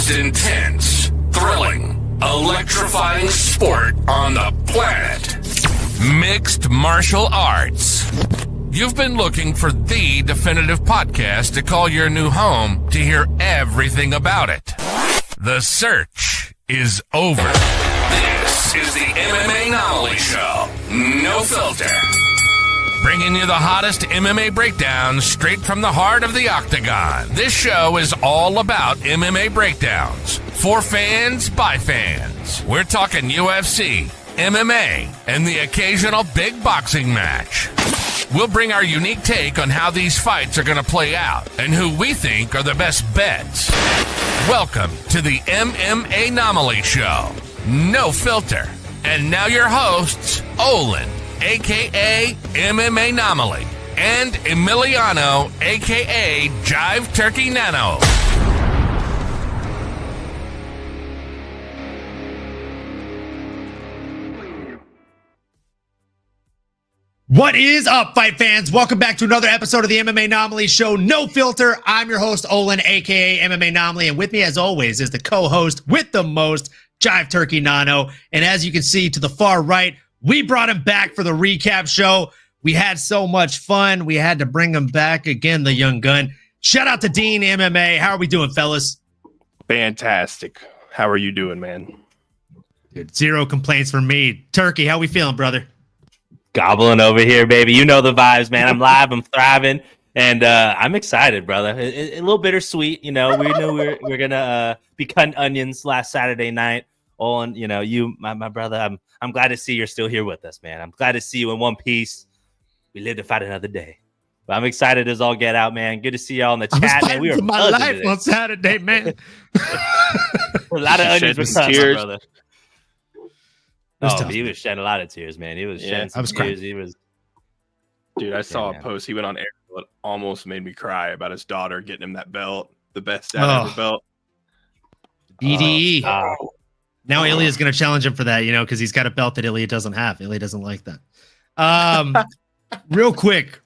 most intense, thrilling, electrifying sport on the planet. Mixed martial arts. You've been looking for the definitive podcast to call your new home to hear everything about it. The search is over. This is the MMAnomaly Show. No filter. Bringing you the hottest MMA breakdowns straight from the heart of the octagon. This show is all about MMA breakdowns. For fans, by fans. We're talking UFC, MMA, and the occasional big boxing match. We'll bring our unique take on how these fights are going to play out and who we think are the best bets. Welcome to the MMAnomaly Show. No filter. And now your hosts, Olin, a.k.a. MMAnomaly, and Emiliano, a.k.a. Jive Turkey Nano. What is up, fight fans? Welcome back to another episode of the MMAnomaly Show, No Filter. I'm your host, Olin, a.k.a. MMAnomaly, and with me, as always, is the co-host with the most, Jive Turkey Nano. And as you can see to the far right, we brought him back for the recap show. We had so much fun. We had to bring him back again, the young gun. Shout out to Dean MMA. How are we doing, fellas? Fantastic. How are you doing, man? Dude, zero complaints from me. Turkey, how we feeling, brother? Gobbling over here, baby. You know the vibes, man. I'm live. I'm thriving. And I'm excited, brother. A little bittersweet. You know, we knew we were going to be cutting onions last Saturday night. On, you know, you, my brother, I'm glad to see you're still here with us, man. I'm glad to see you in one piece. We live to fight another day. But I'm excited as all get out, man. Good to see y'all in the chat, man. We were my life on Saturday, man. A lot of onions were cut, my brother. He was shedding a lot of tears, man. He was shedding some tears. He was. Dude, I saw a post. He went on air that almost made me cry about his daughter getting him that belt, the best dad ever belt. BDE. Now Ilya's going to challenge him for that, you know, because he's got a belt that Ilya doesn't have. Ilya doesn't like that. Real quick.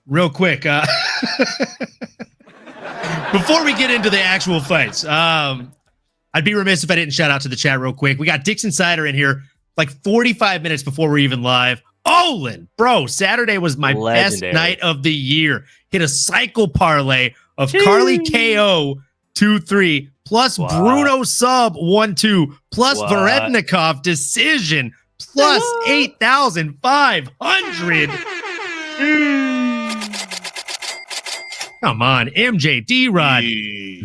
Before we get into the actual fights, I'd be remiss if I didn't shout out to the chat real quick. We got Dix Insider in here like 45 minutes before we're even live. Olin, bro, Saturday was my best night of the year. Hit a cycle parlay of Carli KO 2-3 plus Brunno sub 1-2 plus Veretennikov decision plus 8,500. Come on, MJ, DROD,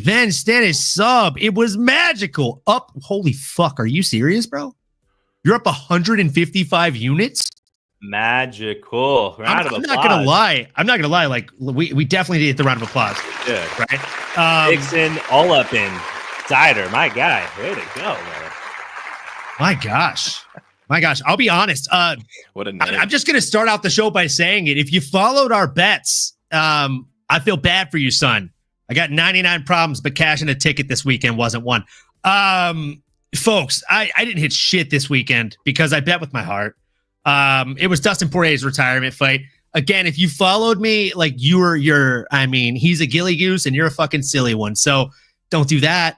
Van Stennis sub. It was magical. Up, holy fuck, are you serious, bro? You're up 155 units? Magical. I'm not gonna lie. Like we definitely need the round of applause. Yeah. Right. Dixon all up in Cider. My guy. Way to go, man. My gosh. I'll be honest. What a night. I'm just gonna start out the show by saying it. If you followed our bets, I feel bad for you, son. I got 99 problems, but cashing a ticket this weekend wasn't one. Folks, I didn't hit shit this weekend because I bet with my heart. It was Dustin Poirier's retirement fight. Again, if you followed me, like he's a gilly goose and you're a fucking silly one. So don't do that.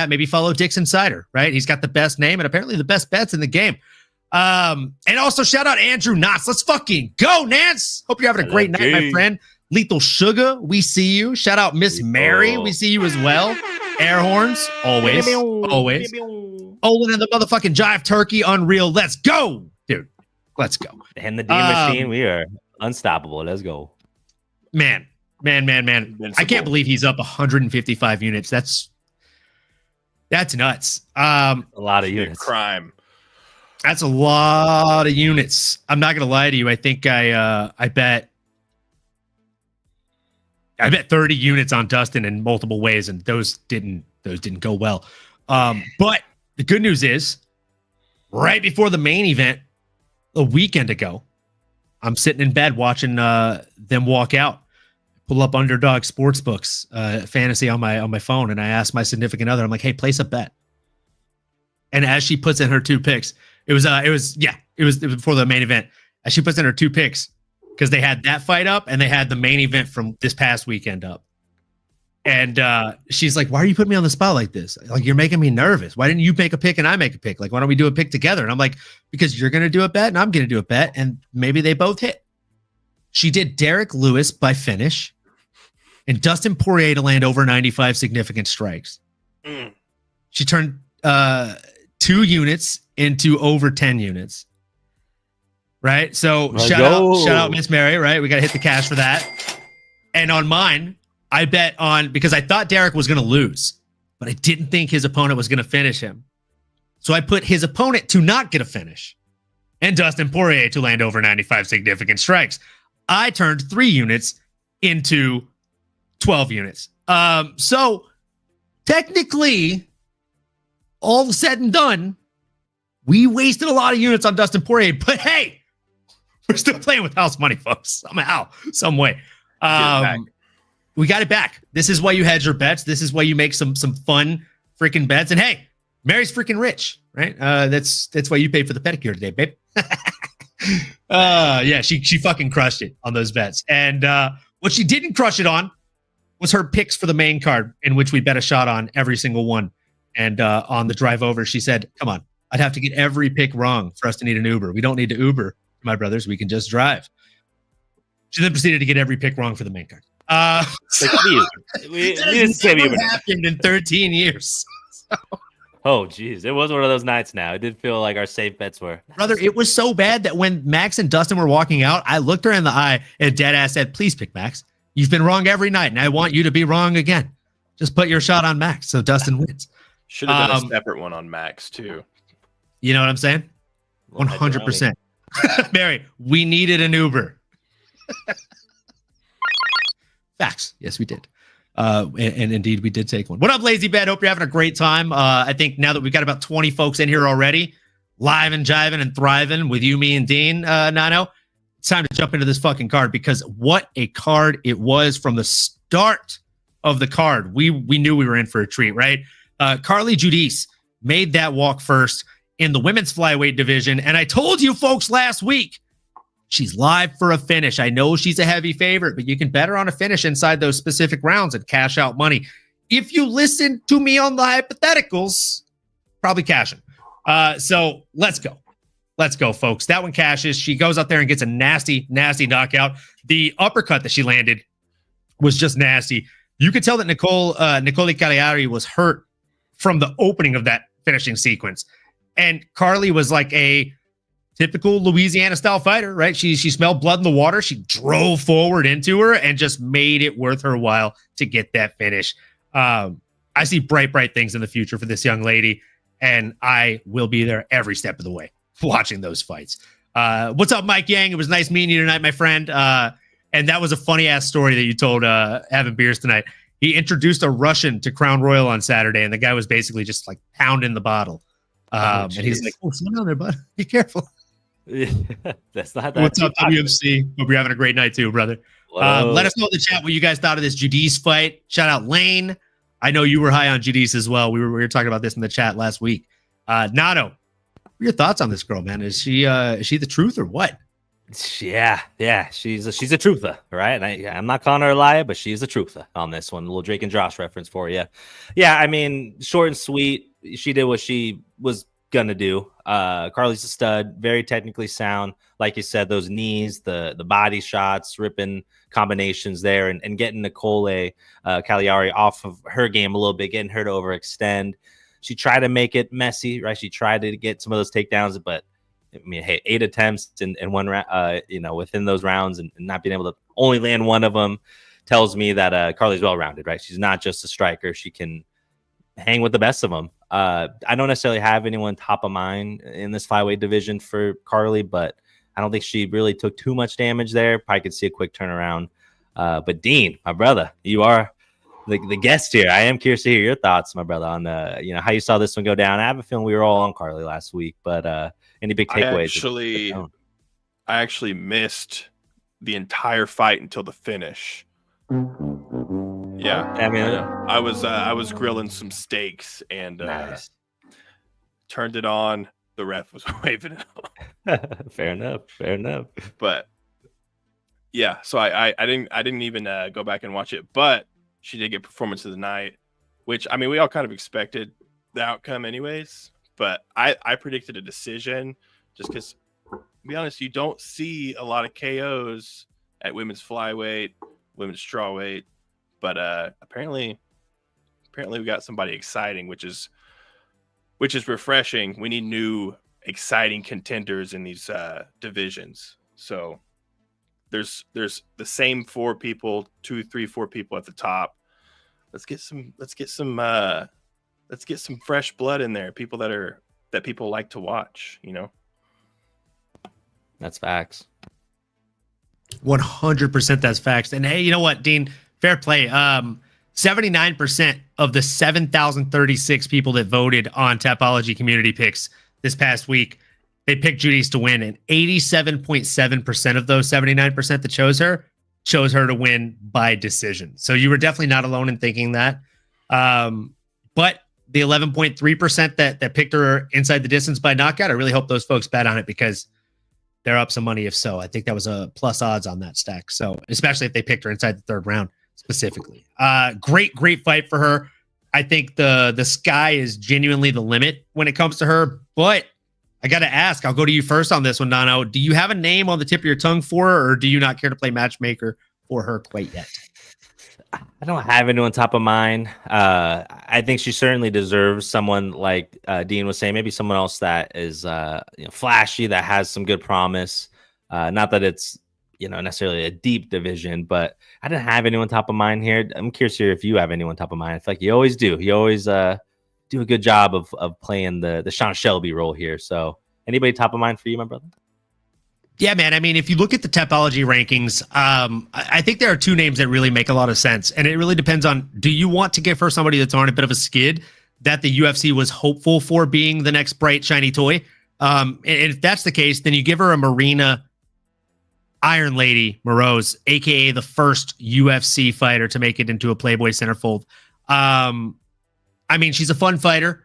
Maybe follow Dix Insider, right? He's got the best name and apparently the best bets in the game. And also shout out Andrew Knotts. Let's fucking go, Nance. Hope you're having a great night, my friend. Lethal Sugar, we see you. Shout out Miss Mary. We see you as well. Air horns, always. Olin and the motherfucking Jive Turkey, unreal. Let's go, dude. Let's go. And the D machine, we are unstoppable. Let's go. Man. Invincible. I can't believe he's up 155 units. That's nuts. A lot of units. Crime. That's a lot of units. I'm not gonna lie to you. I think I bet 30 units on Dustin in multiple ways, and those didn't go well. But the good news is, right before the main event, a weekend ago, I'm sitting in bed watching them walk out. Pull up Underdog Sportsbook's fantasy on my phone, and I asked my significant other, I'm like, "Hey, place a bet." And as she puts in her two picks, it was before the main event. As she puts in her two picks, because they had that fight up and they had the main event from this past weekend up. And she's like, why are you putting me on the spot like this? Like, you're making me nervous. Why didn't you make a pick and I make a pick? Like, why don't we do a pick together? And I'm like, because you're going to do a bet and I'm going to do a bet. And maybe they both hit. She did Derek Lewis by finish and Dustin Poirier to land over 95 significant strikes. She turned 2 units into over 10 units. Right? So shout out Miss Mary, right? We got to hit the cash for that. And on mine, I bet on, because I thought Derek was going to lose, but I didn't think his opponent was going to finish him. So I put his opponent to not get a finish and Dustin Poirier to land over 95 significant strikes. I turned 3 units into 12 units. So technically, all said and done, we wasted a lot of units on Dustin Poirier, but hey, we're still playing with house money, folks. Somehow, some way. We got it back. This is why you hedge your bets. This is why you make some fun freaking bets. And hey, Mary's freaking rich, right? That's why you paid for the pedicure today, babe. Yeah, she fucking crushed it on those bets. And what she didn't crush it on was her picks for the main card, in which we bet a shot on every single one. And on the drive over, she said, come on, I'd have to get every pick wrong for us to need an Uber. We don't need to Uber, my brothers. We can just drive. She then proceeded to get every pick wrong for the main card. We didn't say we would. Happened in 13 years. Oh, geez. It was one of those nights now. It did feel like our safe bets were. Brother, it was so bad that when Max and Dustin were walking out, I looked her in the eye and dead ass said, please pick Max. You've been wrong every night, and I want you to be wrong again. Just put your shot on Max so Dustin wins. Should have done a separate one on Max, too. You know what I'm saying? 100%. Mary, we needed an Uber. Facts. Yes, we did. And indeed, we did take one. What up, Lazy Bed? Hope you're having a great time. I think now that we've got about 20 folks in here already, live and jiving and thriving with you, me, and Dean, Nano, it's time to jump into this fucking card, because what a card it was from the start of the card. We knew we were in for a treat, right? Carli Judice made that walk first in the women's flyweight division. And I told you folks last week, she's live for a finish. I know she's a heavy favorite, but you can bet her on a finish inside those specific rounds and cash out money. If you listen to me on the hypotheticals, probably cashing. So let's go. Let's go, folks. That one cashes. She goes out there and gets a nasty, nasty knockout. The uppercut that she landed was just nasty. You could tell that Nikolay Veretennikov was hurt from the opening of that finishing sequence. And Carli was like a typical Louisiana-style fighter, right? She smelled blood in the water. She drove forward into her and just made it worth her while to get that finish. I see bright, bright things in the future for this young lady, and I will be there every step of the way watching those fights. What's up, Mike Yang? It was nice meeting you tonight, my friend. And that was a funny-ass story that you told having beers tonight. He introduced a Russian to Crown Royal on Saturday, and the guy was basically just like pounding the bottle. And he's like, oh, slow down there, bud. Be careful. That's not that. What's up, UFC? Hope you're having a great night too, brother. Let us know in the chat what you guys thought of this Judice fight. Shout out Lane. I know you were high on Judice as well. We were talking about this in the chat last week. Nato, what are your thoughts on this girl, man? Is she the truth or what? Yeah, she's a truther, right? And I'm not calling her a liar, but she's a truther on this one. A little Drake and Josh reference for you. Yeah, I mean, short and sweet. She did what she was gonna do. Carli's a stud, very technically sound. Like you said, those knees, the body shots, ripping combinations there, and getting Nikolay Veretennikov off of her game a little bit, getting her to overextend. She tried to make it messy, right? She tried to get some of those takedowns, but I mean, hey, 8 attempts in one round, within those rounds, and not being able to only land one of them tells me that Carli's well-rounded, right? She's not just a striker. She can hang with the best of them. I don't necessarily have anyone top of mind in this flyweight division for Carli, but I don't think she really took too much damage there. Probably could see a quick turnaround. But Dean, my brother, you are the guest here. I am curious to hear your thoughts, my brother, on how you saw this one go down. I have a feeling we were all on Carli last week, but any big takeaways? I actually missed the entire fight until the finish. Yeah, I mean, I was grilling some steaks and nice. Turned it on. The ref was waving it. Fair enough. But yeah, so I didn't even go back and watch it. But she did get performance of the night, which, I mean, we all kind of expected the outcome anyways, but I predicted a decision just because, to be honest, you don't see a lot of KOs at women's flyweight, women's strawweight, but apparently we got somebody exciting, which is refreshing. We need new exciting contenders in these divisions. So there's the same 4 people, 2, 3, 4 people at the top. Let's get some fresh blood in there. People that people like to watch, you know. That's facts. 100% that's facts. And hey, you know what, Dean? Fair play. 79% of the 7,036 people that voted on Tapology community picks this past week, they picked Judice to win, and 87.7% of those 79% that chose her to win by decision. So you were definitely not alone in thinking that. But the 11.3% that picked her inside the distance by knockout, I really hope those folks bet on it because they're up some money if so. I think that was a plus odds on that stack. So especially if they picked her inside the 3rd round specifically. Great fight for her. I think the sky is genuinely the limit when it comes to her, but I got to ask, I'll go to you first on this one, Dono. Do you have a name on the tip of your tongue for her, or do you not care to play matchmaker for her quite yet? I don't have anyone top of mind. I think she certainly deserves someone like Dean was saying, maybe someone else that is flashy, that has some good promise. Not that it's necessarily a deep division, but I didn't have anyone top of mind here. I'm curious here if you have anyone top of mind. I feel like you always do. You always do a good job of playing the Sean Shelby role here. So anybody top of mind for you, my brother? Yeah, man. I mean, if you look at the Tapology rankings, I think there are 2 names that really make a lot of sense. And it really depends on, do you want to give her somebody that's on a bit of a skid that the UFC was hopeful for being the next bright, shiny toy? And if that's the case, then you give her a Marina Iron Lady Moroz, a.k.a. the first UFC fighter to make it into a Playboy centerfold. I mean, she's a fun fighter.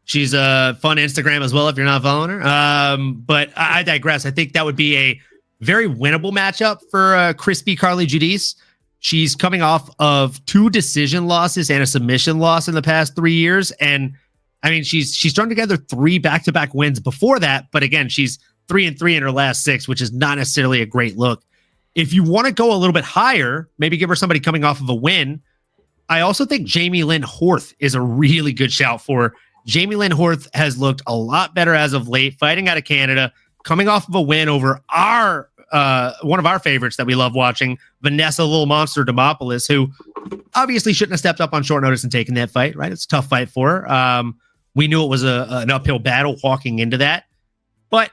She's a fun Instagram as well if you're not following her. But I digress. I think that would be a very winnable matchup for crispy Carli Judice. She's coming off of 2 decision losses and a submission loss in the past 3 years. And I mean, she's strung together 3 back-to-back wins before that. But again, she's 3-3 in her last 6, which is not necessarily a great look. If you want to go a little bit higher, maybe give her somebody coming off of a win. I also think Jamie Lynn Horth is a really good shout for her. Jamie Lynn Horth has looked a lot better as of late, fighting out of Canada, coming off of a win over our one of our favorites that we love watching, Vanessa Little Monster Demopoulos, who obviously shouldn't have stepped up on short notice and taken that fight, right? It's a tough fight for her. We knew it was an uphill battle walking into that, but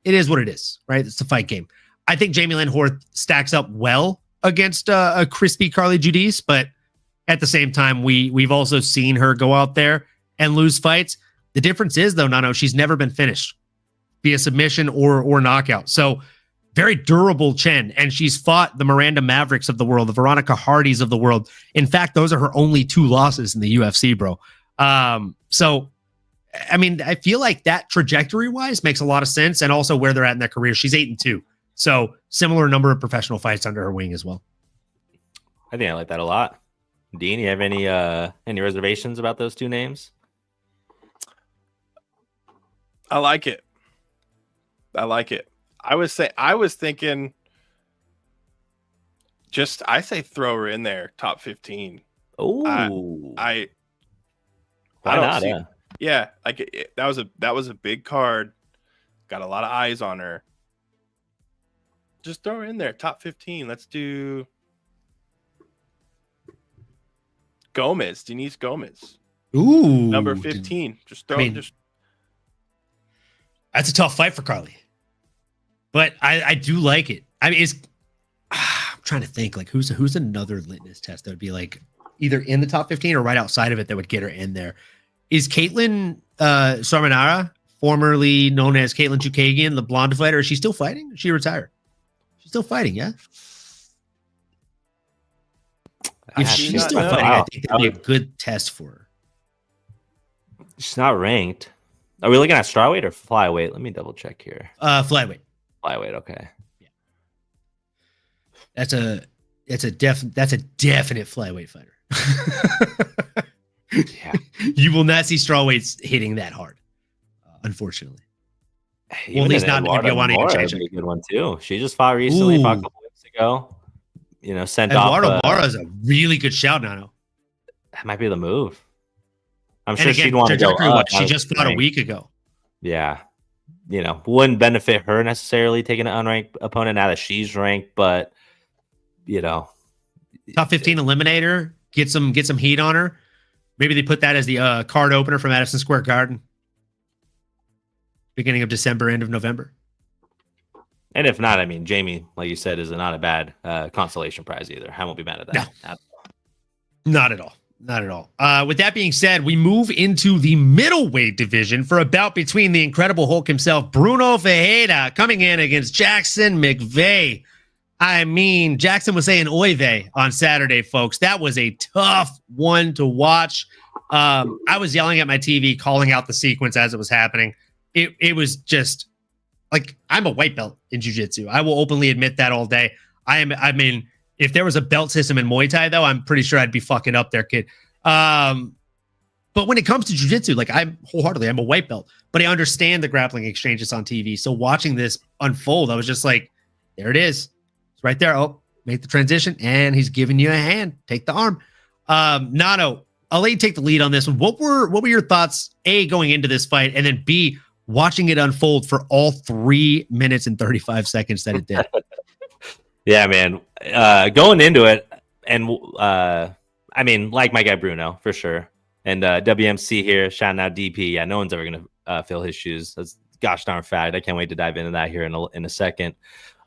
it is what it is, right? It's a fight game. I think Jamie Lynn Horth stacks up well against a crispy Carli Judice, but at the same time, we've also seen her go out there and lose fights. The difference is, though, Nano, she's never been finished via submission or knockout. So very durable chin, and she's fought the Miranda Mavericks of the world, the Veronica Hardys of the world. In fact, those are her only 2 losses in the UFC, bro. So, I mean, I feel like that trajectory-wise makes a lot of sense, and also where they're at in their career. She's 8-2, so similar number of professional fights under her wing as well. I think I like that a lot. Dean, you have any reservations about those 2 names? I like it. I was thinking I say throw her in there, top 15. Oh, I why don't not? see, yeah, like that was a big card. Got a lot of eyes on her. Just throw her in there, top 15. Let's do Denise Gomez. Ooh, number 15. That's a tough fight for Carli, but I do like it. I mean, I'm trying to think like who's another litmus test that would be like either in the top 15 or right outside of it that would get her in there. Is Caitlin Sarmanara, formerly known as Caitlin Chukagian, the blonde fighter, is she still fighting? Is she retired? She's still fighting, yeah? If she's still fighting, I think that'd be a good test for her. She's not ranked. Are we looking at strawweight or flyweight? Let me double check here. Flyweight. Flyweight, okay. Yeah. That's a definite flyweight fighter. Yeah. You will not see strawweights hitting that hard, unfortunately. Well, at least not if you want to change a good one too. She just fought recently, fought a couple weeks ago. You know, sent Eduardo off. Mora is a really good shout, Nano. That might be the move. I'm And sure again, she'd want to go up. she just fought a week ago. Yeah. You know, wouldn't benefit her necessarily taking an unranked opponent now that she's ranked, but you know, top 15 eliminator, get some heat on her. Maybe they put that as the card opener for Madison Square Garden, beginning of December, end of November. And if not, I mean, Jamie, like you said, is not a bad consolation prize either. I won't be mad at that. No, not at all. Not at all. With that being said, we move into the middleweight division for a bout between the Incredible Hulk himself, Brunno Ferreira, coming in against Jackson McVeigh. I mean, Jackson was saying oy vey on Saturday, folks. That was a tough one to watch. I was yelling at my TV, calling out the sequence as it was happening. It was just like, I'm a white belt in jiu-jitsu. I will openly admit that all day. I mean, if there was a belt system in Muay Thai, though, I'm pretty sure I'd be fucking up there, kid. But when it comes to jiu-jitsu, like, I'm a white belt, but I understand the grappling exchanges on TV. So watching this unfold, I was just like, there it is. It's right there. Oh, make the transition, and he's giving you a hand. Take the arm. Nano, I'll let you take the lead on this one. What were your thoughts, A, going into this fight, and then B, watching it unfold for all 3 minutes and 35 seconds that it did? Yeah, man. Going into it, and I mean, like my guy Brunno, for sure. And WMC here, shouting out DP. Yeah, no one's ever going to fill his shoes. That's gosh darn fact. I can't wait to dive into that here in a second.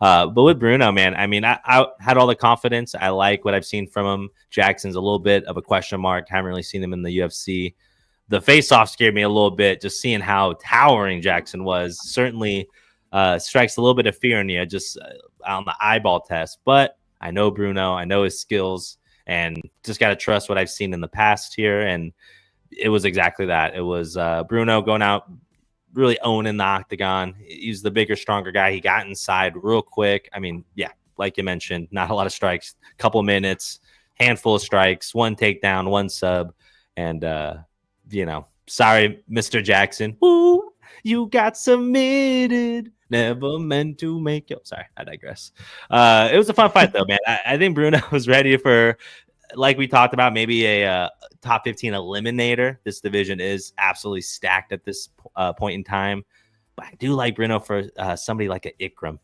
But with Brunno, man, I mean, I had all the confidence. I like what I've seen from him. Jackson's a little bit of a question mark. Haven't really seen him in the UFC. The face-off scared me a little bit, just seeing how towering Jackson was. Certainly strikes a little bit of fear in you just on the eyeball test. But I know Brunno. I know his skills. And just got to trust what I've seen in the past here. And it was exactly that. It was Brunno going out, really owning the octagon. He's the bigger, stronger guy. He got inside real quick. I mean, yeah, like you mentioned, not a lot of strikes, couple minutes, handful of strikes, one takedown, one sub. And, you know, sorry, Mr. Jackson. Woo, you got submitted. Never meant to make you. Sorry, I digress. It was a fun fight, though, man. I think Brunno was ready for, like we talked about, maybe a top 15 eliminator. This division is absolutely stacked at this point in time. But I do like Brunno for somebody like a Ikram.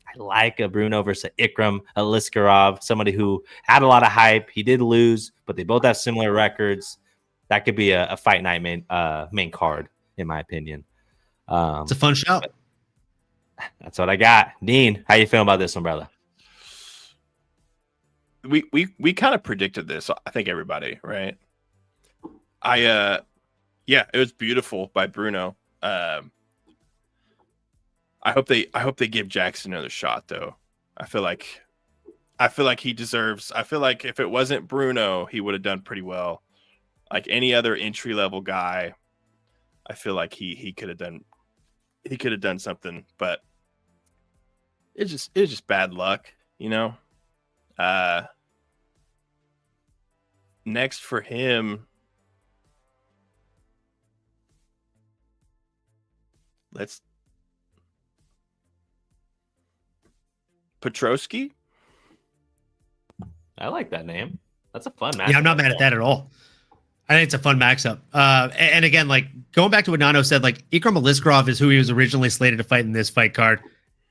I like a Brunno versus a Ikram, a Liskarov, somebody who had a lot of hype. He did lose, but they both have similar records. That could be a fight night main card, in my opinion. It's a fun shout. That's what I got. Dean, how you feeling about this one, brother? We kind of predicted this. I think everybody, right? Yeah, it was beautiful by Brunno. I hope they give Jackson another shot, though. I feel like he deserves. I feel like if it wasn't Brunno, he would have done pretty well. Like any other entry level guy, I feel like he could have done something, but it's just bad luck, you know. Next for him, Petrosky. I like that name. That's a fun match. Yeah, I'm not mad at that at all. I think it's a fun matchup. And again, like going back to what Nano said, like Ikram Aliskerov is who he was originally slated to fight in this fight card.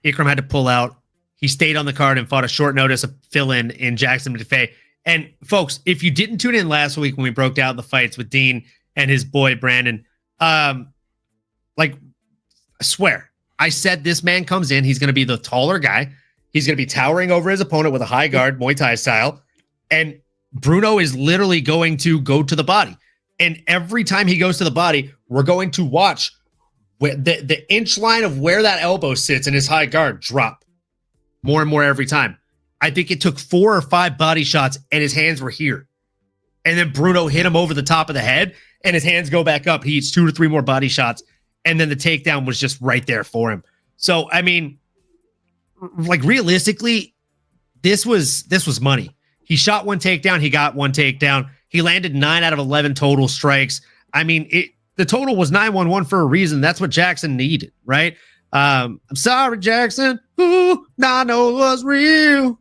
Ikram had to pull out. He stayed on the card and fought a short notice of fill-in in Jackson McVeigh. And folks, if you didn't tune in last week when we broke down the fights with Dean and his boy Brandon, like I swear, I said this man comes in, he's going to be the taller guy. He's going to be towering over his opponent with a high guard, Muay Thai style. And Brunno is literally going to go to the body. And every time he goes to the body, we're going to watch where the inch line of where that elbow sits in his high guard drop more and more every time. I think it took 4 or 5 body shots and his hands were here. And then Brunno hit him over the top of the head and his hands go back up. He eats 2 to 3 more body shots. And then the takedown was just right there for him. So, I mean, like realistically, this was money. He shot one takedown. He got one takedown. He landed 9 out of 11 total strikes. I mean, the total was 9-1-1 for a reason. That's what Jackson needed, right? I'm sorry, Jackson. Ooh, I know it was real.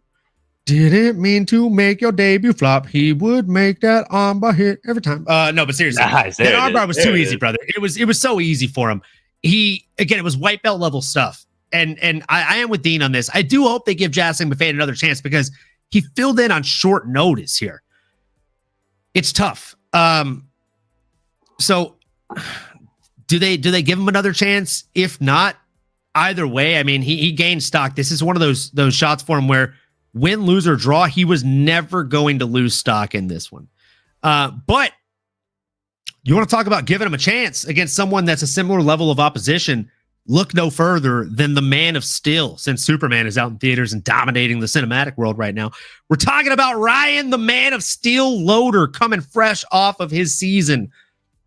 Didn't mean to make your debut flop. He would make that armbar hit every time. No, but seriously, Nice. that armbar was too easy, brother. It was so easy for him. It was white belt level stuff. And I am with Dean on this. I do hope they give Jackson Buffet another chance because he filled in on short notice here. It's tough. So do they give him another chance? If not, either way, I mean, he gained stock. This is one of those shots for him where win, lose, or draw, he was never going to lose stock in this one. But you want to talk about giving him a chance against someone that's a similar level of opposition? Look no further than the Man of Steel, since Superman is out in theaters and dominating the cinematic world right now. We're talking about Ryan, the Man of Steel Loader, coming fresh off of his season.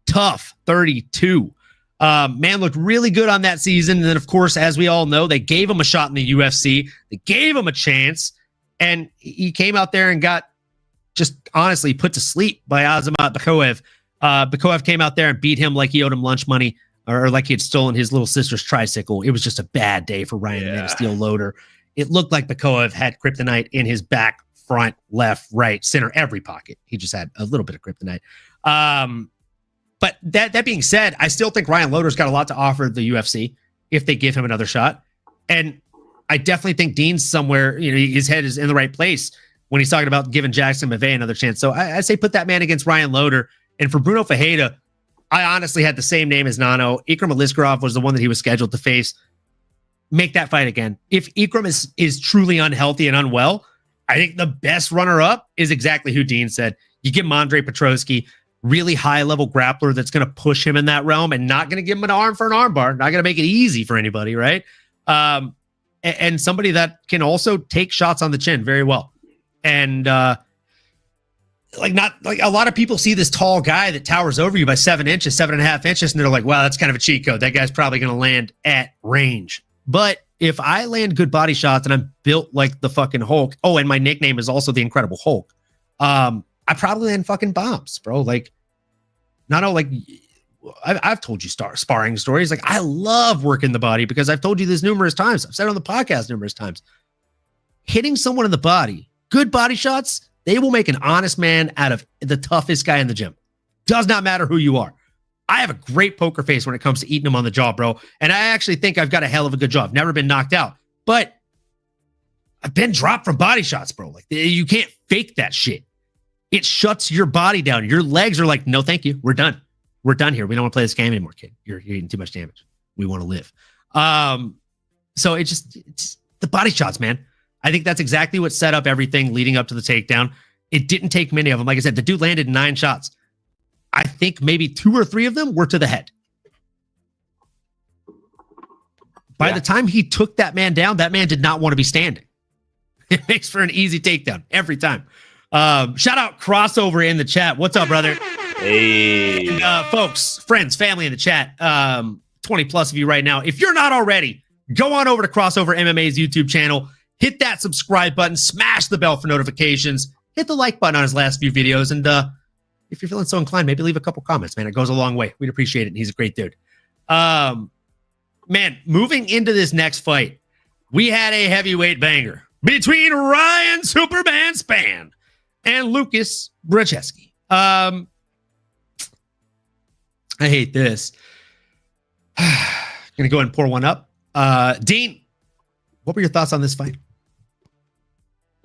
Tough 32. Man looked really good on that season. And then, of course, as we all know, they gave him a shot in the UFC. They gave him a chance. And he came out there and got just honestly put to sleep by Azamat Bakayev. Bakayev came out there and beat him like he owed him lunch money or like he had stolen his little sister's tricycle. It was just a bad day for Ryan, the Man of Steel Loader. It looked like Bakayev had kryptonite in his back, front, left, right, center, every pocket. He just had a little bit of kryptonite. But that being said, I still think Ryan Loader's got a lot to offer the UFC if they give him another shot. And I definitely think Dean's somewhere, his head is in the right place when he's talking about giving Jackson Mavet another chance. So I say put that man against Ryan Loader. And for Brunno Ferreira, I honestly had the same name as Nano. Ikram Aliskerov was the one that he was scheduled to face. Make that fight again. If Ikram is truly unhealthy and unwell, I think the best runner-up is exactly who Dean said. You give him Andre Petroski, really high-level grappler that's going to push him in that realm and not going to give him an arm for an armbar, not going to make it easy for anybody, right? And somebody that can also take shots on the chin very well. And not a lot of people see this tall guy that towers over you by 7 inches, 7.5 inches, and they're like, wow, that's kind of a cheat code. That guy's probably going to land at range. But if I land good body shots and I'm built like the fucking Hulk, and my nickname is also the Incredible Hulk, I probably land fucking bombs, bro. I've told you sparring stories. Like, I love working the body because I've told you this numerous times. I've said it on the podcast numerous times. Hitting someone in the body, good body shots, they will make an honest man out of the toughest guy in the gym. Does not matter who you are. I have a great poker face when it comes to eating them on the jaw, bro. And I actually think I've got a hell of a good jaw. I've never been knocked out, but I've been dropped from body shots, bro. Like, you can't fake that shit. It shuts your body down. Your legs are like, no, thank you. We're done. We're done here. We don't want to play this game anymore, kid. You're eating too much damage. We want to live. So it's the body shots, man. I think that's exactly what set up everything leading up to the takedown. It didn't take many of them. Like I said, the dude landed 9 shots. I think maybe 2 or 3 of them were to the head. By the time he took that man down, that man did not want to be standing. It makes for an easy takedown every time. Shout out Crossover in the chat. What's up, brother? Hey. And, folks, friends, family in the chat, 20 plus of you right now. If you're not already, go on over to Crossover MMA's YouTube channel. Hit that subscribe button. Smash the bell for notifications. Hit the like button on his last few videos. And if you're feeling so inclined, maybe leave a couple comments, man. It goes a long way. We'd appreciate it. And he's a great dude. Man, moving into this next fight, we had a heavyweight banger between Ryan Superman Spann and Lucas Brzezinski. I hate this. Gonna go ahead and pour one up. Dean, what were your thoughts on this fight?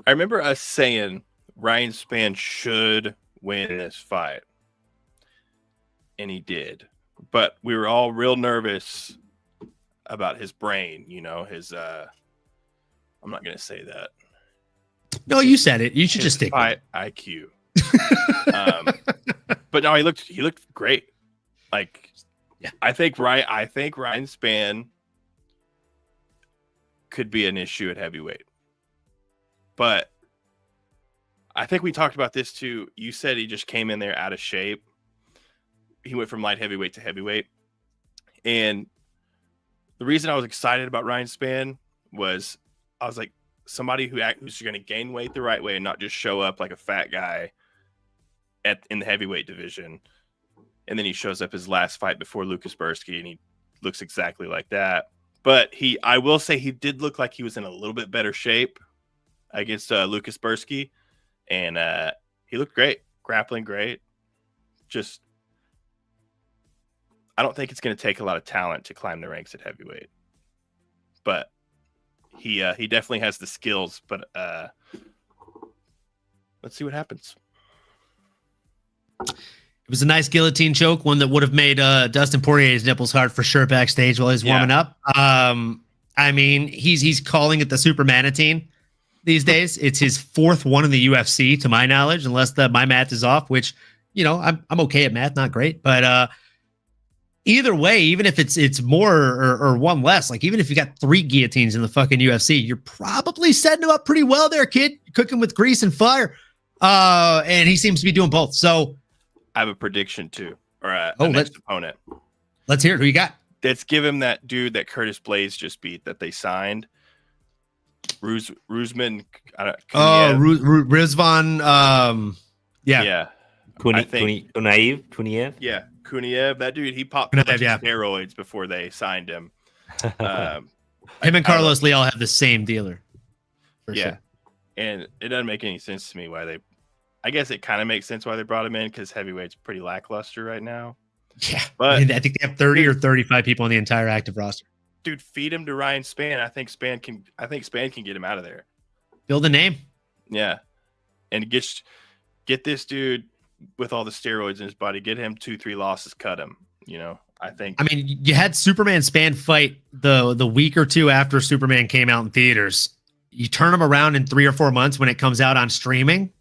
I remember us saying Ryan Spann should win this fight, and he did. But we were all real nervous about his brain. His I'm not gonna say that. No, you said it. You should just stick fight with it. IQ. But no, he looked great. Like, yeah. I think Ryan Spann could be an issue at heavyweight. But I think we talked about this too. You said he just came in there out of shape. He went from light heavyweight to heavyweight. And the reason I was excited about Ryan Spann was I was like, somebody who's going to gain weight the right way and not just show up like a fat guy in the heavyweight division, and then he shows up his last fight before Lucas Bursky, and he looks exactly like that. But I will say he did look like he was in a little bit better shape against Lucas Bursky, and he looked great, grappling great. Just, I don't think it's going to take a lot of talent to climb the ranks at heavyweight, but he definitely has the skills. But let's see what happens. It was a nice guillotine choke, one that would have made Dustin Poirier's nipples hard for sure backstage while he's warming up. I mean, he's calling it the Super Manatine these days. It's his fourth one in the UFC, to my knowledge, unless my math is off, which, you know, I'm okay at math, not great. But either way, even if it's more or one less, like even if you got 3 guillotines in the fucking UFC, you're probably setting him up pretty well there, kid. Cooking with grease and fire. And he seems to be doing both. So I have a prediction too, or a next opponent. Let's hear it. Who you got? Let's give him that dude that Curtis Blaze just beat that they signed. Rusman. Rizvan. Yeah. Kuniev. Yeah, Kuniev. That dude, he popped steroids before they signed him. Him and Carlos Leal have the same dealer. Sure. And it doesn't make any sense to me why they. I guess it kind of makes sense why they brought him in, because heavyweight's pretty lackluster right now. Yeah, but I think they have 30 or 35 people on the entire active roster. Dude, feed him to Ryan Spann. I think Spann can get him out of there. Build a name. Yeah, and get this dude with all the steroids in his body. Get him 2-3 losses. Cut him. You know, I mean, you had Superman Spann fight the week or two after Superman came out in theaters. You turn him around in 3 or 4 months when it comes out on streaming.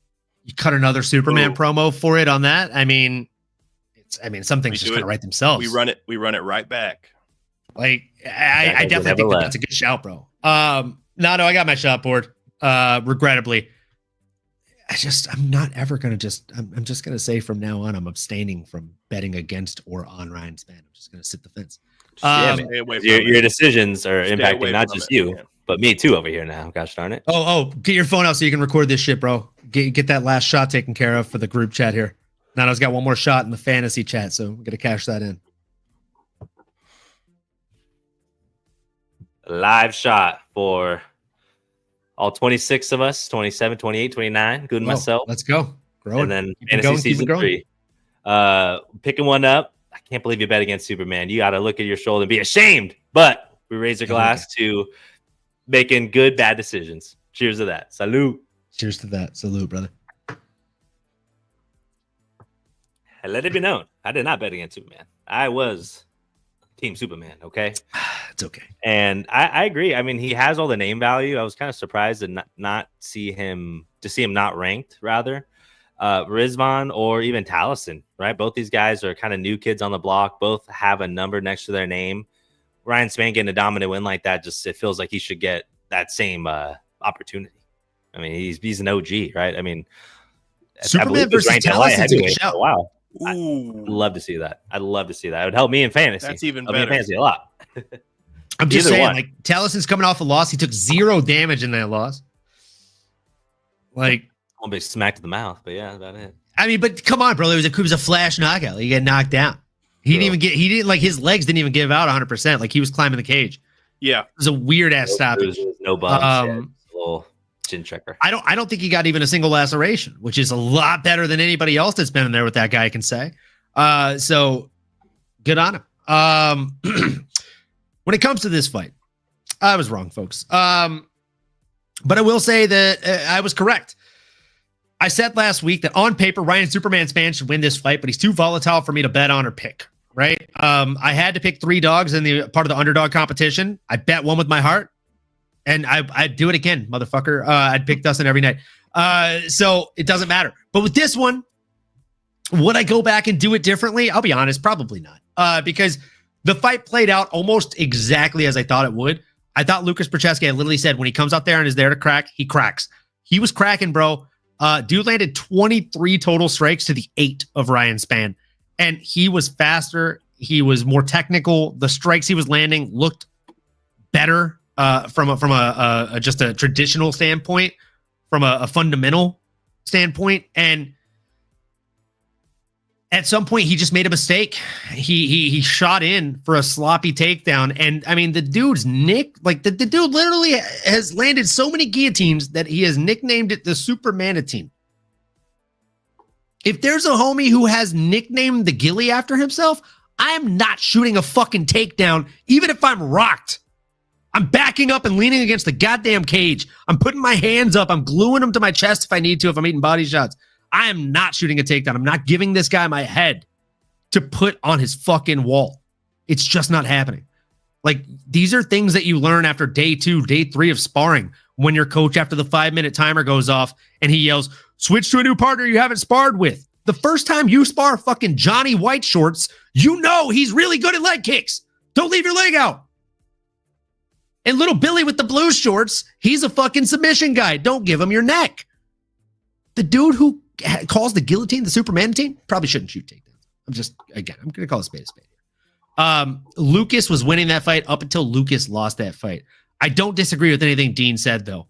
You cut another Superman promo for it on that. I mean, some things just kind of write themselves. We run it right back. Like I definitely think that's a good shout, bro. No, I got my shot board. Regrettably, I'm not ever gonna I'm just gonna say from now on I'm abstaining from betting against or on Ryan Spann. I'm just gonna sit the fence. Your decisions are impacting not just you, but me too over here now. Gosh darn it. Oh, get your phone out so you can record this shit, bro. Get that last shot taken care of for the group chat here. Nano's got one more shot in the fantasy chat, so we're gonna cash that in. A live shot for all 26 of us, 27, 28, 29, including myself. Let's go. Growing. And then fantasy season 3. Picking one up. I can't believe you bet against Superman. You got to look at your shoulder and be ashamed. But we raise a glass to making good, bad decisions. Cheers to that. Salute. Cheers to that. Salute, brother. And let it be known, I did not bet against Superman. I was Team Superman, okay? It's okay. And I agree. I mean, he has all the name value. I was kind of surprised to not see him not ranked, rather. Rizvan or even Taliesin, right? Both these guys are kind of new kids on the block. Both have a number next to their name. Ryan Spann getting a dominant win like that, it feels like he should get that same opportunity. I mean, he's an OG, right? I mean, Superman versus Taliesin. Wow. I'd love to see that. I'd love to see that. It would help me in fantasy. That's even better. Fantasy a lot. I'm just saying, like, Taliesin's coming off a loss. He took 0 damage in that loss. Like, I'll be smacked to the mouth, but yeah, about it. I mean, but come on, bro. It was a flash knockout. He got knocked down. He didn't like his legs didn't even give out 100%. Like he was climbing the cage. Yeah, it was a weird ass stoppage. No bumps. A little chin checker. I don't think he got even a single laceration, which is a lot better than anybody else that's been in there with that guy can say. So good on him. When it comes to this fight, I was wrong, folks. But I will say that I was correct. I said last week that on paper, Ryan Superman Spann should win this fight, but he's too volatile for me to bet on or pick, right? I had to pick 3 dogs in the part of the underdog competition. I bet one with my heart, and I'd do it again, motherfucker. I'd pick Dustin every night. So it doesn't matter. But with this one, would I go back and do it differently? I'll be honest, probably not. Because the fight played out almost exactly as I thought it would. I thought Lucas Prochaska literally said when he comes out there and is there to crack, he cracks. He was cracking, bro. Dude landed 23 total strikes to the 8 of Ryan Spann. And he was faster. He was more technical. The strikes he was landing looked better from a just a traditional standpoint, from a fundamental standpoint. And at some point he just made a mistake. He shot in for a sloppy takedown. And I mean, the dude's the dude literally has landed so many guillotines that he has nicknamed it the Supermanatine. If there's a homie who has nicknamed the Gilly after himself, I am not shooting a fucking takedown, even if I'm rocked. I'm backing up and leaning against the goddamn cage. I'm putting my hands up. I'm gluing them to my chest if I need to, if I'm eating body shots. I am not shooting a takedown. I'm not giving this guy my head to put on his fucking wall. It's just not happening. Like, these are things that you learn after day 2, day 3 of sparring, when your coach, after the 5-minute timer goes off and he yells, switch to a new partner you haven't sparred with. The first time you spar fucking Johnny White Shorts, you know he's really good at leg kicks. Don't leave your leg out. And little Billy with the blue shorts, he's a fucking submission guy. Don't give him your neck. The dude who calls the guillotine the Superman team probably shouldn't shoot takedowns. I'm going to call a spade a spade. Lucas was winning that fight up until Lucas lost that fight. I don't disagree with anything Dean said, though.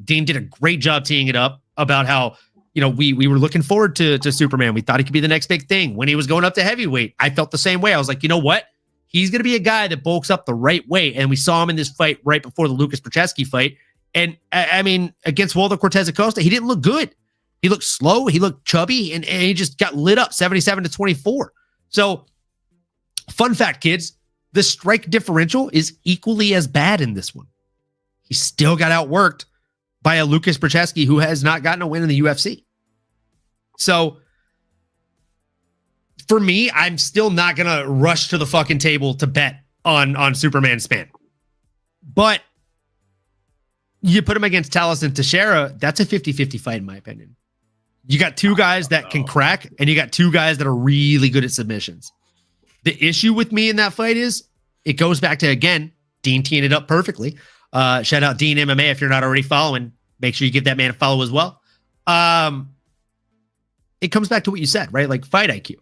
Dean did a great job teeing it up about how, we were looking forward to Superman. We thought he could be the next big thing. When he was going up to heavyweight, I felt the same way. I was like, you know what? He's going to be a guy that bulks up the right way. And we saw him in this fight right before the Lucas Prochaska fight. And I mean, against Waldo Cortez Acosta, he didn't look good. He looked slow. He looked chubby, and he just got lit up 77-24. So, fun fact, kids, the strike differential is equally as bad in this one. He still got outworked by a Lucas Prochaska who has not gotten a win in the UFC. So, for me, I'm still not going to rush to the fucking table to bet on Superman Spann. But you put him against Talas and Teixeira, that's a 50-50 fight, in my opinion. You got two guys that can crack, and you got two guys that are really good at submissions. The issue with me in that fight is it goes back to, again, Dean teeing it up perfectly. Shout out Dean MMA. If you're not already following, make sure you give that man a follow as well. It comes back to what you said, right? Like, fight IQ.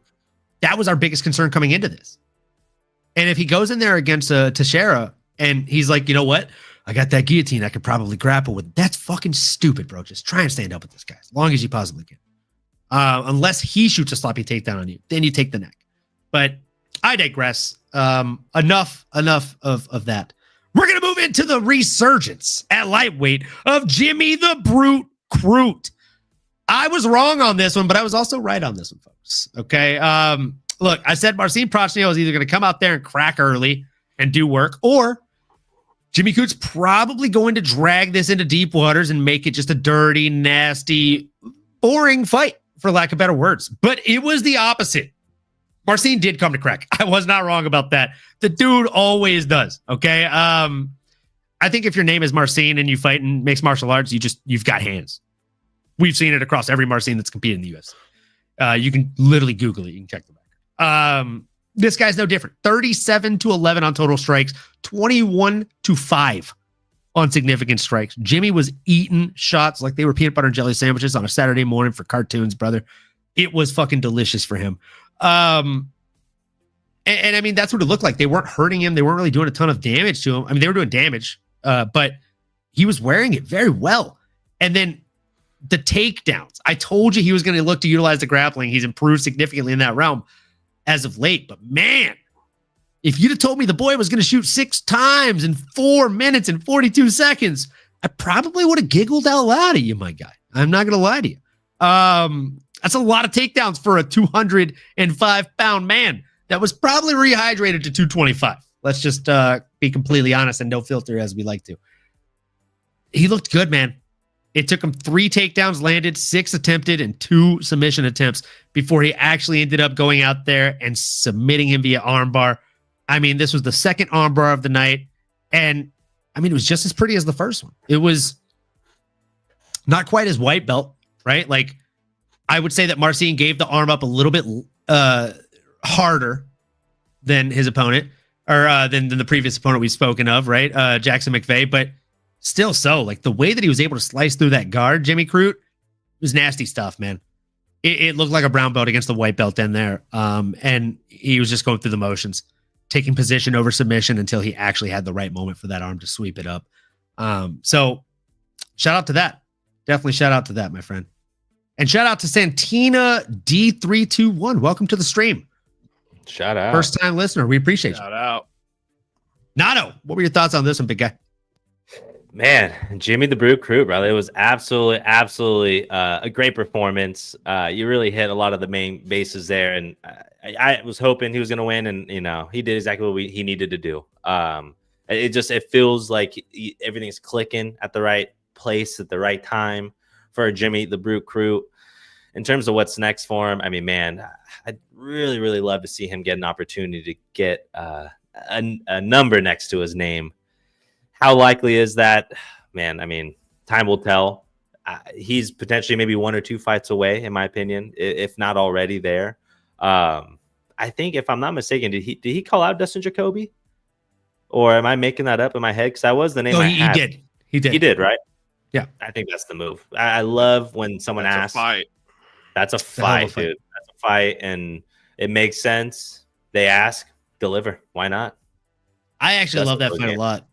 That was our biggest concern coming into this. And if he goes in there against Teixeira and he's like, you know what? I got that guillotine I could probably grapple with. That's fucking stupid, bro. Just try and stand up with this guy as long as you possibly can. Unless he shoots a sloppy takedown on you, then you take the neck. But I digress. Enough of that. We're going to move into the resurgence at lightweight of Jimmy the Brute Crute. I was wrong on this one, but I was also right on this one, folks. Okay. Look, I said Marcin Prachnio is either going to come out there and crack early and do work, or Jimmy Crute's probably going to drag this into deep waters and make it just a dirty, nasty, boring fight, for lack of better words. But it was the opposite. Marcin did come to crack. I was not wrong about that. The dude always does. Okay. I think if your name is Marcin and you fight in mixed martial arts, you've got hands. We've seen it across every Marcin that's competed in the UFC. You can literally Google it. You can check the record. This guy's no different. 37-11 on total strikes, 21-5 on significant strikes. Jimmy was eating shots like they were peanut butter and jelly sandwiches on a Saturday morning for cartoons, brother. It was fucking delicious for him. And I mean, that's what it looked like. They weren't hurting him. They weren't really doing a ton of damage to him. I mean, they were doing damage, but he was wearing it very well. And then the takedowns. I told you he was going to look to utilize the grappling. He's improved significantly in that realm as of late. But man, if you'd have told me the boy was going to shoot 6 times in 4 minutes and 42 seconds, I probably would have giggled out loud at you, my guy. I'm not going to lie to you. That's a lot of takedowns for a 205-pound man that was probably rehydrated to 225. Let's just be completely honest and no filter as we like to. He looked good, man. It took him 3 takedowns landed, 6 attempted, and 2 submission attempts before he actually ended up going out there and submitting him via armbar. I mean, this was the second armbar of the night. And I mean, it was just as pretty as the first one. It was not quite as white belt, right? Like, I would say that Marcin gave the arm up a little bit harder than his opponent, or than the previous opponent we've spoken of, right? Jackson McVeigh, but still so. Like, the way that he was able to slice through that guard, Jimmy Crute, was nasty stuff, man. It looked like a brown belt against the white belt in there. And he was just going through the motions, taking position over submission until he actually had the right moment for that arm to sweep it up. So shout out to that. Definitely shout out to that, my friend. And shout out to Santina D321. Welcome to the stream. Shout out. First time listener. We appreciate you. Shout out. Nano, what were your thoughts on this one, big guy? Man, Jimmy the Brute Crute, brother. It was absolutely a great performance. You really hit a lot of the main bases there, and I was hoping he was going to win, and he did exactly what he needed to do. It feels like everything's clicking at the right place at the right time for Jimmy the Brute Crute. In terms of what's next for him, I mean, man, I'd really love to see him get an opportunity to get a number next to his name. How likely is that? Man, I mean, time will tell. He's potentially maybe 1 or 2 fights away, in my opinion, if not already there. I think, if I'm not mistaken, did he call out Dustin Jacoby? Or am I making that up in my head? Because that was the name. No, he did. He did, right? Yeah. I think that's the move. I love when someone asks. That's a fight, dude. That's a fight, and it makes sense. They ask, deliver. Why not? I actually love that fight a lot.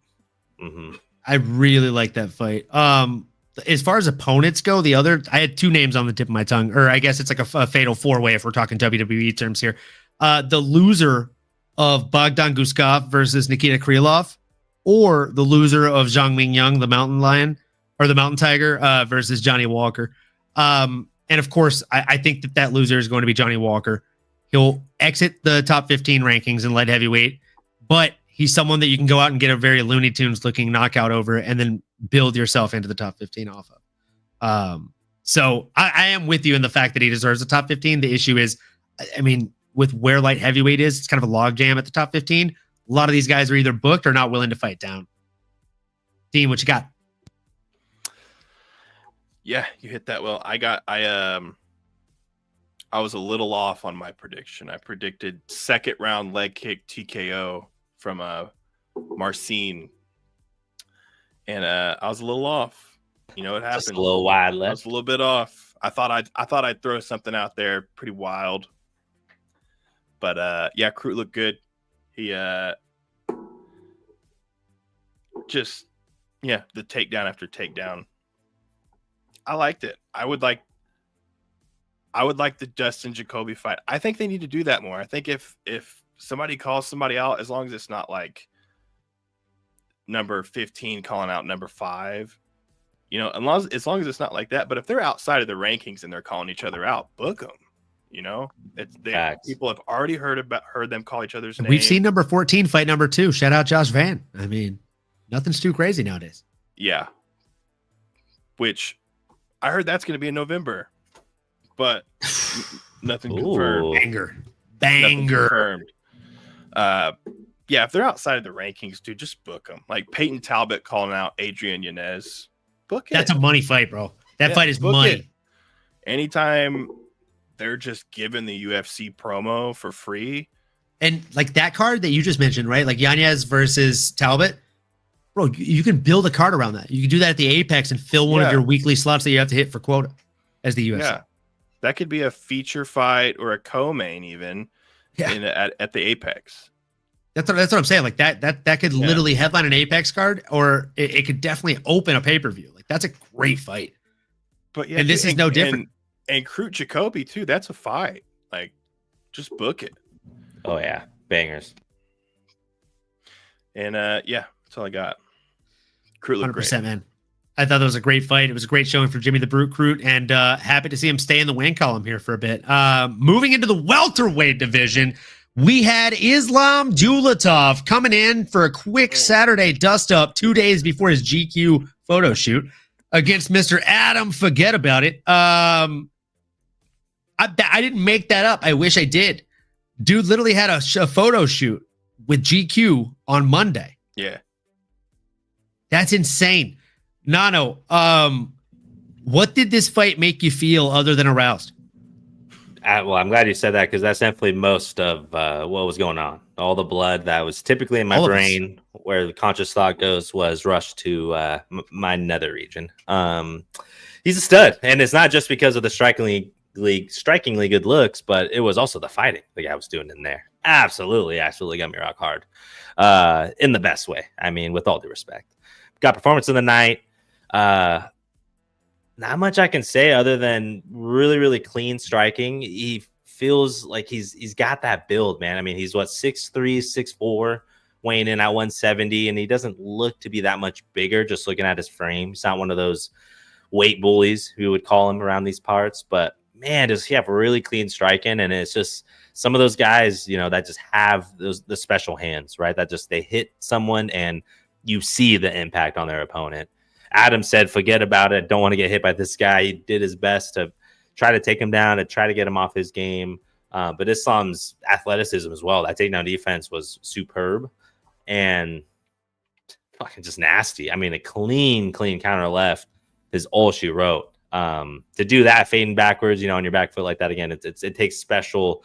Mm-hmm. I really like that fight. As far as opponents go, I had 2 names on the tip of my tongue, or I guess it's like a fatal 4-way if we're talking WWE terms here. The loser of Bogdan Guskov versus Nikita Krylov, or the loser of Zhang Mingyang, the Mountain Lion or the Mountain Tiger, versus Johnny Walker. And of course, I think that loser is going to be Johnny Walker. He'll exit the top 15 rankings in light heavyweight, but he's someone that you can go out and get a very Looney Tunes looking knockout over and then build yourself into the top 15 off of. So I am with you in the fact that he deserves a top 15. The issue is, I mean, with where light heavyweight is, it's kind of a logjam at the top 15. A lot of these guys are either booked or not willing to fight down. Dean, what you got? Yeah, you hit that well. I was a little off on my prediction. I predicted 2nd round leg kick TKO from Marcin, and I was a little off. You know what happened? Just a little wide left. I was a little bit off. I thought I'd throw something out there pretty wild, but yeah, Crute looked good. He the takedown after takedown. I liked it. I would like the Dustin Jacoby fight. I think they need to do that more. I think if somebody calls somebody out, as long as it's not like number 15 calling out number 5, as long as it's not like that. But if they're outside of the rankings and they're calling each other out, book them. People have already heard them call each other's names. We've seen number 14 fight number 2. Shout out Josh Van. I mean, nothing's too crazy nowadays. Yeah. Which I heard that's going to be in November, but nothing confirmed. Banger. Confirmed. Yeah, if they're outside of the rankings, dude, just book them. Like Peyton Talbot calling out Adrian Yanez. Book it. That's a money fight, bro. That fight is money. It. Anytime they're just giving the UFC promo for free. And like that card that you just mentioned, right? Like Yanez versus Talbot. Bro, you can build a card around that. You can do that at the Apex and fill one of your weekly slots that you have to hit for quota as the UFC. Yeah. That could be a feature fight or a co-main even at the Apex. That's what I'm saying. Like that could literally headline an Apex card, or it could definitely open a pay-per-view. Like that's a great fight. But yeah, and this is no different. And Crute Jacoby too. That's a fight. Like, just book it. Oh yeah, bangers. And yeah, that's all I got. Crute looked 100%, great, man. I thought that was a great fight. It was a great showing for Jimmy the Brute Crute, and happy to see him stay in the win column here for a bit. Moving into the welterweight division, we had Islam Dulatov coming in for a quick Saturday dust-up 2 days before his GQ photo shoot against Mr. Adam Forget About It. I didn't make that up. I wish I did. Dude literally had a photo shoot with GQ on Monday. Yeah. That's insane. Nano, what did this fight make you feel other than aroused? Well, I'm glad you said that, because that's definitely most of what was going on. All the blood that was typically in my brain, where the conscious thought goes, was rushed to my nether region. He's a stud, and it's not just because of the strikingly good looks, but it was also the fighting the guy was doing in there. Absolutely got me rock hard in the best way. I mean, with all due respect. Got performance of the night. Not much I can say other than really, really clean striking. He feels like he's got that build, man. I mean, he's what, 6'3", 6'4", weighing in at 170, and he doesn't look to be that much bigger just looking at his frame. He's not one of those weight bullies, we would call him around these parts, but man, does he have really clean striking. And it's just some of those guys, you know, that just have the special hands, right? That just, they hit someone and you see the impact on their opponent. Adam said, forget about it. Don't want to get hit by this guy. He did his best to try to take him down and try to get him off his game. But Islam's athleticism as well, that takedown defense was superb and fucking just nasty. I mean, a clean counter left is all she wrote. To do that fading backwards, you know, on your back foot like that again, it takes special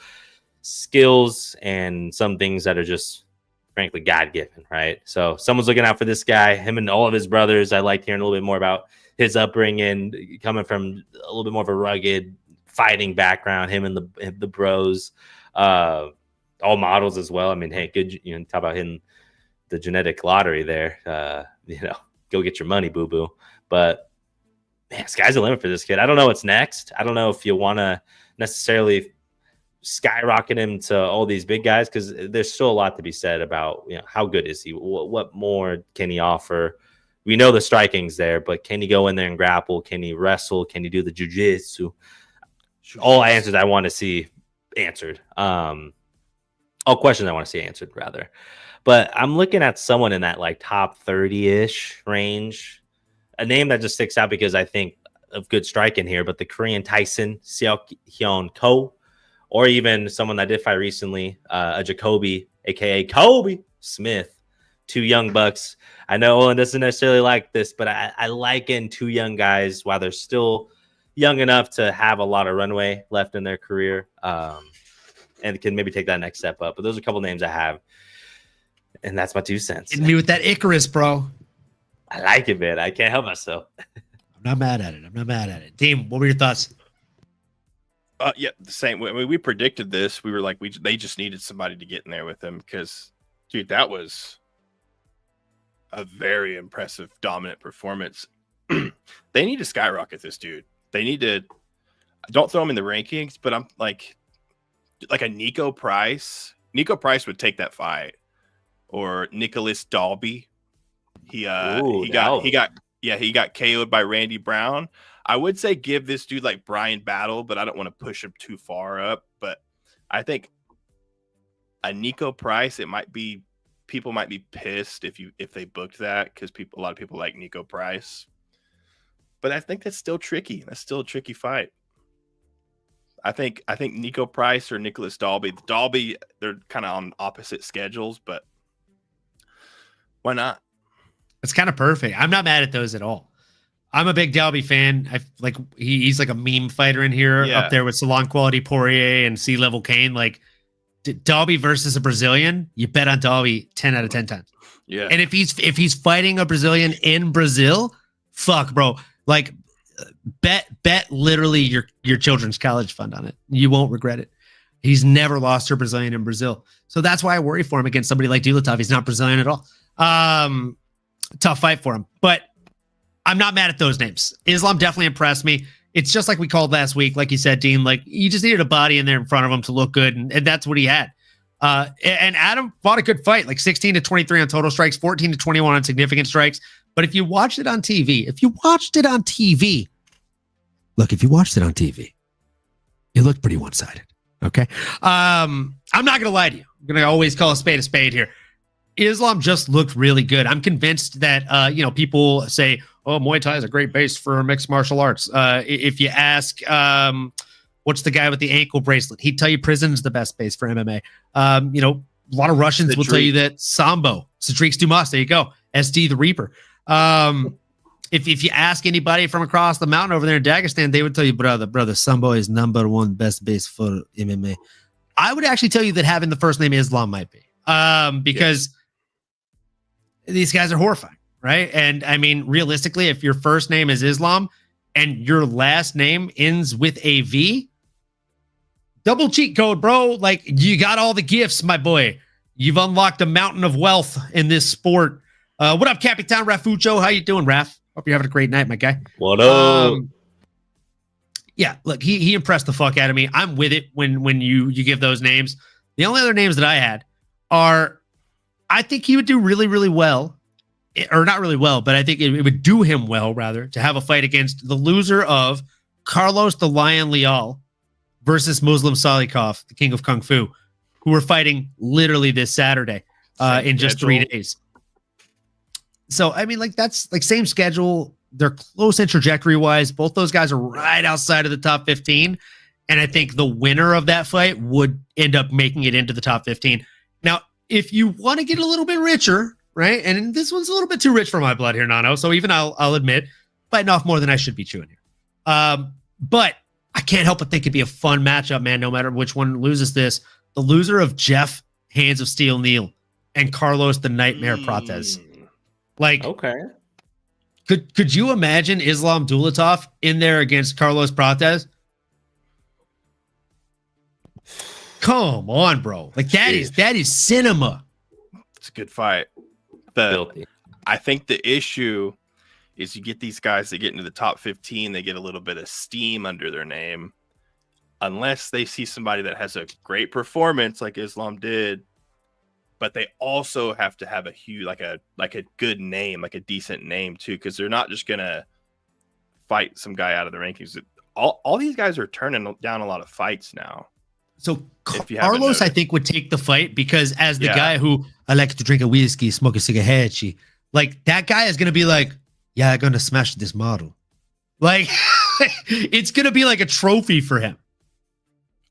skills and some things that are just frankly God-given, right? So someone's looking out for this guy, him and all of his brothers. I like hearing a little bit more about his upbringing, coming from a little bit more of a rugged fighting background, him and the bros, all models as well. I mean, hey, good, you know, talk about hitting the genetic lottery there. You know, go get your money, boo-boo. But man, sky's the limit for this kid. I don't know what's next. I don't know if you want to necessarily skyrocket him to all these big guys, because there's still a lot to be said about, you know, how good is he? What more can he offer? We know the striking's there, but can he go in there and grapple? Can he wrestle? Can he do the jiu-jitsu? All answers I want to see answered. All questions I want to see answered, rather. But I'm looking at someone in that like top 30-ish range. A name that just sticks out because I think of good striking here, but the Korean Tyson Seok-Hyun Ko, or even someone that did fight recently, a Jacoby, a.k.a. Kobe Smith, two young bucks. I know Olin doesn't necessarily like this, but I liken two young guys while they're still young enough to have a lot of runway left in their career, and can maybe take that next step up. But those are a couple names I have, and that's my 2 cents. Hit me with that Icarus, bro. I like it, man. I can't help myself. I'm not mad at it. Dean, what were your thoughts? Yeah, the same. I mean, we predicted this. We were like, they just needed somebody to get in there with him because, dude, that was a very impressive, dominant performance. They need to skyrocket this dude. They need to. Don't throw him in the rankings, but I'm like a Nico Price. Nico Price would take that fight, or Nicholas Dalby. He got KO'd by Randy Brown. I would say give this dude like Brian Battle, but I don't want to push him too far up. But I think a Nico Price, people might be pissed if they booked that, because a lot of people like Nico Price. But I think that's still tricky. That's still a tricky fight. I think Nico Price or Nicholas Dalby. Dalby, they're kind of on opposite schedules, but why not? It's kind of perfect. I'm not mad at those at all. I'm a big Dalby fan. He's like a meme fighter in here, up there with Salon Quality Poirier and Sea Level Kane. Like Dalby versus a Brazilian, you bet on Dalby 10 out of 10 times. Yeah. And if he's fighting a Brazilian in Brazil, fuck, bro. Like bet literally your children's college fund on it. You won't regret it. He's never lost to a Brazilian in Brazil. So that's why I worry for him against somebody like Dulatov. He's not Brazilian at all. Tough fight for him. But I'm not mad at those names. Islam definitely impressed me. It's just like we called last week, like you said, Dean, like you just needed a body in there in front of him to look good, and that's what he had. And Adam fought a good fight, like 16-23 on total strikes, 14-21 on significant strikes. But if you watched it on TV, it looked pretty one-sided. Okay. I'm not going to lie to you. I'm going to always call a spade here. Islam just looked really good. I'm convinced that, people say, oh, Muay Thai is a great base for mixed martial arts. If you ask, what's the guy with the ankle bracelet? He'd tell you prison's the best base for MMA. A lot of Russians will tell you that Sambo, Cedric Dumas, there you go. SD the Reaper. If you ask anybody from across the mountain over there in Dagestan, they would tell you, brother, Sambo is number one best base for MMA. I would actually tell you that having the first name Islam might be, because these guys are horrifying, right? And I mean, realistically, if your first name is Islam and your last name ends with a V, double cheat code, bro. Like, you got all the gifts, my boy. You've unlocked a mountain of wealth in this sport. What up, Capitan Rafucho? How you doing, Raf? Hope you're having a great night, my guy. What up? Yeah, look, he impressed the fuck out of me. I'm with it when you give those names. The only other names that I had are, I think he would do really, really well, or not really well, but I think it would do him well, rather, to have a fight against the loser of Carlos the Lion Leal versus Muslim Salikov, the king of Kung Fu, who are fighting literally this Saturday in just 3 days. So, I mean, like, that's like same schedule. They're close in trajectory-wise. Both those guys are right outside of the top 15. And I think the winner of that fight would end up making it into the top 15. Now, if you want to get a little bit richer, right? And this one's a little bit too rich for my blood here, Nano. So even I'll admit, biting off more than I should be chewing here. But I can't help but think it'd be a fun matchup, man, no matter which one loses this. The loser of Jeff Hands of Steel Neal and Carlos the Nightmare Prates. Like, Okay. Could you imagine Islam Dulatov in there against Carlos Prates? Come on, bro. Like that is cinema. It's a good fight. I think the issue is you get these guys that get into the top 15, they get a little bit of steam under their name. Unless they see somebody that has a great performance like Islam did, but they also have to have a huge, like a good name, like a decent name too, because they're not just gonna fight some guy out of the rankings. All these guys are turning down a lot of fights now. So Carlos, I think, would take the fight because as the guy who I like to drink a whiskey, smoke a cigarette, like that guy is gonna be like, yeah, I'm gonna smash this model. Like it's gonna be like a trophy for him.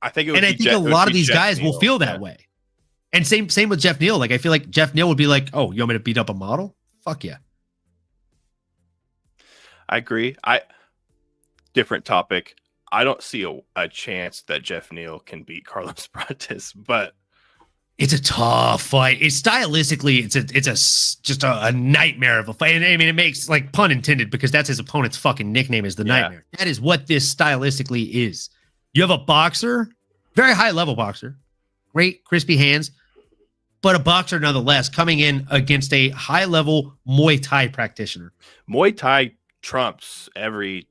I think, a lot of these guys will feel that way. And same with Jeff Neal. Like, I feel like Jeff Neal would be like, oh, you want me to beat up a model? Fuck yeah. I agree. Different topic. I don't see a chance that Jeff Neal can beat Carlos Prates, but it's a tough fight. It's stylistically, it's just a nightmare of a fight. And I mean, it makes, like, pun intended, because that's his opponent's fucking nickname, is the Nightmare. That is what this stylistically is. You have a boxer, very high level boxer, great crispy hands, but a boxer nonetheless, coming in against a high level Muay Thai practitioner. Muay Thai trumps every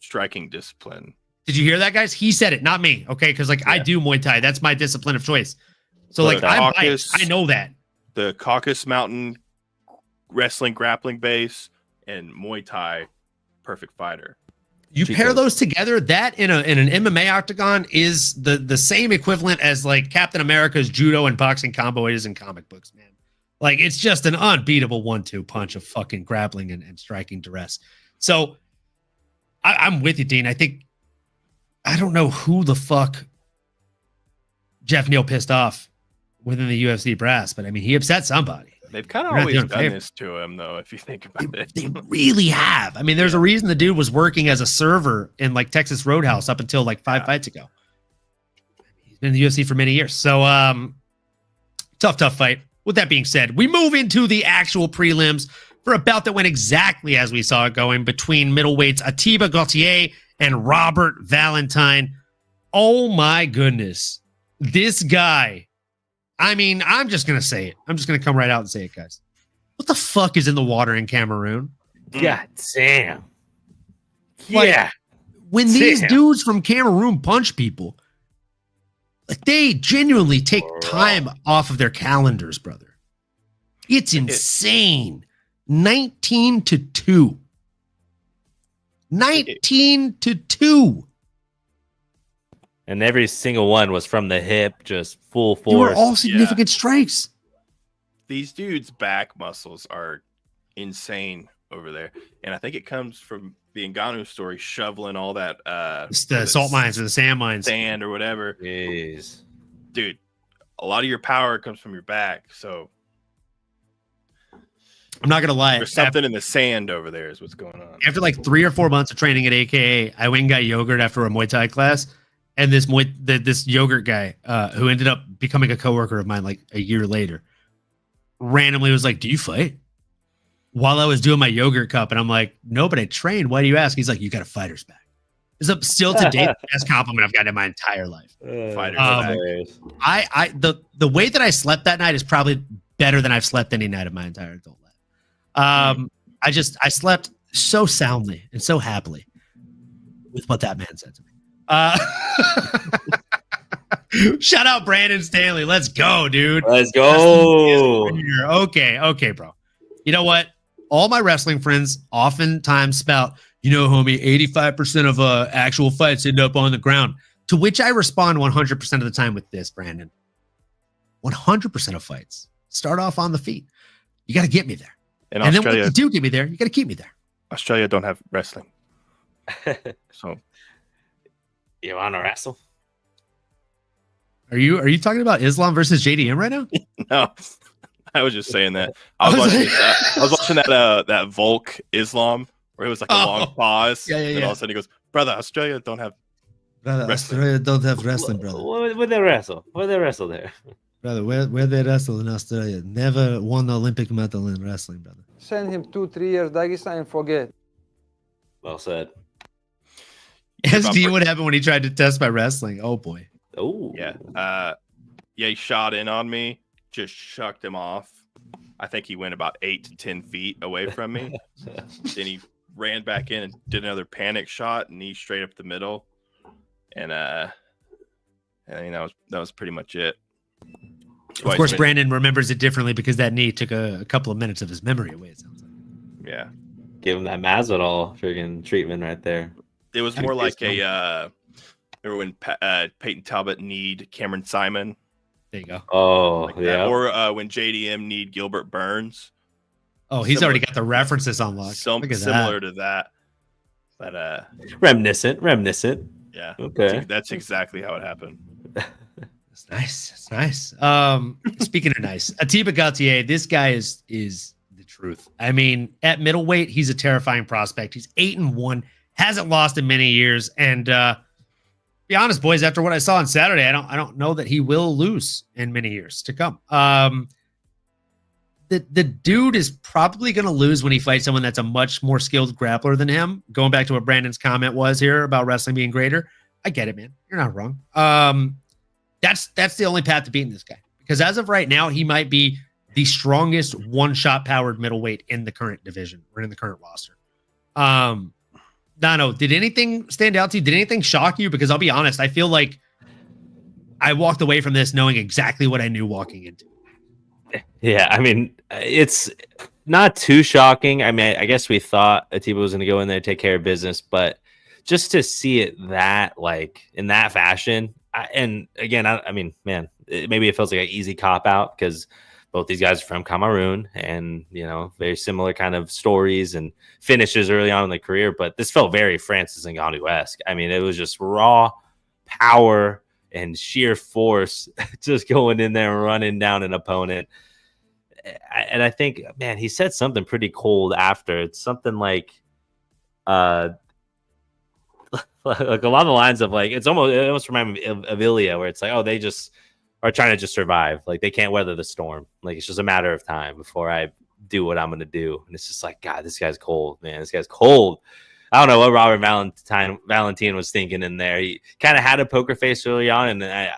striking discipline. Did you hear that, guys? He said it, not me. Okay, because I do Muay Thai. That's my discipline of choice. So like I'm biased. I know that. The Caucasus Mountain wrestling grappling base and Muay Thai, perfect fighter. You pair those together, that in an MMA octagon is the same equivalent as like Captain America's judo and boxing combo is in comic books, man. Like, it's just an unbeatable 1-2 punch of fucking grappling and striking duress. So I'm with you, Dean. I don't know who the fuck Jeff Neal pissed off within the UFC brass, but I mean, he upset somebody. They've kind of always done this to him, though, if you think about it. They really have. I mean, there's a reason the dude was working as a server in like Texas Roadhouse up until like 5 fights ago. He's been in the UFC for many years. So tough fight. With that being said, we move into the actual prelims for a bout that went exactly as we saw it going between middleweights Ateba Gautier and Robert Valentine. Oh my goodness. This guy, I mean, I'm just going to say it. I'm just going to come right out and say it, guys. What the fuck is in the water in Cameroon? God damn. Like, yeah. When these dudes from Cameroon punch people, like, they genuinely take time off of their calendars, brother. It's insane. 19-2. 19-2. And every single one was from the hip, just full force. They were all significant strikes. These dudes' back muscles are insane over there. And I think it comes from the Ngannou story, shoveling all that the salt mines or the sand mines. Sand or whatever. Jeez. Dude, a lot of your power comes from your back. So I'm not going to lie. There's something in the sand over there is what's going on. After like 3 or 4 months of training at AKA, I went and got yogurt after a Muay Thai class. And this yogurt guy, who ended up becoming a coworker of mine like a year later, randomly was like, "Do you fight?" While I was doing my yogurt cup, and I'm like, "No, but I train. Why do you ask?" He's like, "You got a fighter's back." It's up still to date the best compliment I've gotten in my entire life. Fighter's back. The way that I slept that night is probably better than I've slept any night of my entire adult life. I slept so soundly and so happily with what that man said to me. Shout out Brandon Stanley. Let's go, dude. Let's go. Okay, bro. You know what? All my wrestling friends oftentimes spout, homie, 85% of actual fights end up on the ground. To which I respond 100% of the time with this, Brandon. 100% of fights start off on the feet. You got to get me there. And then when you do get me there, you got to keep me there. Australia don't have wrestling. So you want to wrestle? Are you talking about Islam versus JDM right now? No, I was just saying that. I was watching that Volk Islam where it was like a long pause. Yeah. And all of a sudden he goes, "Brother, Australia don't have wrestling." Australia don't have wrestling, brother. Where they wrestle? Where they wrestle there? Brother, where they wrestle in Australia? Never won the Olympic medal in wrestling, brother. Send him 2-3 years Dagestan and forget. Well said. Ask Dean what happened when he tried to test my wrestling. Oh boy. Oh yeah. He shot in on me, just shucked him off. I think he went about 8 to 10 feet away from me. Then he ran back in and did another panic shot, knee straight up the middle, and that was pretty much it. Of course, Brandon remembers it differently because that knee took a couple of minutes of his memory away. It sounds like. Yeah. Give him that Masvidal friggin' treatment right there. It was more like remember when Peyton Talbot kneed Cameron Simon? There you go. Oh, like yeah. Or when JDM kneed Gilbert Burns. Oh, he's already got the references on lock. Similar to that. But reminiscent. Yeah. Okay. That's exactly how it happened. It's nice. Speaking of nice, Ateba Gautier, this guy is the truth. I mean, at middleweight, he's a terrifying prospect. He's 8-1, hasn't lost in many years, and be honest, boys, after what I saw on Saturday, I don't know that he will lose in many years to come. The dude is probably going to lose when he fights someone that's a much more skilled grappler than him. Going back to what Brandon's comment was here about wrestling being greater, I get it, man. You're not wrong. That's the only path to beating this guy, because as of right now, he might be the strongest one-shot powered middleweight in the current division or in the current roster. Nano, did anything stand out to you? Did anything shock you? Because I'll be honest, I feel like I walked away from this knowing exactly what I knew walking into. Yeah, I mean, it's not too shocking. I mean, I guess we thought Ateba was going to go in there and take care of business, but just to see it in that fashion, and again, I mean, man, maybe it feels like an easy cop out because both these guys are from Cameroon and, very similar kind of stories and finishes early on in the career. But this felt very Francis Ngannou-esque. I mean, it was just raw power and sheer force just going in there and running down an opponent. And I think, man, he said something pretty cold after. It's something like a lot of the lines of it almost reminded me of Ilya, where it's like, oh, they just are trying to just survive. Like, they can't weather the storm. Like, it's just a matter of time before I do what I'm going to do. And it's just like, God, this guy's cold, man. This guy's cold. I don't know what Robert Valentin was thinking in there. He kind of had a poker face early on. And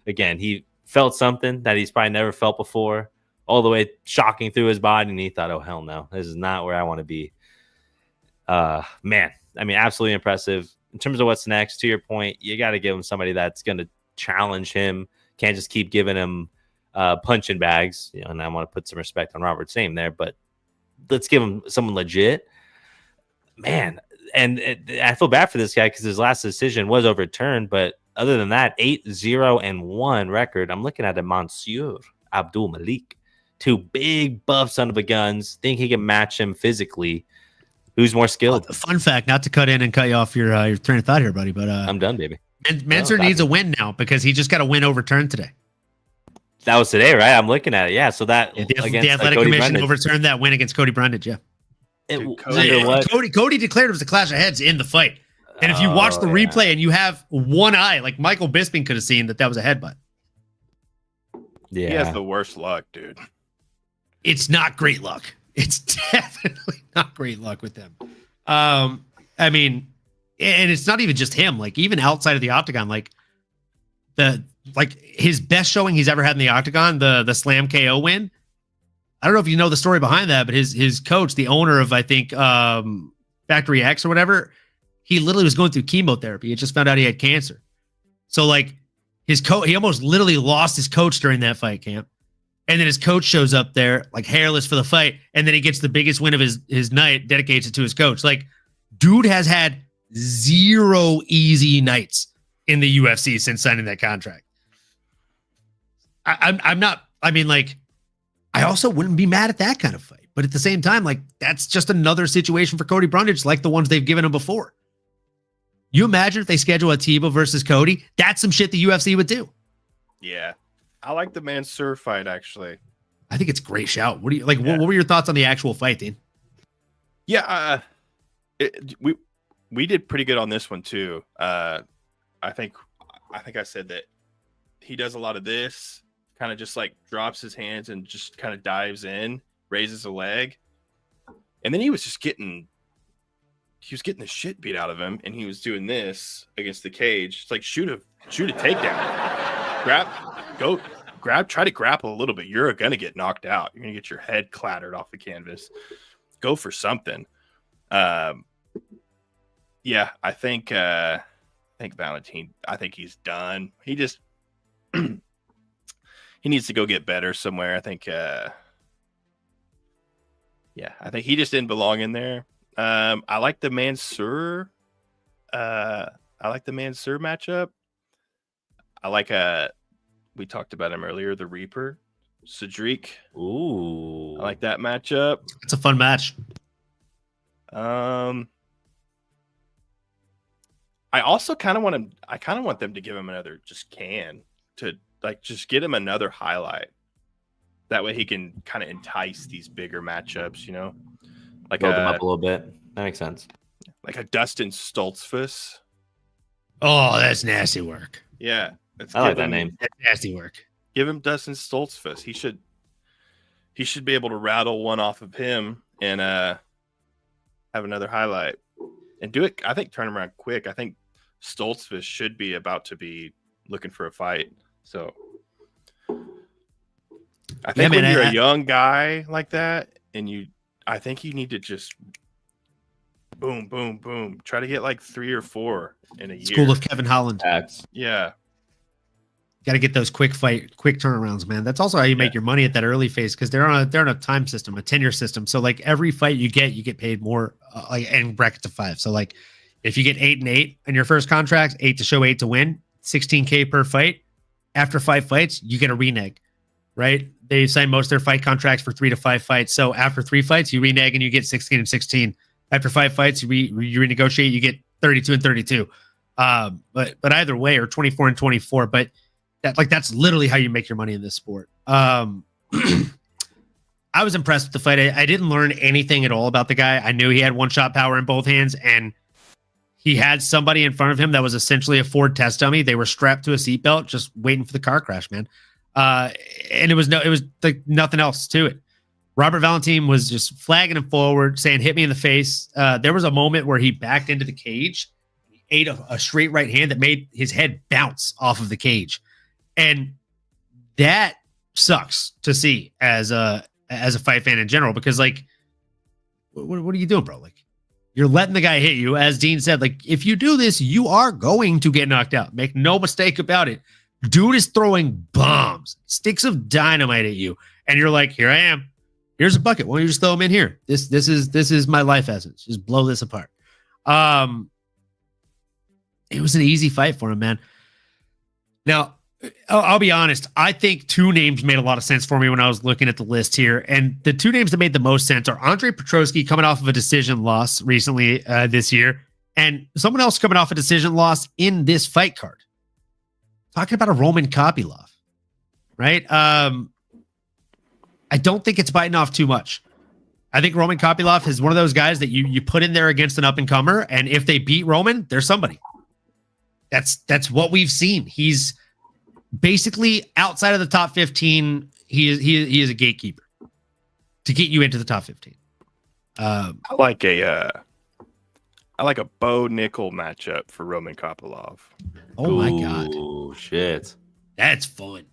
again, he felt something that he's probably never felt before, all the way shocking through his body. And he thought, oh, hell no, this is not where I want to be. Man, I mean, absolutely impressive. In terms of what's next, to your point, you got to give him somebody that's going to challenge him. Can't just keep giving him punching bags. And I want to put some respect on Robert's name there, but let's give him someone legit. Man, and I feel bad for this guy because his last decision was overturned. But other than that, 8-0-1 record. I'm looking at a Monsieur Abdul Malik. 2 big buff son of a guns. Think he can match him physically. Who's more skilled? Fun fact, not to cut in and cut you off your train of thought here, buddy, but I'm done, baby. Mansour needs a win now because he just got a win overturned today. That was today, right? I'm looking at it. Yeah, so that the Athletic Commission overturned that win against Cody Brundage. Yeah. Cody declared it was a clash of heads in the fight. And if you watch the replay and you have one eye, like Michael Bisping could have seen that was a headbutt. Yeah. He has the worst luck, dude. It's not great luck. It's definitely not great luck with them. I mean, and it's not even just him. Like, even outside of the octagon, his best showing he's ever had in the octagon, the slam KO win. I don't know if you know the story behind that, but his coach, the owner of, I think, Factory X or whatever, he literally was going through chemotherapy. He just found out he had cancer. So like his coach, he almost literally lost his coach during that fight camp. And then his coach shows up there like hairless for the fight. And then he gets the biggest win of his night, dedicates it to his coach. Like, dude has had 0 easy nights in the UFC since signing that contract. I'm not, I mean, like, I also wouldn't be mad at that kind of fight. But at the same time, like, that's just another situation for Cody Brundage, like the ones they've given him before. You imagine if they schedule Ateba versus Cody? That's some shit the UFC would do. Yeah. I like the Mansour fight, actually. I think it's a great shout. What do you like? Yeah. What were your thoughts on the actual fight, Dean? Yeah, we did pretty good on this one too. I think I said that he does a lot of this, kind of just like drops his hands and just kind of dives in, raises a leg, and then he was getting the shit beat out of him, and he was doing this against the cage. It's like shoot a takedown, try to grapple a little bit. You're gonna get knocked out. You're gonna get your head clattered off the canvas. Go for something. Yeah, I think Valentin. I think he's done. He just he needs to go get better somewhere. I think. Yeah, I think he just didn't belong in there. I like the Mansour. I like the Mansour matchup. I like we talked about him earlier, the Reaper, Cedric. Ooh, I like that matchup. It's a fun match. I also kind of want him. I kind of want them to give him another just get him another highlight. That way he can kind of entice these bigger matchups, you know, like build them up a little bit. That makes sense. Like a Dustin Stoltzfus. Oh, that's nasty work. Yeah. I like that name. That's nasty work. Give him Dustin Stoltzfus. He should be able to rattle one off of him and have another highlight and do it. I think turn him around quick. I think Stoltzfus should be about to be looking for a fight. So I think when you're a young guy like that, and I think you need to just boom, boom, boom. Try to get like 3 or 4 in a year. School of Kevin Holland. Yeah. Got to get those quick turnarounds, man. That's also how you make your money at that early phase, because they're on a time system, a tenure system. So like every fight you get paid more, and bracket to 5. So like if you get 8 and 8 in your first contract, 8 to show, 8 to win, $16K per fight. After 5 fights, you get a renege, right? They sign most of their fight contracts for 3 to 5 fights. So after 3 fights, you renege and you get 16 and 16. After 5 fights, you renegotiate, you get 32 and 32. But either way, or 24 and 24. But that's literally how you make your money in this sport. I was impressed with the fight. I didn't learn anything at all about the guy. I knew he had one-shot power in both hands, and he had somebody in front of him that was essentially a Ford test dummy. They were strapped to a seatbelt, just waiting for the car crash, man. And it was like nothing else to it. Robert Valentin was just flagging him forward, saying, "Hit me in the face." There was a moment where he backed into the cage, ate a straight right hand that made his head bounce off of the cage. And that sucks to see as a fight fan in general, because like, what are you doing, bro? Like, you're letting the guy hit you. As Dean said, like, if you do this, you are going to get knocked out. Make no mistake about it. Dude is throwing bombs, sticks of dynamite at you, and you're like, here I am. Here's a bucket. Why don't you just throw them in here? This is my life essence. Just blow this apart. It was an easy fight for him, man. Now, I'll be honest. I think 2 names made a lot of sense for me when I was looking at the list here. And the 2 names that made the most sense are Andre Petroski, coming off of a decision loss recently this year, and someone else coming off a decision loss in this fight card. Talking about a Roman Kopylov, right? I don't think it's biting off too much. I think Roman Kopylov is one of those guys that you put in there against an up-and-comer, and if they beat Roman, they're somebody. That's what we've seen. He's basically outside of the top 15. He is a gatekeeper to get you into the top 15. I like a Bo Nickel matchup for Roman Kopylov. Oh my God. Oh shit. That's fun.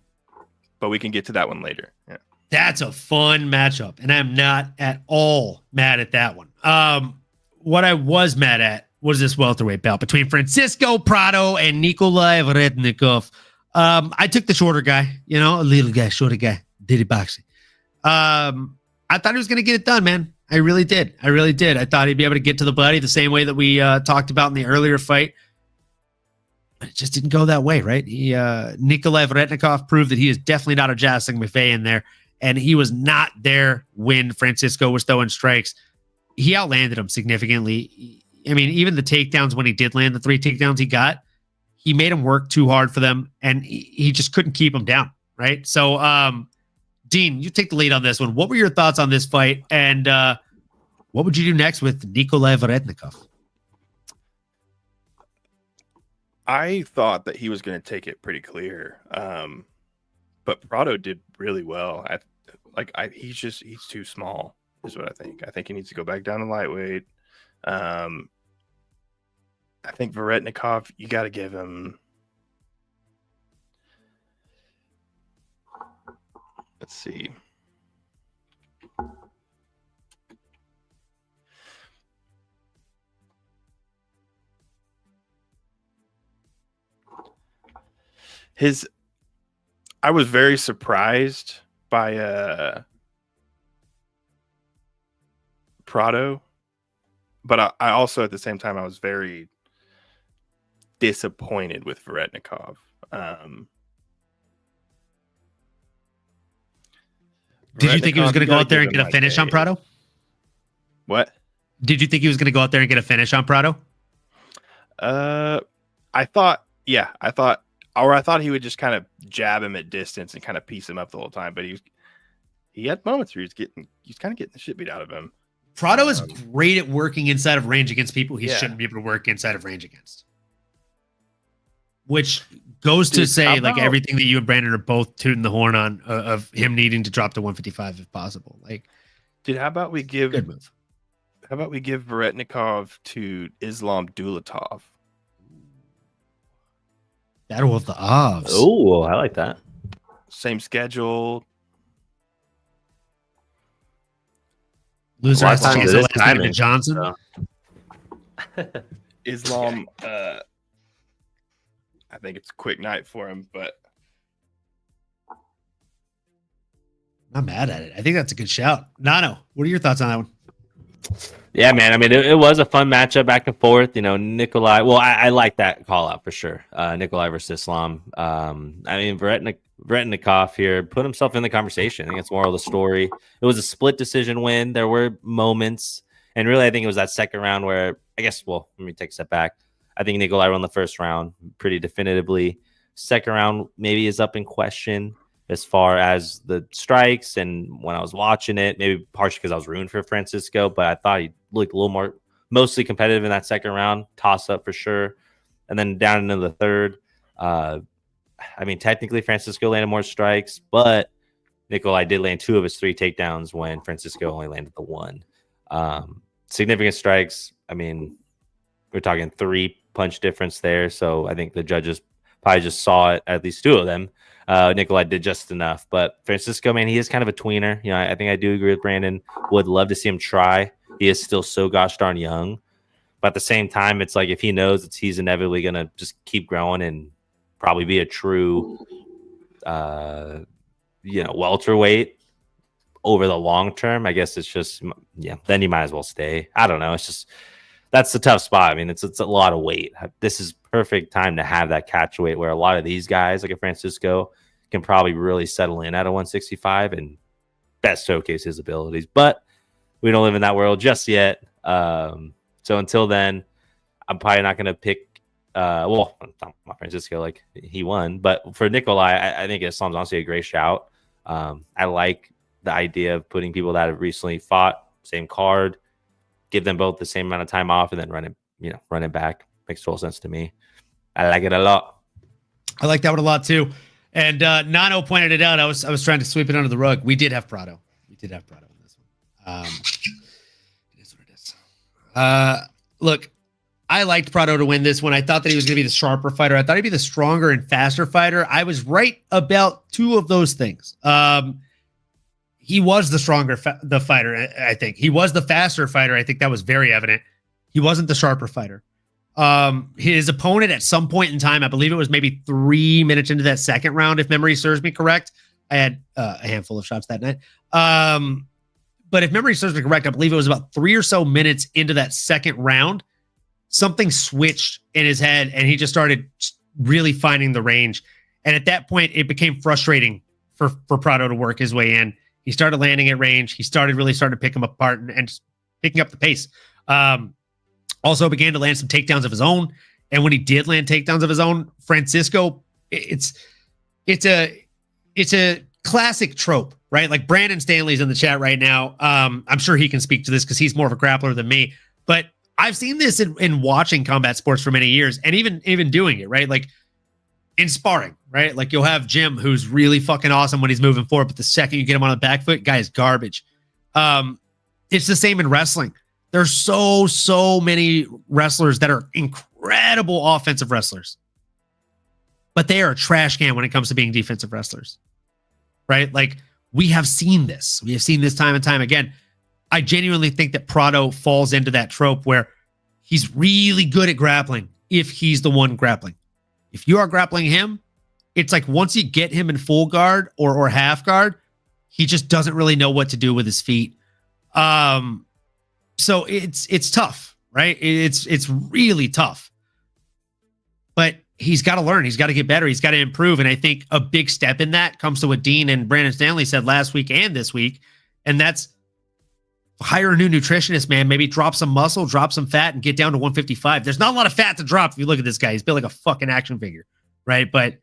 But we can get to that one later. Yeah. That's a fun matchup, and I'm not at all mad at that one. What I was mad at was this welterweight bout between Francisco Prado and Nikolay Veretennikov. I took the shorter guy, a little guy, shorter guy, did it boxing. I thought he was going to get it done, man. I really did. I thought he'd be able to get to the body the same way that we talked about in the earlier fight. But it just didn't go that way, right? Nikolay Veretennikov proved that he is definitely not a Jassim McVay in there, and he was not there when Francisco was throwing strikes. He outlanded him significantly. I mean, even the takedowns, when he did land the 3 takedowns he got, he made him work too hard for them, and he just couldn't keep him down, right? So, Dean, you take the lead on this one. What were your thoughts on this fight, and what would you do next with Nikolay Veretennikov? I thought that he was going to take it pretty clear, but Prado did really well. He's too small, is what I think. I think he needs to go back down to lightweight. I think Veretennikov, you got to give him. Let's see. I was very surprised by Prado, but I also at the same time I was very disappointed with Veretennikov. Did you think he was going to go out there and get a finish on Prado? What? Did you think he was going to go out there and get a finish on Prado? I thought he would just kind of jab him at distance and kind of piece him up the whole time. But he had moments where he's kind of getting the shit beat out of him. Prado is great at working inside of range against people he shouldn't be able to work inside of range against. Which goes to say, like, everything that you and Brandon are both tooting the horn on of him needing to drop to 155 if possible. Like, how about we give good move? How about we give Veretennikov to Islam Dulatov? Battle of the Avs. Oh, I like that. Same schedule. Loser has a chance to Johnson. So. Islam, I think it's a quick night for him, but I'm not mad at it. I think that's a good shout. Nano, what are your thoughts on that one? Yeah, man. I mean, it was a fun matchup back and forth. Nikolay. Well, I like that call out for sure. Nikolay versus Islam. I mean, Veretennikov here put himself in the conversation. I think it's moral of the story. It was a split decision win. There were moments, and really, I think it was that second round where let me take a step back. I think Nikolay won the first round pretty definitively. Second round maybe is up in question as far as the strikes, and when I was watching it, maybe partially because I was rooting for Francisco, but I thought he looked a little more mostly competitive in that second round, toss up for sure. And then down into the third, I mean, technically Francisco landed more strikes, but Nikolay did land 2 of his 3 takedowns when Francisco only landed the 1. Significant strikes. I mean, we're talking 3 punch difference there. So I think the judges probably just saw it, at least 2 of them. Nikolay did just enough, but Francisco, man, he is kind of a tweener. I think I do agree with Brandon. Would love to see him try. He is still so gosh darn young, but at the same time, it's like if he knows that he's inevitably going to just keep growing and probably be a true, welterweight over the long term, I guess it's just, then you might as well stay. I don't know. It's just, that's the tough spot. I mean, it's a lot of weight. This is perfect time to have that catch weight where a lot of these guys, like a Francisco, can probably really settle in at a 165 and best showcase his abilities. But we don't live in that world just yet. So until then, I'm probably not going to pick. Not Francisco, like he won, but for Nikolay, I think Islam's honestly a great shout. I like the idea of putting people that have recently fought, same card, give them both the same amount of time off, and then run it back. Makes total sense to me. I like it a lot. I like that one a lot too. And Nano pointed it out. I was trying to sweep it under the rug. We did have Prado. We did have Prado in this one. It is what it is. Look, I liked Prado to win this one. I thought that he was going to be the sharper fighter. I thought he'd be the stronger and faster fighter. I was right about 2 of those things. He was the stronger fighter, I think. He was the faster fighter. I think that was very evident. He wasn't the sharper fighter. His opponent at some point in time, I believe it was maybe 3 minutes into that second round, if memory serves me correct. I had a handful of shots that night. But if memory serves me correct, I believe it was about 3 or so minutes into that second round, something switched in his head and he just started really finding the range. And at that point, it became frustrating for Prado to work his way in. He started landing at range. He started to pick him apart and just picking up the pace. Also began to land some takedowns of his own. And when he did land takedowns of his own, Francisco, it's a classic trope, right? Like Brandon Stanley's in the chat right now. I'm sure he can speak to this because he's more of a grappler than me. But I've seen this in watching combat sports for many years and even doing it, right? Like in sparring, right? Like you'll have Jim, who's really fucking awesome when he's moving forward, but the second you get him on the back foot, guy is garbage. It's the same in wrestling. There's so many wrestlers that are incredible offensive wrestlers, but they are a trash can when it comes to being defensive wrestlers, right? Like we have seen this. We have seen this time and time again. I genuinely think that Prado falls into that trope where he's really good at grappling if he's the one grappling. If you are grappling him, it's like once you get him in full guard or half guard, he just doesn't really know what to do with his feet. So it's tough, right? It's really tough. But he's got to learn. He's got to get better. He's got to improve. And I think a big step in that comes to what Dean and Brandon Stanley said last week and this week. And that's hire a new nutritionist, man. Maybe drop some muscle, drop some fat, and get down to 155. There's not a lot of fat to drop if you look at this guy. He's built like a fucking action figure, right? But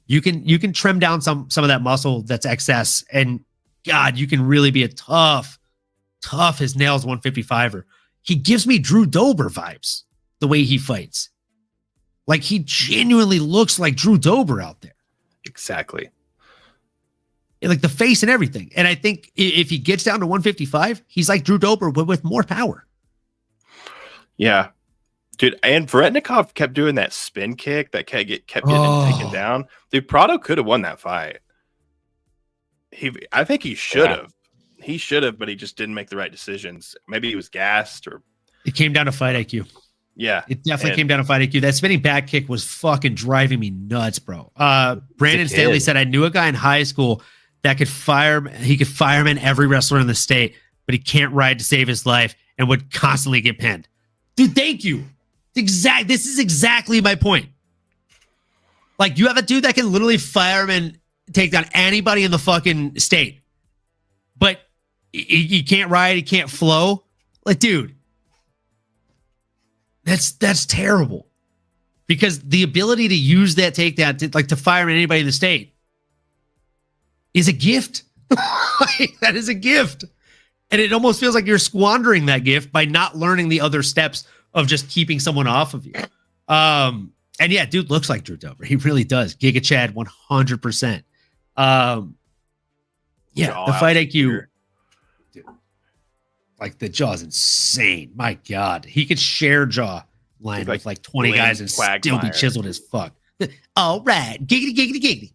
you can trim down some of that muscle that's excess. And God, you can really be a tough as nails 155er. He gives me Drew Dober vibes the way he fights. Like he genuinely looks like Drew Dober out there. Exactly. Like the face and everything. And I think if he gets down to 155, he's like Drew Dober, but with more power. Yeah. Dude, and Veretennikov kept doing that spin kick that kept getting taken down. Dude, Prado could have won that fight. I think he should have. He should have, but he just didn't make the right decisions. Maybe he was gassed or... It came down to fight IQ. Yeah. It definitely came down to fight IQ. That spinning back kick was fucking driving me nuts, bro. Brandon Stanley said, I knew a guy in high school that could he could fireman every wrestler in the state, but he can't ride to save his life and would constantly get pinned. Dude, thank you. This is exactly my point. Like, you have a dude that can literally fireman take down anybody in the fucking state, but he can't ride, he can't flow. Like, dude, that's terrible. Because the ability to use that takedown to fireman anybody in the state is a gift. That is a gift. And it almost feels like you're squandering that gift by not learning the other steps of just keeping someone off of you. And yeah, dude looks like Drew Dober. He really does. Giga Chad 100%. Yeah, the fight IQ. Dude, like the jaw's insane. My God. He could share jaw line with like 20 guys and still be chiseled as fuck. All right. Giggity, giggity, giggity.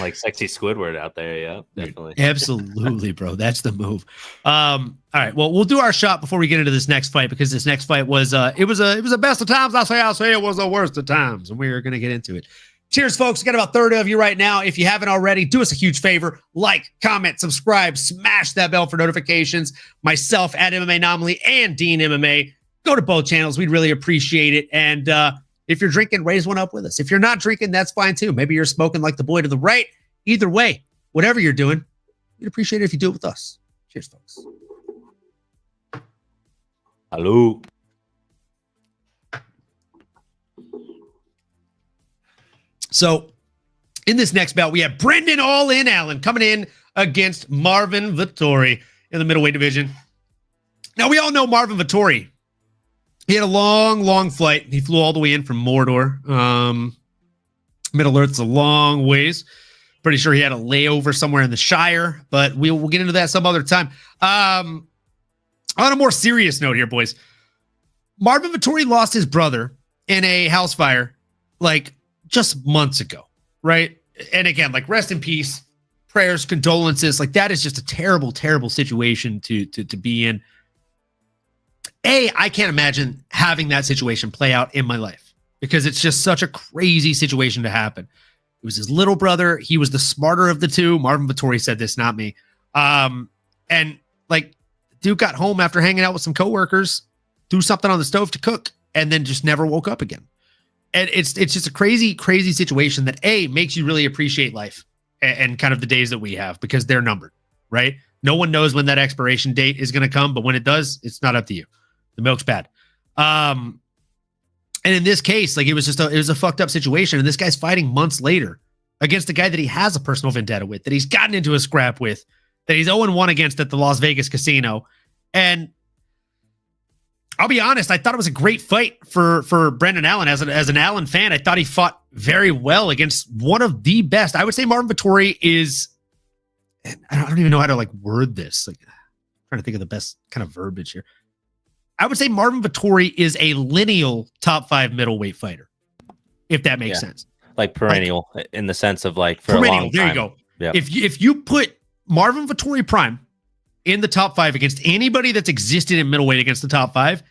Like sexy Squidward out there, yeah, definitely. Absolutely, bro. That's the move. All right. Well, we'll do our shot before we get into this next fight, because this next fight was it was a best of times. I'll say it was the worst of times, and we're gonna get into it. Cheers, folks. We got about 30 of you right now. If you haven't already, do us a huge favor. Like, comment, subscribe, smash that bell for notifications. Myself at MMAnomaly and Dean MMA. Go to both channels. We'd really appreciate it. And if you're drinking, raise one up with us. If you're not drinking, that's fine too. Maybe you're smoking like the boy to the right. Either way, whatever you're doing, we'd appreciate it if you do it with us. Cheers, folks. Hello. So in this next bout, we have Brendan All In Allen coming in against Marvin Vettori in the middleweight division. Now, we all know Marvin Vettori. He had a long flight. He flew all the way in from Mordor. Middle Earth's a long ways. Pretty sure he had a layover somewhere in the Shire, but we'll get into that some other time. On a more serious note here, boys. Marvin Vettori lost his brother in a house fire like just months ago, right? And again, like, rest in peace, prayers, condolences. Like, that is just a terrible situation to be in. I can't imagine having that situation play out in my life because it's just such a crazy situation to happen. It was his little brother. He was the smarter of the two. Marvin Vettori said this, not me. And like, dude got home after hanging out with some coworkers, threw something on the stove to cook, and then just never woke up again. And it's just a crazy, crazy situation that makes you really appreciate life and kind of the days that we have because they're numbered, right? No one knows when that expiration date is going to come, but when it does, it's not up to you. The milk's bad. And in this case, like it was a fucked up situation. And this guy's fighting months later against a guy that he has a personal vendetta with, that he's gotten into a scrap with, that he's 0-1 against at the Las Vegas casino. And I'll be honest, I thought it was a great fight for Brendan Allen. As an Allen fan, I thought he fought very well against one of the best. I would say Marvin Vettori is, I don't even know how to like word this. Like, I'm trying to think of the best kind of verbiage here. I would say Marvin Vettori is a lineal top 5 middleweight fighter, if that makes sense. Like perennial in the sense of like for perennial, a long time. there you go. Yep. If you put Marvin Vettori prime in the top 5 against anybody that's existed in middleweight against the top 5,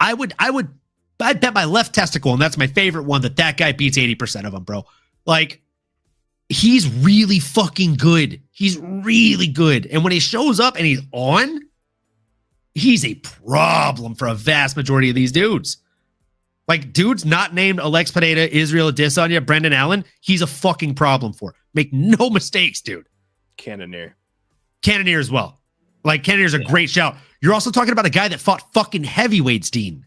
I'd bet my left testicle, and that's my favorite one, that guy beats 80% of them, bro. Like, he's really fucking good. He's really good. And when he shows up and he's on, he's a problem for a vast majority of these dudes. Like, dudes not named Alex Pineda, Israel Adesanya, Brendan Allen, he's a fucking problem for. Make no mistakes, dude. Cannonier as well. Like, Cannonier's a great shout. You're also talking about a guy that fought fucking heavyweights, Dean.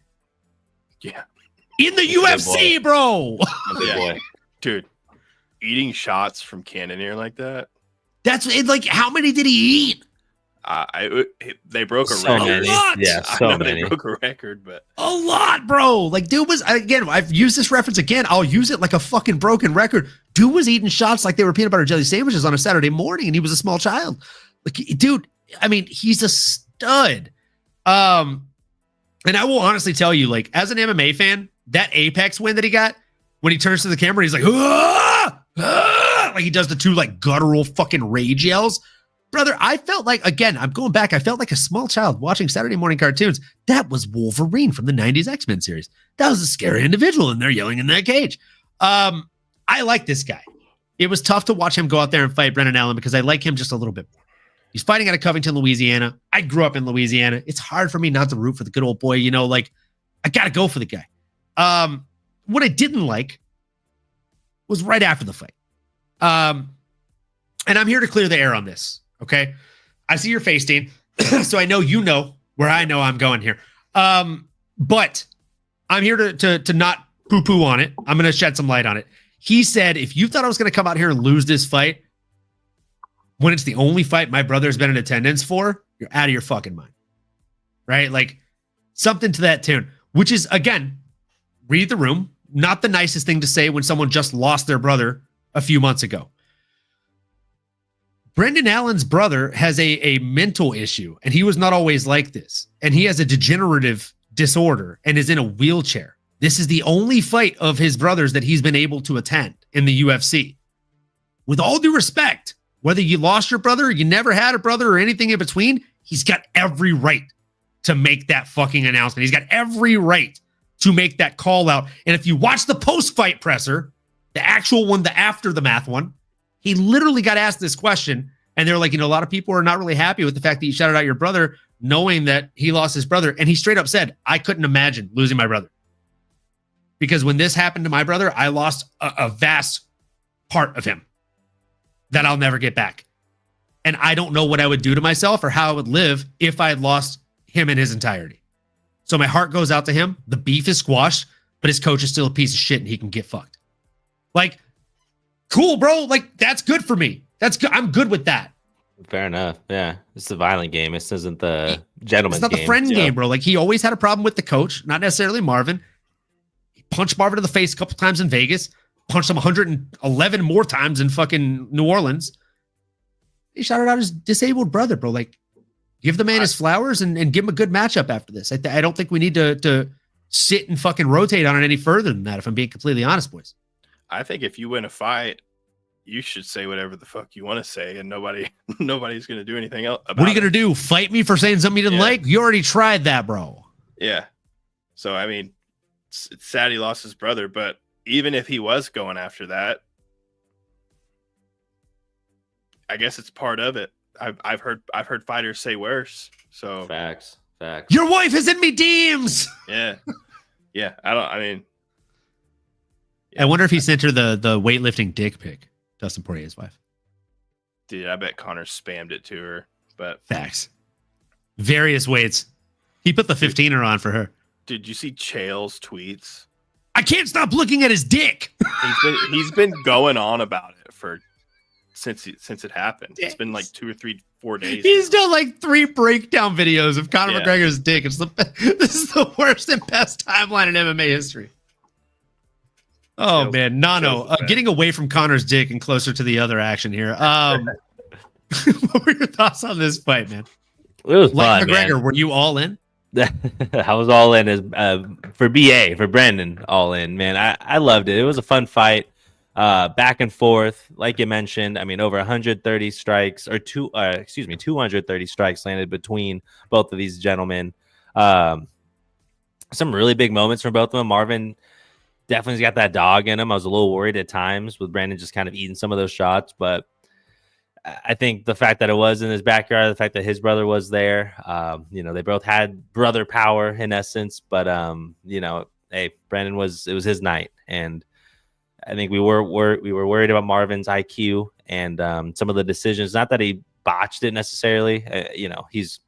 Yeah. In the UFC, bro. Yeah. Dude, eating shots from Cannonier like that. That's it. Like, how many did he eat? They broke a so record. many. Yeah, so many. They broke a record, but A lot, bro. Like, dude was, again, I've used this reference again. I'll use it like a fucking broken record. Dude was eating shots like they were peanut butter jelly sandwiches on a Saturday morning, and he was a small child. Like, dude, I mean, he's a stud. And I will honestly tell you, like, as an MMA fan, that Apex win that he got, when he turns to the camera, he's like, like he does the two like guttural fucking rage yells. Brother, I felt like, again, I'm going back, I felt like a small child watching Saturday morning cartoons. That was Wolverine from the 90s X-Men series. That was a scary individual, and they're yelling in that cage. I like this guy. It was tough to watch him go out there and fight Brendan Allen because I like him just a little bit more. He's fighting out of Covington, Louisiana. I grew up in Louisiana. It's hard for me not to root for the good old boy. You know, like, I got to go for the guy. What I didn't like was right after the fight. And I'm here to clear the air on this. Okay. I see your face, Dean. So I know you know where I know I'm going here. But I'm here to not poo-poo on it. I'm going to shed some light on it. He said, if you thought I was going to come out here and lose this fight when it's the only fight my brother's been in attendance for, you're out of your fucking mind. Right? Like, something to that tune, which is, again, read the room. Not the nicest thing to say when someone just lost their brother a few months ago. Brendan Allen's brother has a mental issue, and he was not always like this. And he has a degenerative disorder and is in a wheelchair. This is the only fight of his brothers that he's been able to attend in the UFC. With all due respect, whether you lost your brother or you never had a brother or anything in between, he's got every right to make that fucking announcement. He's got every right to make that call out. And if you watch the post-fight presser, the actual one, the after the math one, he literally got asked this question, and they're like, you know, a lot of people are not really happy with the fact that you shouted out your brother, knowing that he lost his brother. And he straight up said, I couldn't imagine losing my brother. Because when this happened to my brother, I lost a vast part of him that I'll never get back. And I don't know what I would do to myself or how I would live if I had lost him in his entirety. So my heart goes out to him. The beef is squashed, but his coach is still a piece of shit and he can get fucked. Like, cool, bro. Like, that's good for me. That's good. I'm good with that. Fair enough. Yeah. It's a violent game. This isn't the gentleman's game. It's not the friend game, bro. Like, he always had a problem with the coach, not necessarily Marvin. He punched Marvin in the face a couple times in Vegas, punched him 111 more times in fucking New Orleans. He shouted out his disabled brother, bro. Like, give the man his flowers and give him a good matchup after this. I don't think we need to sit and fucking rotate on it any further than that, if I'm being completely honest, boys. I think if you win a fight, you should say whatever the fuck you want to say, and nobody's going to do anything else about it. What are you going to do? Fight me for saying something you didn't like? You already tried that, bro. Yeah. So, I mean, it's sad he lost his brother, but even if he was going after that, I guess it's part of it. I've heard fighters say worse. So Facts. Your wife is in me DMs. yeah. Yeah. I mean, I wonder if he sent her the weightlifting dick pic, Dustin Poirier's wife. dude, I bet Connor spammed it to her. But Facts. Various weights. He put the 15er on for her. did you see Chael's tweets? I can't stop looking at his dick. He's been going on about it since it happened. It's been like 2 or 4 days. He's done like 3 breakdown videos of Conor Yeah. McGregor's dick. This is the worst and best timeline in MMA history. Oh Chael's- man, Nano, Chael's the best. getting away from Conor's dick and closer to the other action here. What were your thoughts on this fight, man? It was Like fun, McGregor, man. were you all in? I was all in as for BA for Brendan, all in, man. I loved it. It was a fun fight, back and forth, like you mentioned. I mean, over 130 strikes or 230 strikes landed between both of these gentlemen. Some really big moments from both of them. Marvin definitely got that dog in him. I was a little worried at times with Brandon just kind of eating some of those shots, but I think the fact that it was in his backyard, the fact that his brother was there, they both had brother power in essence, but hey, Brandon it was his night. And I think we were worried about Marvin's IQ and some of the decisions, not that he botched it necessarily. He's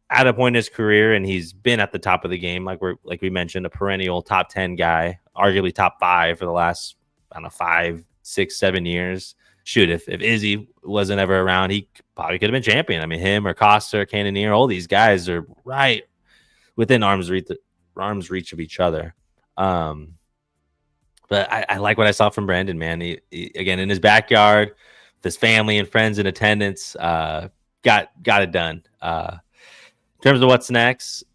at a point in his career and he's been at the top of the game. Like we mentioned, a perennial top 10 guy, arguably top 5 for the last, 5, 6, 7 years. Shoot, if Izzy wasn't ever around, he probably could have been champion. I mean, him or Costa or Cannonier, all these guys are right within arm's reach of each other. But I like what I saw from Brandon, man. He again, in his backyard, with his family and friends in attendance, got it done. In terms of what's next,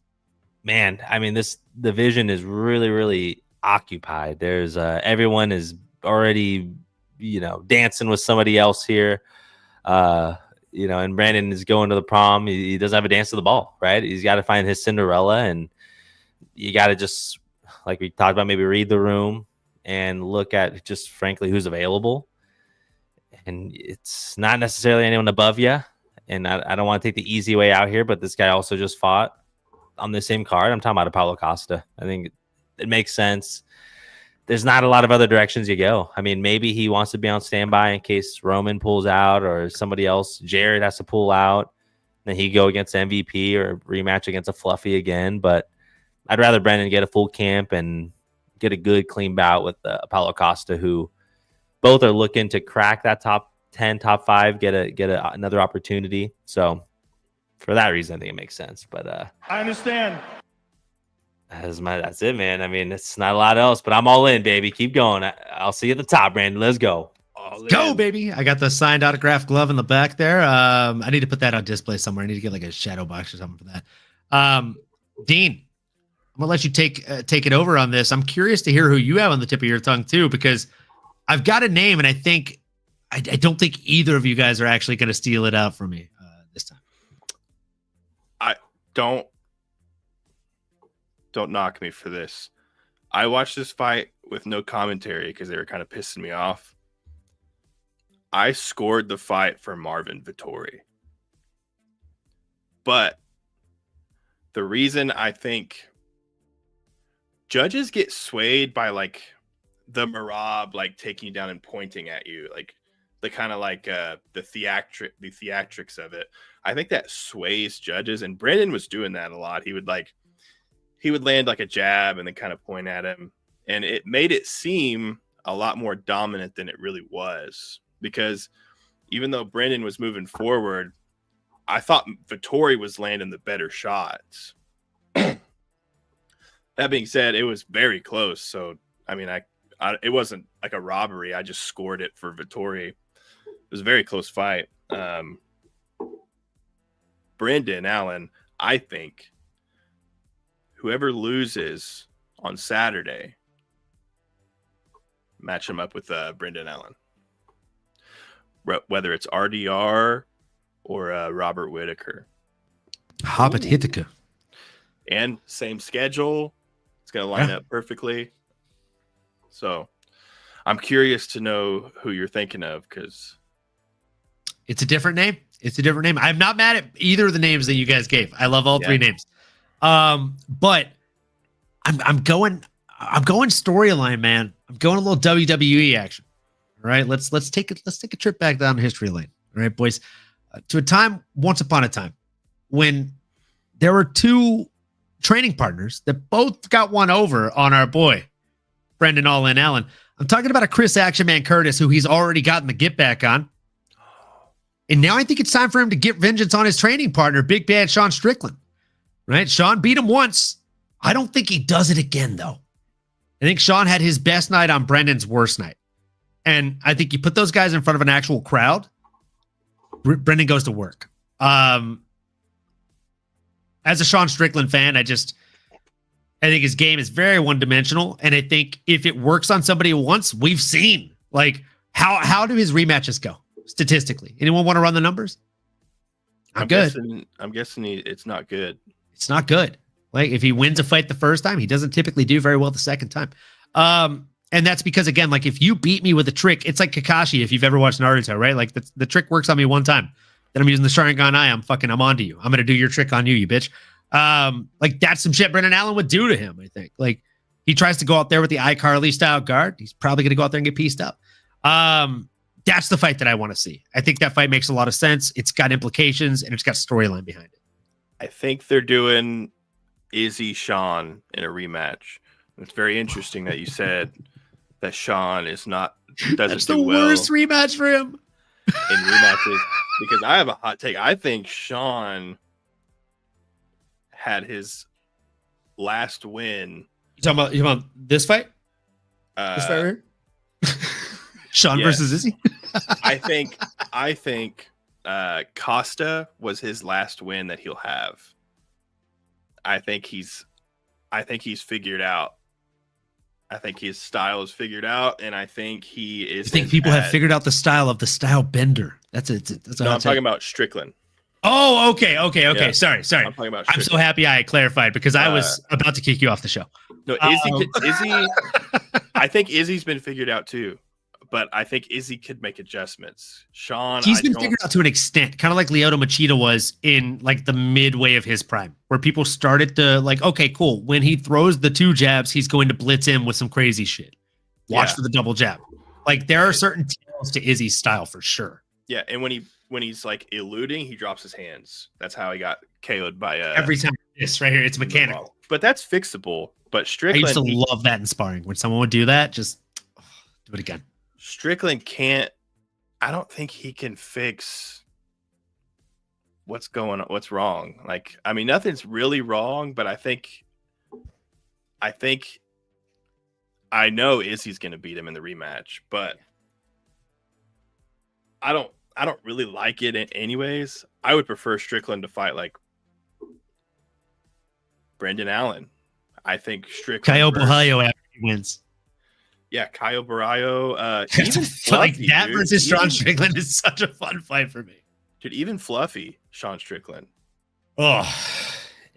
man, I mean, this division is really, really occupied. There's everyone is already dancing with somebody else here, and Brandon is going to the prom. He doesn't have a dance to the ball, right? He's got to find his Cinderella, and you got to just, like we talked about, maybe read the room and look at just frankly who's available. And it's not necessarily anyone above you. And I don't want to take the easy way out here, but this guy also just fought on the same card. I'm talking about a Paulo Costa. I think it makes sense. There's not a lot of other directions you go. I mean, maybe he wants to be on standby in case Roman pulls out or somebody else, Jared, has to pull out. Then he go against MVP or rematch against a Fluffy again. But I'd rather Brendan get a full camp and get a good, clean bout with Paulo Costa, who both are looking to crack that top 10, top 5, get another opportunity. So for that reason, I think it makes sense. But I understand. That's it, man. I mean, it's not a lot else, but I'm all in, baby. Keep going. I'll see you at the top, Brandon. Let's go. Go, baby. I got the signed autograph glove in the back there. I need to put that on display somewhere. I need to get like a shadow box or something for that. Dean, I'm gonna let you take it over on this. I'm curious to hear who you have on the tip of your tongue too, because I've got a name, and I don't think either of you guys are actually going to steal it out from me this time. Don't knock me for this. I watched this fight with no commentary because they were kind of pissing me off. I scored the fight for Marvin Vettori. But the reason I think judges get swayed by like the Marab, like taking you down and pointing at you, like the kind of like the theatrics of it. I think that sways judges, and Brandon was doing that a lot. He would land like a jab and then kind of point at him, and it made it seem a lot more dominant than it really was, because even though Brandon was moving forward, I thought Vettori was landing the better shots. That being said, it was very close. So, I mean, it wasn't like a robbery. I just scored it for Vettori. It was a very close fight. Brendan Allen, I think whoever loses on Saturday, match him up with Brendan Allen. Whether it's RDR or Robert Whitaker. Hobbit Hitaka. and same schedule. It's going to line up perfectly. So I'm curious to know who you're thinking of, because it's a different name. It's a different name. I'm not mad at either of the names that you guys gave. I love all three names. But I'm going storyline, man. I'm going a little WWE action. All right, let's take a trip back down history lane. All right, boys, to a time once upon a time when there were two training partners that both got one over on our boy Brendan All In Allen. I'm talking about a Chris Action Man Curtis, who he's already gotten the get back on. And now I think it's time for him to get vengeance on his training partner, Big Bad Sean Strickland. Right? Sean beat him once. I don't think he does it again, though. I think Sean had his best night on Brendan's worst night. And I think you put those guys in front of an actual crowd, Brendan goes to work. As a Sean Strickland fan, I think his game is very one-dimensional. And I think if it works on somebody once, we've seen, like, how do his rematches go? Statistically, anyone want to run the numbers? I'm guessing it's not good. It's not good. Like, if he wins a fight the first time, he doesn't typically do very well the second time. And that's because, again, like, if you beat me with a trick, it's like Kakashi, if you've ever watched Naruto, right? Like, the trick works on me one time. Then I'm using the Sharingan Eye. I'm onto you. I'm going to do your trick on you bitch. Like, that's some shit Brendan Allen would do to him, I think. Like, he tries to go out there with the iCarly style guard. He's probably going to go out there and get pieced up. That's the fight that I want to see. I think that fight makes a lot of sense. It's got implications, and it's got storyline behind it. I think they're doing Izzy Sean in a rematch. It's very interesting that you said that Sean doesn't That's do the well worst rematch for him in rematches, because I have a hot take. I think Sean had his last win. You talking about this fight? This fight right here? Sean versus Izzy? I think Costa was his last win that he'll have. I think he's figured out. I think his style is figured out, and I think he is. I think people have figured out the style of the style bender. That's it. No, I'm talking about Strickland. Oh, okay. Yeah. Sorry. I'm talking about Strickland. I'm so happy I clarified, because I was about to kick you off the show. No, Izzy. I think Izzy's been figured out too, but I think Izzy could make adjustments. Sean, he's been figured out to an extent, kind of like Lyoto Machida was in, like, the midway of his prime, where people started to, like, okay, cool. When he throws the two jabs, he's going to blitz in with some crazy shit. Watch for the double jab. Like, there are certain tails to Izzy's style for sure. Yeah, and when he's like eluding, he drops his hands. That's how he got KO'd by every time. This right here, it's mechanical. But that's fixable. But Strickland, I used to love that in sparring. When someone would do that, just do it again. Strickland can't. I don't think he can fix what's wrong. Like, I mean, nothing's really wrong, but I think I know Izzy's going to beat him in the rematch, but I don't really like it anyways. I would prefer Strickland to fight like Brendan Allen. I think Strickland. Caio Borralho after he wins. Yeah, Caio Borralho. Like that versus Sean Strickland is such a fun fight for me. Dude, even Fluffy Sean Strickland. Oh,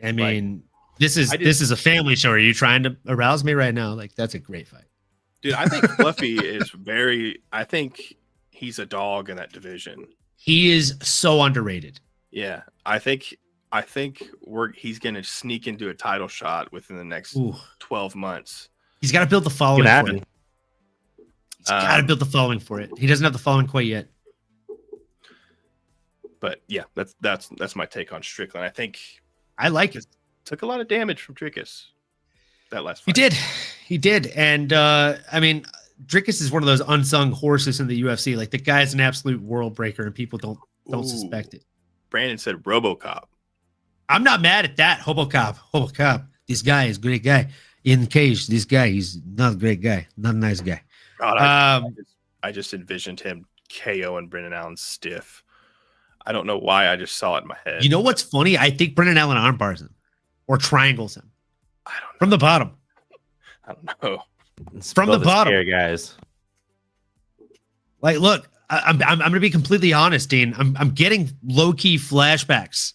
I mean, this is a family show. Are you trying to arouse me right now? Like, that's a great fight. Dude, I think Fluffy is I think he's a dog in that division. He is so underrated. Yeah, I think he's going to sneak into a title shot within the next 12 months. He's got to build the following for it. He's got to build the following for it. He doesn't have the following quite yet. But yeah, that's my take on Strickland. I think I like it. Took a lot of damage from Dricus that last fight. He did. And I mean, Dricus is one of those unsung horses in the UFC. Like, the guy's an absolute world breaker, and people don't suspect it. Brandon said RoboCop. I'm not mad at that. Hobocop. This guy is a great guy. In the cage, this guy, he's not a great guy. Not a nice guy. God, I just envisioned him KO and Brendan Allen stiff. I don't know why. I just saw it in my head. You know what's funny? I think Brendan Allen armbars him or triangles him. I don't know. From the bottom. I don't know. From the bottom, scare, guys. Like, look, I'm going to be completely honest, Dean. I'm getting low key flashbacks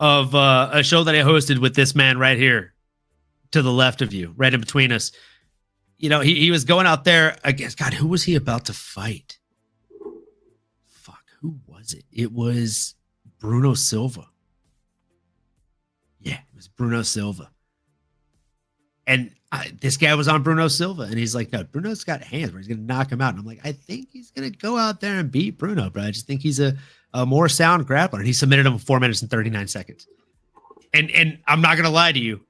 of a show that I hosted with this man right here to the left of you, right in between us. You know, he was going out there against, God, who was he about to fight? Fuck, who was it? It was Brunno Silva. Yeah, it was Brunno Silva. And this guy was on Brunno Silva, and he's like, no, Bruno's got hands where he's going to knock him out. And I'm like, I think he's going to go out there and beat Brunno, bro. I just think he's a more sound grappler. And he submitted him in 4 minutes and 39 seconds. And I'm not going to lie to you,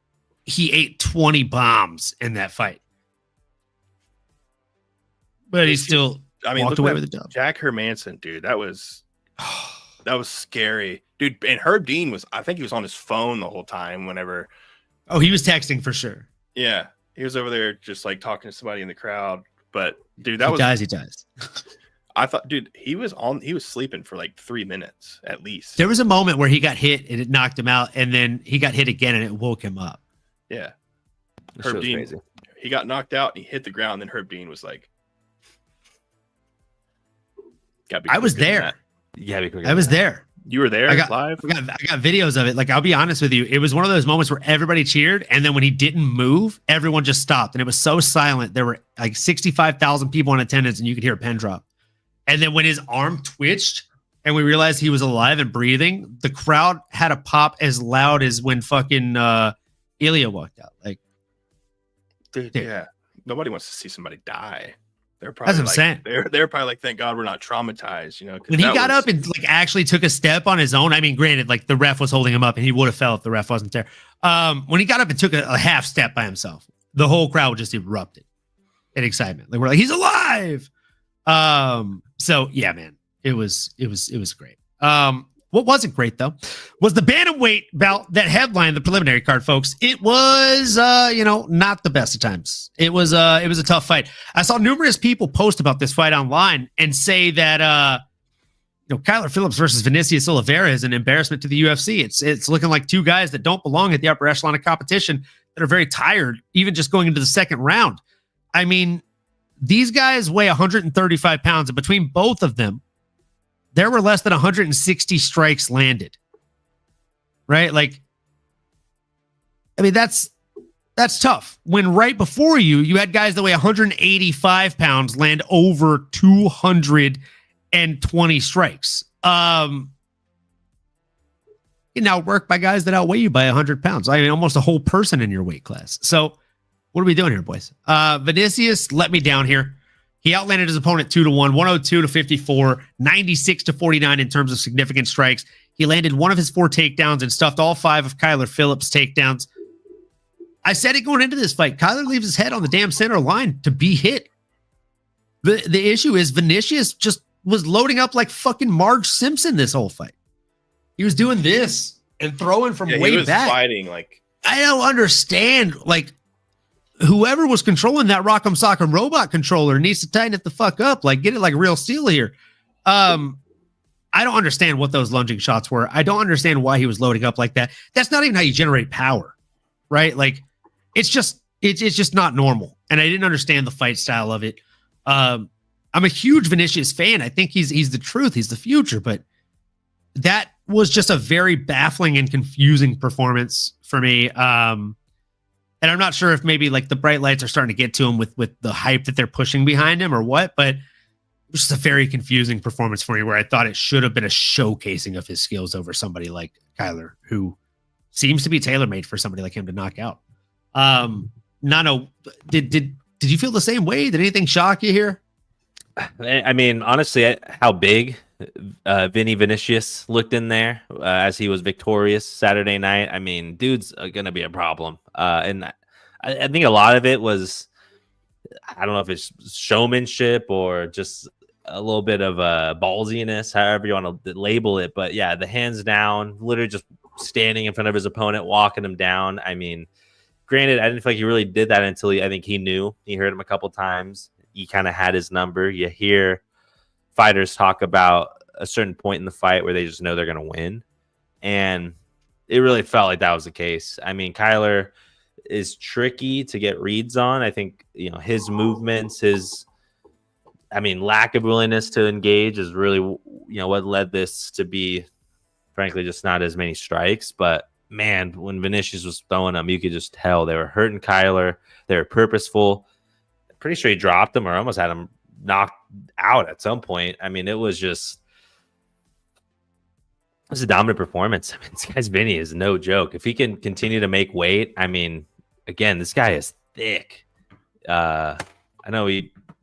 he ate 20 bombs in that fight. But he still walked away with the dub. Jack Hermanson, dude, that was scary, dude. And Herb Dean I think he was on his phone the whole time. Whenever, oh, he was texting for sure. Yeah, he was over there just like talking to somebody in the crowd. But dude, he dies. I thought, dude, he was sleeping for like 3 minutes at least. There was a moment where he got hit and it knocked him out, and then he got hit again and it woke him up. Yeah, Herb Dean, crazy. He got knocked out and he hit the ground. And then Herb Dean was like, I was there. Yeah, I was there. You were there live? I got videos of it. Like, I'll be honest with you. It was one of those moments where everybody cheered, and then when he didn't move, everyone just stopped. And it was so silent. There were like 65,000 people in attendance, and you could hear a pen drop. And then when his arm twitched and we realized he was alive and breathing, the crowd had a pop as loud as when fucking Ilya walked out. Like, dude, yeah. Nobody wants to see somebody die. They're probably that's what I'm saying. They're probably like, thank God we're not traumatized, you know. When he got up and like actually took a step on his own, I mean, granted, like the ref was holding him up and he would have fell if the ref wasn't there. When he got up and took a half step by himself, the whole crowd just erupted in excitement. Like, we're like, he's alive. So yeah, man, it was great. What wasn't great though was the bantamweight bout that headlined the preliminary card, folks. It was, not the best of times. It was a tough fight. I saw numerous people post about this fight online and say that, Kyler Phillips versus Vinicius Oliveira is an embarrassment to the UFC. It's looking like two guys that don't belong at the upper echelon of competition, that are very tired, even just going into the second round. I mean, these guys weigh 135 pounds, and between both of them, there were less than 160 strikes landed. Right? Like, I mean, that's tough. When right before you had guys that weigh 185 pounds land over 220 strikes. You now work by guys that outweigh you by 100 pounds. I mean, almost a whole person in your weight class. So what are we doing here, boys? Vinicius let me down here. He outlanded his opponent 2-1, 102-54, 96-49 in terms of significant strikes. He landed one of his 4 takedowns and stuffed all 5 of Kyler Phillips' takedowns. I said it going into this fight. Kyler leaves his head on the damn center line to be hit. The issue is Vinicius just was loading up like fucking Marge Simpson this whole fight. He was doing this and throwing from way he was back. Fighting like, I don't understand. Like, whoever was controlling that Rock'em Sock'em Robot controller needs to tighten it the fuck up. Like, get it like real steel here. I don't understand what those lunging shots were. I don't understand why he was loading up like that. That's not even how you generate power, right? Like, it's just not normal. And I didn't understand the fight style of it. I'm a huge Vinicius fan. I think he's the truth. He's the future. But that was just a very baffling and confusing performance for me. And I'm not sure if maybe like the bright lights are starting to get to him with the hype that they're pushing behind him or what, but it was just a very confusing performance for me where I thought it should have been a showcasing of his skills over somebody like Kyler, who seems to be tailor-made for somebody like him to knock out. Nano, did you feel the same way? Did anything shock you here? I mean, honestly, how big Vinicius looked in there as he was victorious Saturday night. I mean, dude's going to be a problem. And I think a lot of it was, I don't know if it's showmanship or just a little bit of ballsiness, however you want to label it. But yeah, the hands down, literally just standing in front of his opponent, walking him down. I mean, granted, I didn't feel like he really did that until I think he knew. He heard him a couple times. He kind of had his number. You hear fighters talk about a certain point in the fight where they just know they're going to win. And it really felt like that was the case. I mean, Kyler is tricky to get reads on. I think, his movements, lack of willingness to engage is really, what led this to be frankly, just not as many strikes. But man, when Vinicius was throwing them, you could just tell they were hurting Kyler. They were purposeful. Pretty sure he dropped him or almost had him knocked out at some point. I mean, it was a dominant performance. I mean, this guy's Vinny is no joke. If he can continue to make weight, I mean, again, this guy is thick. I know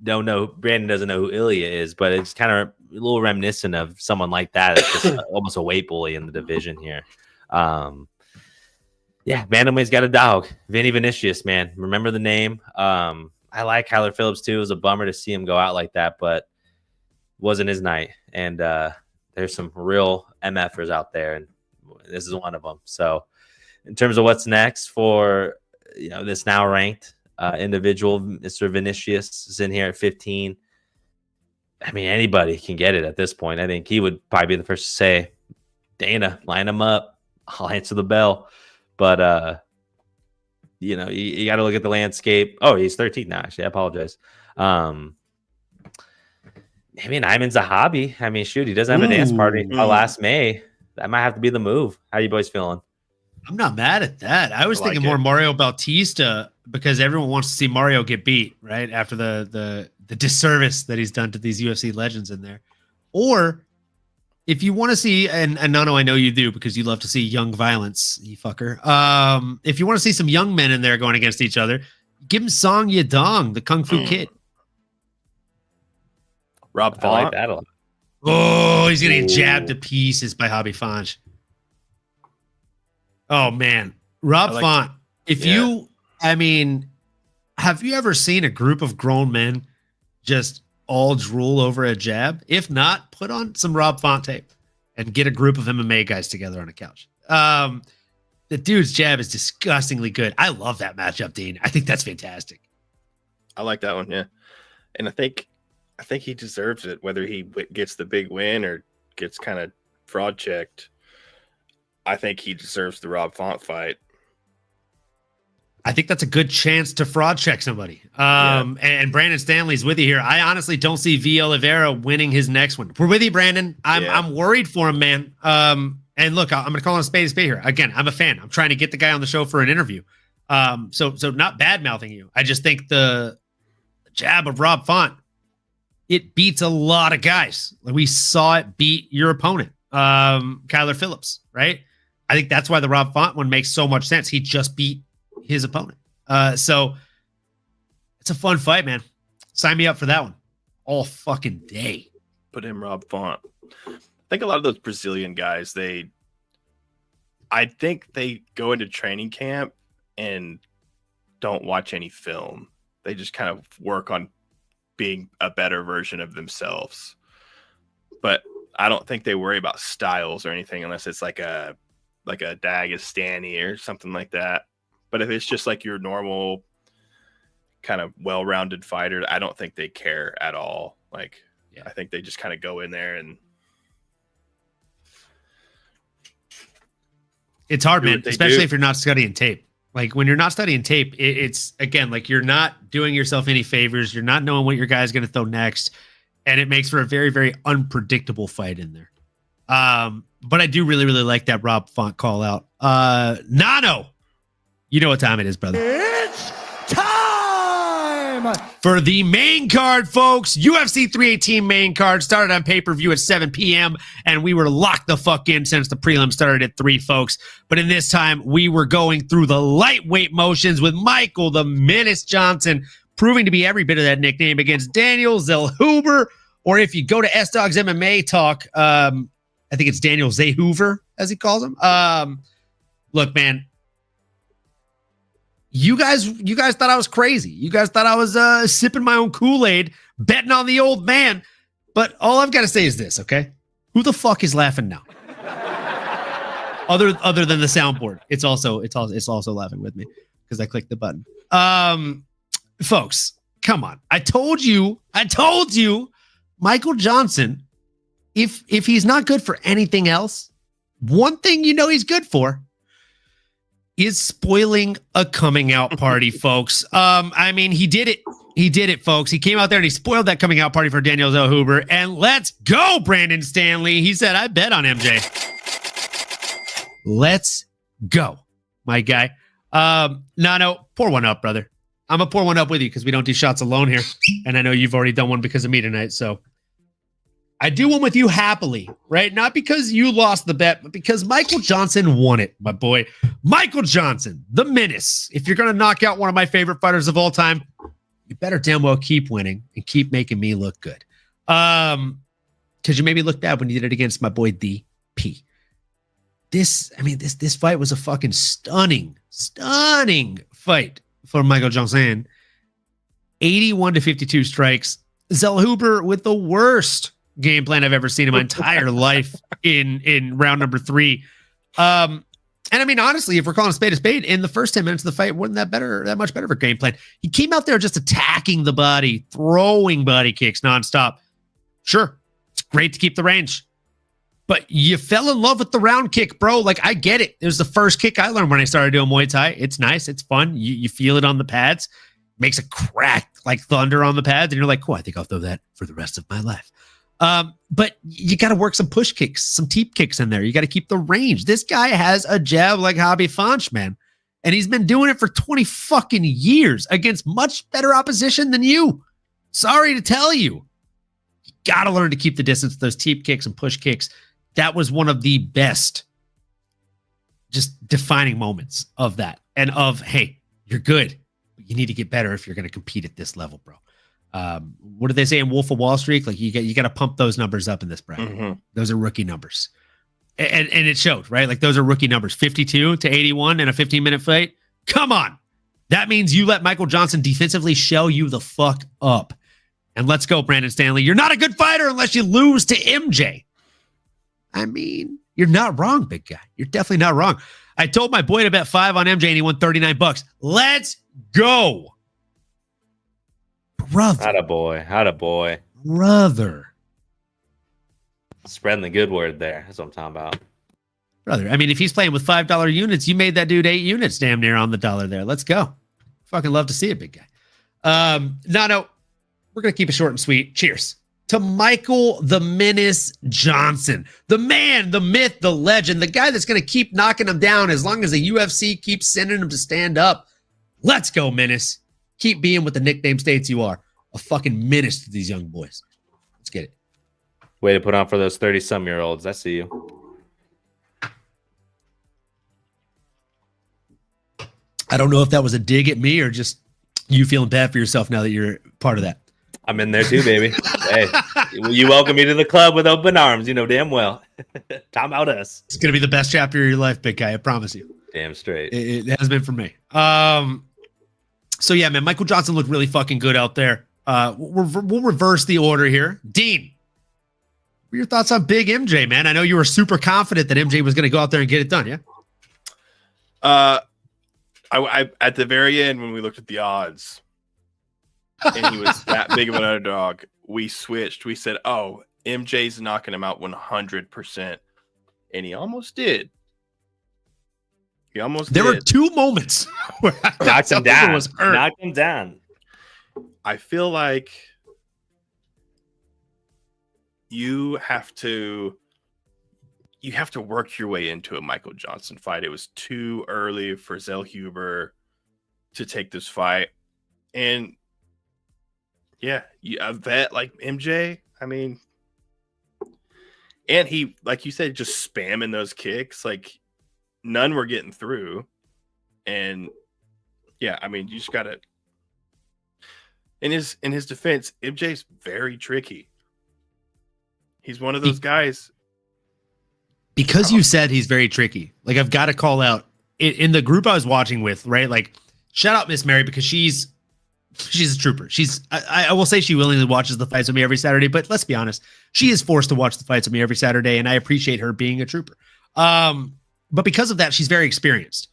Brandon doesn't know who Ilya is, but it's kind of a little reminiscent of someone like that. It's just almost a weight bully in the division here. Yeah, Bantamweight's got a dog. Vinny Vinicius, man. Remember the name. I like Kyler Phillips too. It was a bummer to see him go out like that, but wasn't his night. And there's some real MFers out there, and this is one of them. So in terms of what's next for this now ranked individual, Mr. Vinicius is in here at 15. I mean, anybody can get it at this point. I think he would probably be the first to say, Dana, line him up. I'll answer the bell. But, you got to look at the landscape. Oh, he's 13 now, actually. I apologize. I mean, Ayman Zahabi. I mean, shoot, he doesn't have a dance party until last May. That might have to be the move. How you boys feeling? I'm not mad at that. I was thinking more Mario Bautista because everyone wants to see Mario get beat, right? After the disservice that he's done to these UFC legends in there. Or if you want to see, and Nano, I know you do because you love to see young violence, you fucker. If you want to see some young men in there going against each other, give him Song Yadong, the Kung Fu Kid. Rob I like that a lot. Oh, he's getting jabbed to pieces by Hobby Fonch. Oh, man. Rob Font, have you ever seen a group of grown men just all drool over a jab? If not, put on some Rob Font tape and get a group of MMA guys together on a couch. The dude's jab is disgustingly good. I love that matchup, Dean. I think that's fantastic. I like that one, yeah. And I think he deserves it, whether he gets the big win or gets kind of fraud checked. I think he deserves the Rob Font fight. I think that's a good chance to fraud check somebody. And Brandon Stanley's with you here. I honestly don't see V. Oliveira winning his next one. We're with you, Brandon. I'm worried for him, man. And look, I'm going to call him a spade here. Again, I'm a fan. I'm trying to get the guy on the show for an interview. So not bad mouthing you. I just think the jab of Rob Font, it beats a lot of guys. Like we saw it beat your opponent, Kyler Phillips, right? I think that's why the Rob Font one makes so much sense. He just beat his opponent. So it's a fun fight, man. Sign me up for that one all fucking day. Put in Rob Font. I think a lot of those Brazilian guys, I think they go into training camp and don't watch any film. They just kind of work on being a better version of themselves. But I don't think they worry about styles or anything unless it's like a Dagestani or something like that. But if it's just like your normal kind of well-rounded fighter, I don't think they care at all. I think they just kind of go in there and it's hard, man, especially if you're not studying tape. Like when you're not studying tape, it's again, like you're not doing yourself any favors. You're not knowing what your guy's going to throw next. And it makes for a very, very unpredictable fight in there. But I do really, really like that Rob Font call out. Nano, you know what time it is, brother. It's time for the main card, folks. UFC 318 main card started on pay-per-view at 7 p.m. and we were locked the fuck in since the prelim started at 3, folks. But in this time, we were going through the lightweight motions with Michael the Menace Johnson proving to be every bit of that nickname against Daniel Zellhuber, or if you go to S-Dog's MMA talk, I think it's Daniel Zellhuber, as he calls him. Look, man, you guys thought I was crazy. You guys thought I was sipping my own Kool-Aid, betting on the old man. But all I've got to say is this, okay? Who the fuck is laughing now? other than the soundboard, it's also laughing with me because I clicked the button. Folks, come on. I told you, Michael Johnson, if he's not good for anything else, one thing you know he's good for is spoiling a coming out party, folks. I mean, he did it. He did it, folks. He came out there and he spoiled that coming out party for Daniel Zellhuber. And let's go, Brandon Stanley. He said, I bet on MJ. Let's go, my guy. No, pour one up, brother. I'm gonna pour one up with you because we don't do shots alone here, and I know you've already done one because of me tonight. So I do one with you happily, right? Not because you lost the bet, but because Michael Johnson won it, my boy. Michael Johnson, the menace. If you're gonna knock out one of my favorite fighters of all time, you better damn well keep winning and keep making me look good. Because you made me look bad when you did it against my boy DP. This fight was a fucking stunning fight for Michael Johnson. 81-52 strikes. Zellhuber with the worst game plan I've ever seen in my entire life in round number 3. And I mean, honestly, if we're calling a spade, in the first 10 minutes of the fight, wasn't that much better of a game plan. He came out there just attacking the body, throwing body kicks nonstop. Sure, it's great to keep the range. But you fell in love with the round kick, bro. Like, I get it. It was the first kick I learned when I started doing Muay Thai. It's nice. It's fun. You feel it on the pads. Makes a crack like thunder on the pads. And you're like, cool, I think I'll throw that for the rest of my life. But you got to work some push kicks, some teep kicks in there. You got to keep the range. This guy has a jab like Hobby Fanch, man. And he's been doing it for 20 fucking years against much better opposition than you. Sorry to tell you. You got to learn to keep the distance with those teep kicks and push kicks. That was one of the best just defining moments of that. And of, hey, you're good, but you need to get better if you're going to compete at this level, bro. What do they say in Wolf of Wall Street? Like, you got to pump those numbers up in this bracket. Mm-hmm. Those are rookie numbers. And it showed, right? Like, those are rookie numbers. 52-81 in a 15-minute fight. Come on. That means you let Michael Johnson defensively shell you the fuck up. And let's go, Brandon Stanley. You're not a good fighter unless you lose to MJ. I mean, you're not wrong, big guy. You're definitely not wrong. I told my boy to bet 5 on MJ and he won $39. Let's go. Brother. Attaboy. Brother. Spreading the good word there. That's what I'm talking about. Brother, I mean, if he's playing with $5 units, you made that dude 8 units damn near on the dollar there. Let's go. Fucking love to see it, big guy. No, we're going to keep it short and sweet. Cheers to Michael the Menace Johnson, the man, the myth, the legend, the guy that's going to keep knocking him down as long as the UFC keeps sending him to stand up. Let's go, Menace. Keep being what the nickname states you are, a fucking menace to these young boys. Let's get it. Way to put on for those 30-some-year-olds. I see you. I don't know if that was a dig at me or just you feeling bad for yourself now that you're part of that. I'm in there too, baby. Hey, you welcome me to the club with open arms. You know damn well. Talk about us. It's going to be the best chapter of your life, big guy. I promise you. Damn straight. It has been for me. So, yeah, man, Michael Johnson looked really fucking good out there. We'll reverse the order here. Dean, what are your thoughts on Big MJ, man? I know you were super confident that MJ was going to go out there and get it done, yeah? I at the very end when we looked at the odds and he was that big of an underdog, we switched. We said, oh, MJ's knocking him out 100%. And he almost did. There were 2 moments where I knocked him down. Knocked him down. I feel like you have to work your way into a Michael Johnson fight. It was too early for Zellhuber to take this fight. And yeah, a vet like MJ, I mean, and he, like you said, just spamming those kicks, like none were getting through. And yeah, I mean, you just gotta, in his defense, MJ's very tricky. He's one of those guys. Because you said he's very tricky, like, I've got to call out in the group I was watching with, right? Like, shout out Miss Mary, because she's a trooper. I will say she willingly watches the fights with me every Saturday, but let's be honest, she is forced to watch the fights with me every Saturday, and I appreciate her being a trooper. But because of that, she's very experienced.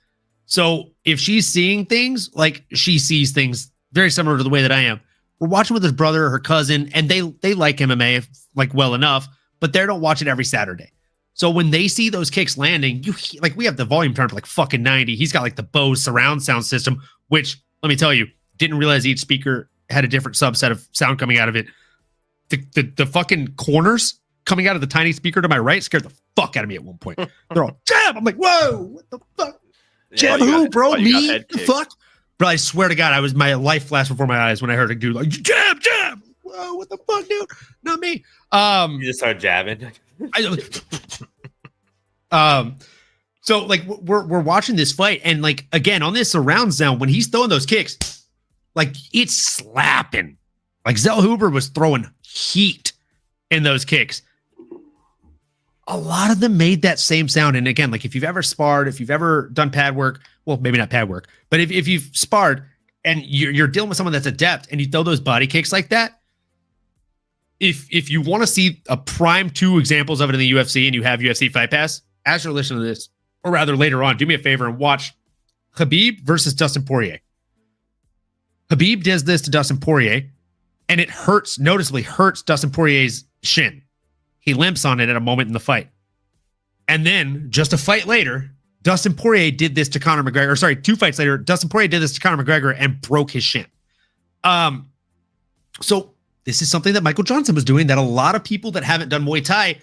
So if she's seeing things, like, she sees things very similar to the way that I am. We're watching with his brother or her cousin, and they like MMA like well enough, but they don't watch it every Saturday. So when they see those kicks landing, like, we have the volume turned to like fucking 90. He's got like the Bose surround sound system, which, let me tell you, didn't realize each speaker had a different subset of sound coming out of it. The fucking corners coming out of the tiny speaker to my right scared the fuck out of me at one point. They're all, jab! I'm like, whoa, what the fuck? Jab who, bro? Me? The fuck? Bro, I swear to God, my life flashed before my eyes when I heard a dude like, jab! Whoa, what the fuck, dude? Not me. You just start jabbing. So like we're watching this fight, and like again on this surround sound, when he's throwing those kicks, like it's slapping. Like Zellhuber was throwing heat in those kicks. A lot of them made that same sound. And again, like if you've ever sparred, if you've ever done pad work, well, maybe not pad work, but if you've sparred and you're dealing with someone that's adept and you throw those body kicks like that, if you want to see a prime 2 examples of it in the UFC and you have UFC Fight Pass, as you're listening to this, or rather later on, do me a favor and watch Khabib versus Dustin Poirier. Khabib does this to Dustin Poirier, and it noticeably hurts Dustin Poirier's shin. He limps on it at a moment in the fight. And then, just a fight later, Dustin Poirier did this to Conor McGregor. Or sorry, 2 fights later, Dustin Poirier did this to Conor McGregor and broke his shin. So this is something that Michael Johnson was doing that a lot of people that haven't done Muay Thai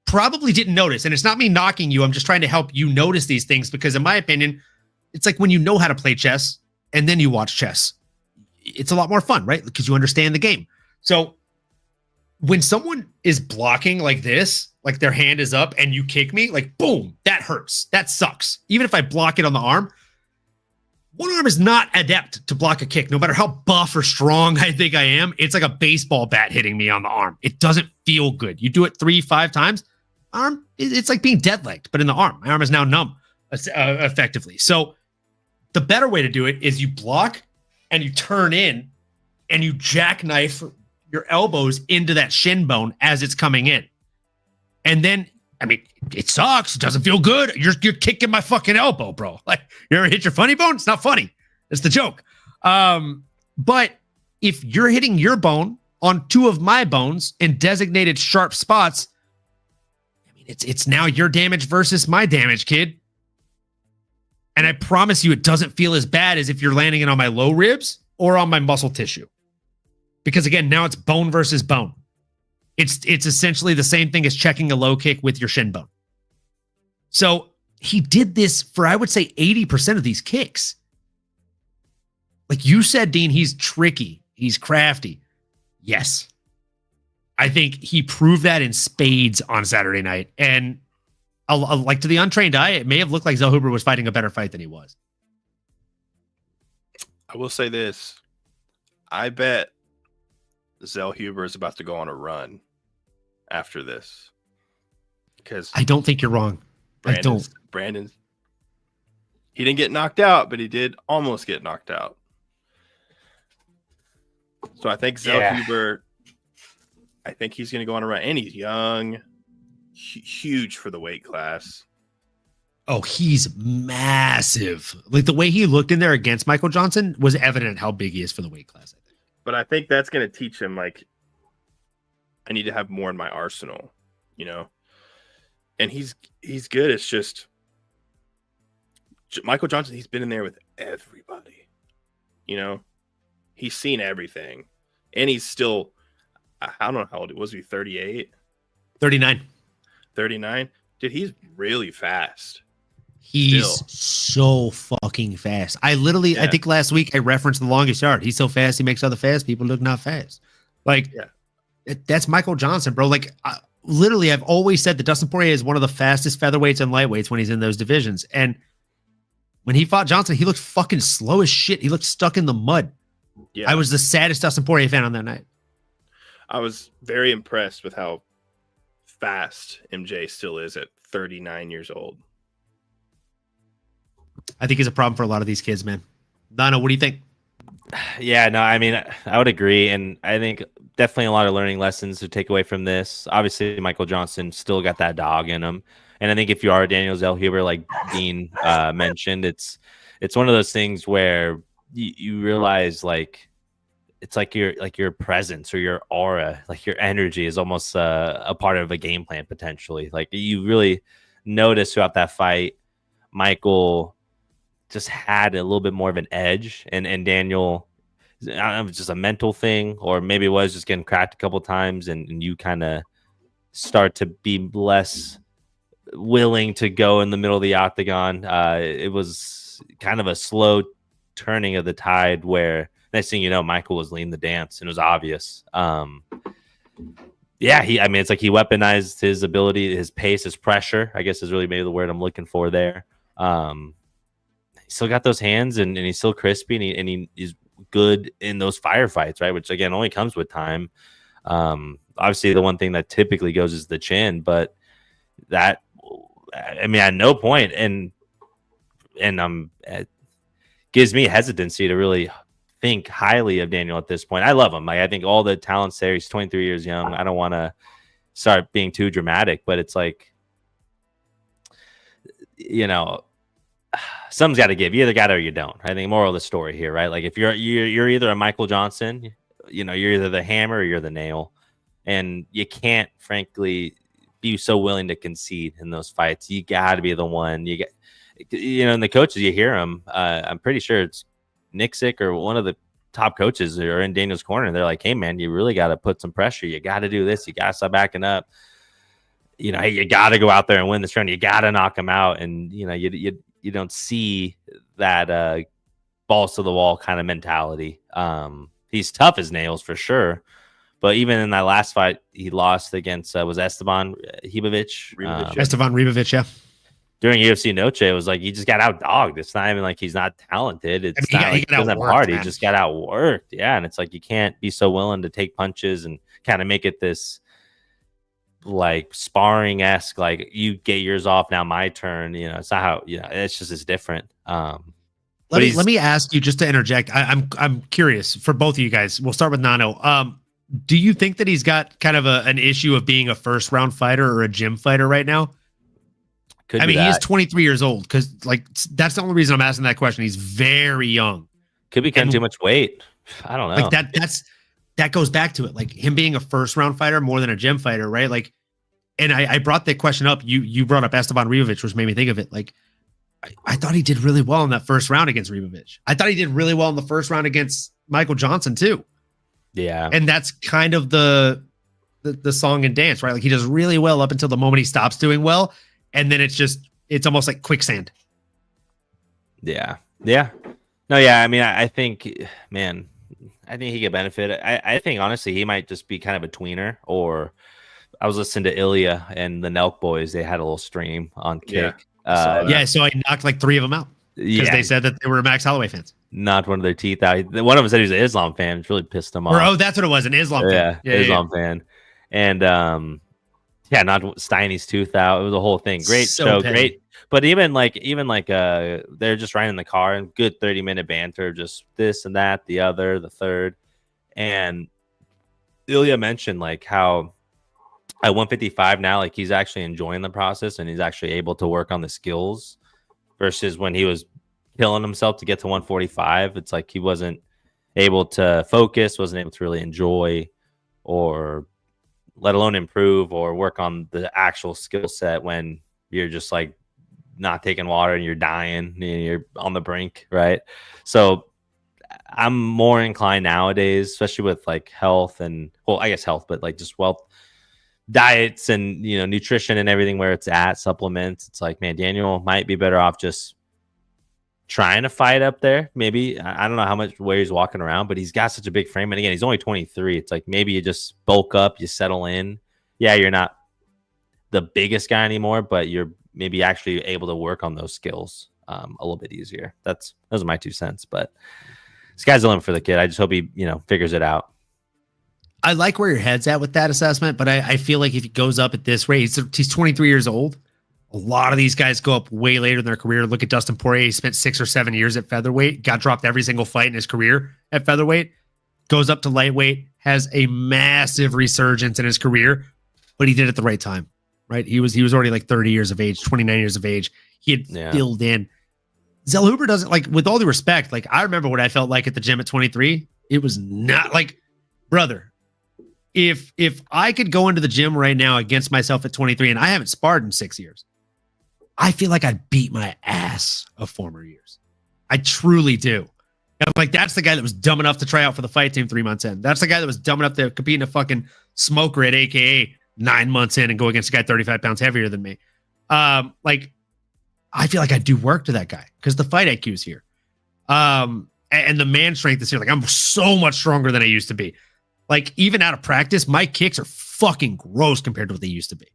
probably didn't notice. And it's not me knocking you. I'm just trying to help you notice these things because in my opinion, it's like when you know how to play chess and then you watch chess. It's a lot more fun, right? Because you understand the game. So when someone is blocking like this, like their hand is up and you kick me, like boom, that hurts. That sucks. Even if I block it on the arm, one arm is not adept to block a kick. No matter how buff or strong I think I am, it's like a baseball bat hitting me on the arm. It doesn't feel good. You do it 3-5 times, arm, it's like being dead-legged, but in the arm. My arm is now numb effectively. So the better way to do it is you block and you turn in and you jackknife your elbows into that shin bone as it's coming in. And then, I mean, it sucks. It doesn't feel good. You're kicking my fucking elbow, bro. Like, you ever hit your funny bone? It's not funny. It's the joke. But if you're hitting your bone on 2 of my bones in designated sharp spots, I mean, it's now your damage versus my damage, kid. And I promise you, it doesn't feel as bad as if you're landing it on my low ribs or on my muscle tissue. Because again, now it's bone versus bone. It's essentially the same thing as checking a low kick with your shin bone. So he did this for, I would say, 80% of these kicks. Like you said, Dean, he's tricky. He's crafty. Yes. I think he proved that in spades on Saturday night. And like to the untrained eye, it may have looked like Zellhuber was fighting a better fight than he was. I will say this. I bet Zellhuber is about to go on a run after this. Because I don't think you're wrong. Brandon, he didn't get knocked out, but he did almost get knocked out. So I think Zellhuber, I think he's going to go on a run. And he's young, huge for the weight class. Oh, he's massive. Like the way he looked in there against Michael Johnson was evident how big he is for the weight class, I think. But I think that's going to teach him, like, I need to have more in my arsenal, you know? And he's good. It's just Michael Johnson, he's been in there with everybody, you know? He's seen everything. And he's still, I don't know how old was he, 38? 39. 39? Dude, he's really fast. He's so fucking fast. I think last week I referenced the longest yard. He's so fast, he makes other fast people look not fast. Like, that's Michael Johnson, bro. Like, literally, I've always said that Dustin Poirier is one of the fastest featherweights and lightweights when he's in those divisions. And when he fought Johnson, he looked fucking slow as shit. He looked stuck in the mud. Yeah. I was the saddest Dustin Poirier fan on that night. I was very impressed with how fast MJ still is at 39 years old. I think he's a problem for a lot of these kids, man. Donna, what do you think? Yeah, no, I mean, I would agree. And I think definitely a lot of learning lessons to take away from this. Obviously, Michael Johnson still got that dog in him. And I think if you are Daniel Zellhuber, like Dean mentioned, it's one of those things where you realize, like, it's like your presence or your aura, like your energy is almost a part of a game plan potentially. Like you really notice throughout that fight, Michael just had a little bit more of an edge, and Daniel, I don't know if it's just a mental thing or maybe it was just getting cracked a couple of times, and you kind of start to be less willing to go in the middle of the octagon. It was kind of a slow turning of the tide where next thing you know, Michael was leading the dance, and it was obvious. It's like he weaponized his ability, his pace, his pressure, I guess is really maybe the word I'm looking for there. He still got those hands, and he's still crispy, and he's good in those firefights, right? Which, again, only comes with time. Obviously, the one thing that typically goes is the chin, but that, at no point, and it gives me hesitancy to really think highly of Daniel at this point. I love him. Like, I think all the talent's there. He's 23 years young. I don't want to start being too dramatic, but it's like, something's got to give. You either got it or you don't. I think moral of the story here, right? Like, if you're either a Michael Johnson, you're either the hammer or you're the nail, and you can't, frankly, be so willing to concede in those fights. You got to be the one. And the coaches, you hear them. I'm pretty sure it's Nixick or one of the top coaches are in Daniel's corner. They're like, hey, man, you really got to put some pressure. You got to do this. You got to stop backing up. You got to go out there and win this round. You got to knock him out. And, you don't see that balls to the wall kind of mentality. He's tough as nails for sure. But even in that last fight, he lost against, was Esteban Ribovic? Esteban Ribovic, yeah. During UFC Noche, it was like he just got outdogged. It's not even like he's not talented. It's not like he doesn't have heart. He just got outworked. Yeah, and it's like you can't be so willing to take punches and kind of make it this like sparring-esque, like you get yours off, now my turn. It's not how, it's different. Let me ask you, just to interject. I'm curious for both of you guys. We'll start with Nano. Do you think that he's got kind of an issue of being a first round fighter or a gym fighter right now? He's 23 years old, because that's the only reason I'm asking that question. He's very young. Could be cutting too much weight. I don't know. Like that goes back to it, like him being a first round fighter more than a gym fighter, right? Like, and I brought that question up. You brought up Esteban Ribovic, which made me think of it. Like, I thought he did really well in that first round against Ribovic. I thought he did really well in the first round against Michael Johnson too. Yeah, and that's kind of the song and dance, right? Like, he does really well up until the moment he stops doing well. And then it's almost like quicksand. Yeah. No, yeah. I think he could benefit. I think, honestly, he might just be kind of a tweener. Or I was listening to Ilya and the Nelk boys. They had a little stream on Kick. So I knocked like 3 of them out. Because they said that they were Max Holloway fans. Knocked one of their teeth out. One of them said he was an Islam fan, which really pissed him off. That's what it was, an Islam fan. Yeah, Islam fan. And, not Steiny's tooth out. It was a whole thing. Great show, great. But even like they're just riding in the car and good 30-minute banter, just this and that, the other, the third. And Ilya mentioned like how at 155 now, like he's actually enjoying the process and he's actually able to work on the skills versus when he was killing himself to get to 145. It's like he wasn't able to focus, wasn't able to really enjoy or let alone improve or work on the actual skill set when you're just like not taking water and you're dying and you're on the brink, right? So I'm more inclined nowadays, especially with like health and, well, I guess health, but like just wealth, diets and, nutrition and everything where it's at, supplements. It's like, man, Daniel might be better off just trying to fight up there. Maybe, I don't know how much where he's walking around, but he's got such a big frame. And again, he's only 23. It's like maybe you just bulk up, you settle in. Yeah, you're not the biggest guy anymore, but you're maybe actually able to work on those skills a little bit easier. Those are my 2 cents. But sky's the limit for the kid. I just hope he, figures it out. I like where your head's at with that assessment, but I feel like if he goes up at this rate, he's 23 years old. A lot of these guys go up way later in their career. Look at Dustin Poirier. He spent 6 or 7 years at featherweight, got dropped every single fight in his career at featherweight, goes up to lightweight, has a massive resurgence in his career, but he did it at the right time, right? He was already like 30 years of age, 29 years of age. He had filled in. Zellhuber doesn't, like, with all due respect, like, I remember what I felt like at the gym at 23. It was not like, brother, if I could go into the gym right now against myself at 23, and I haven't sparred in 6 years, I feel like I'd beat my ass of former years. I truly do. I'm like, that's the guy that was dumb enough to try out for the fight team 3 months in. That's the guy that was dumb enough to compete in a fucking smoker at AKA 9 months in and go against a guy 35 pounds heavier than me. Like, I feel like I do work to that guy because the fight IQ is here. And the man strength is here. Like, I'm so much stronger than I used to be. Like, even out of practice, my kicks are fucking gross compared to what they used to be.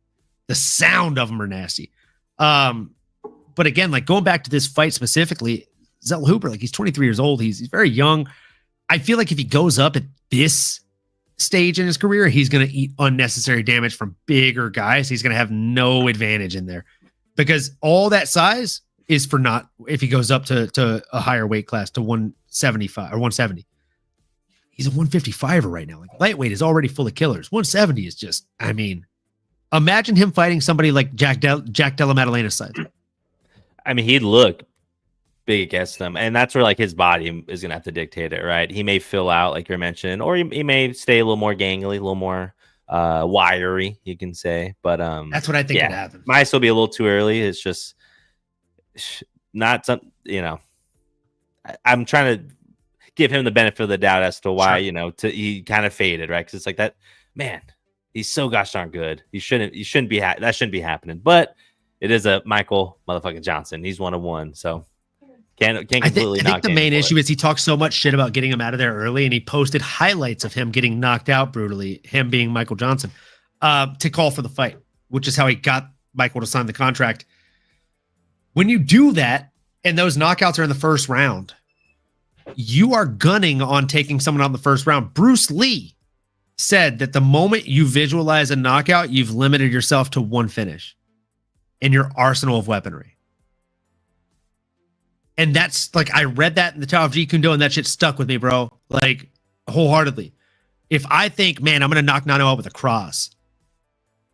The sound of them are nasty. But again, like, going back to this fight specifically, Zellhuber, like, he's 23 years old. He's very young. I feel like if he goes up at this stage in his career, he's going to eat unnecessary damage from bigger guys. He's going to have no advantage in there because all that size is for not, if he goes up to a higher weight class to 175 or 170. He's a 155er right now. Like, lightweight is already full of killers. 170 is just, I mean, imagine him fighting somebody like Jack Della Maddalena's size. I mean, he'd look big against them, and that's where like his body is gonna have to dictate it, right? He may fill out, like you're mentioning, or he may stay a little more gangly, a little more wiry, you can say. But that's what I think could happen. Might still be a little too early. It's just not something, you know. I'm trying to give him the benefit of the doubt as to why, you know, he kind of faded, right? Because it's like that, man, he's so gosh darn good. You shouldn't be that shouldn't be happening. But it is a Michael motherfucking Johnson. He's 1-1, so can't completely. I think the main issue is he talks so much shit about getting him out of there early, and he posted highlights of him getting knocked out brutally, him being Michael Johnson, to call for the fight, which is how he got Michael to sign the contract. When you do that, and those knockouts are in the first round, you are gunning on taking someone out in the first round. Bruce Lee said that the moment you visualize a knockout, you've limited yourself to one finish in your arsenal of weaponry. And that's like, I read that in the Tao of Jeet Kune Do, and that shit stuck with me, bro. Like, wholeheartedly. If I think, man, I'm going to knock Nano out with a cross,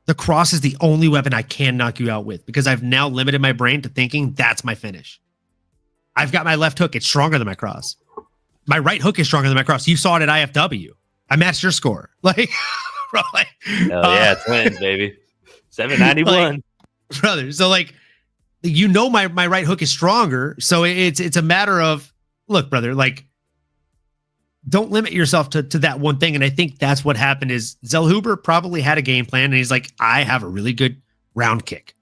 the cross is the only weapon I can knock you out with because I've now limited my brain to thinking that's my finish. I've got my left hook. It's stronger than my cross. My right hook is stronger than my cross. You saw it at IFW. I matched your score. Like, bro, like, yeah, twins, baby. 791. Like, brother. So like, you know, my right hook is stronger. So it's a matter of, look, brother, like, don't limit yourself to that one thing. And I think that's what happened is Zellhuber probably had a game plan, and he's like, I have a really good round kick.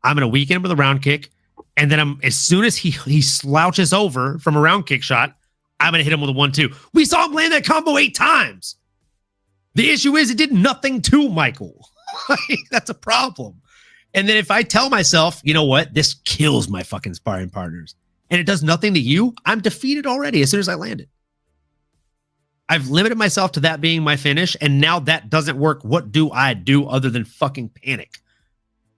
I'm going to weaken him with a round kick. And then as soon as he slouches over from a round kick shot, I'm going to hit him with a 1-2. We saw him land that combo 8 times. The issue is it did nothing to Michael. That's a problem. And then if I tell myself, you know what, this kills my fucking sparring partners, and it does nothing to you, I'm defeated already as soon as I land it. I've limited myself to that being my finish, and now that doesn't work. What do I do other than fucking panic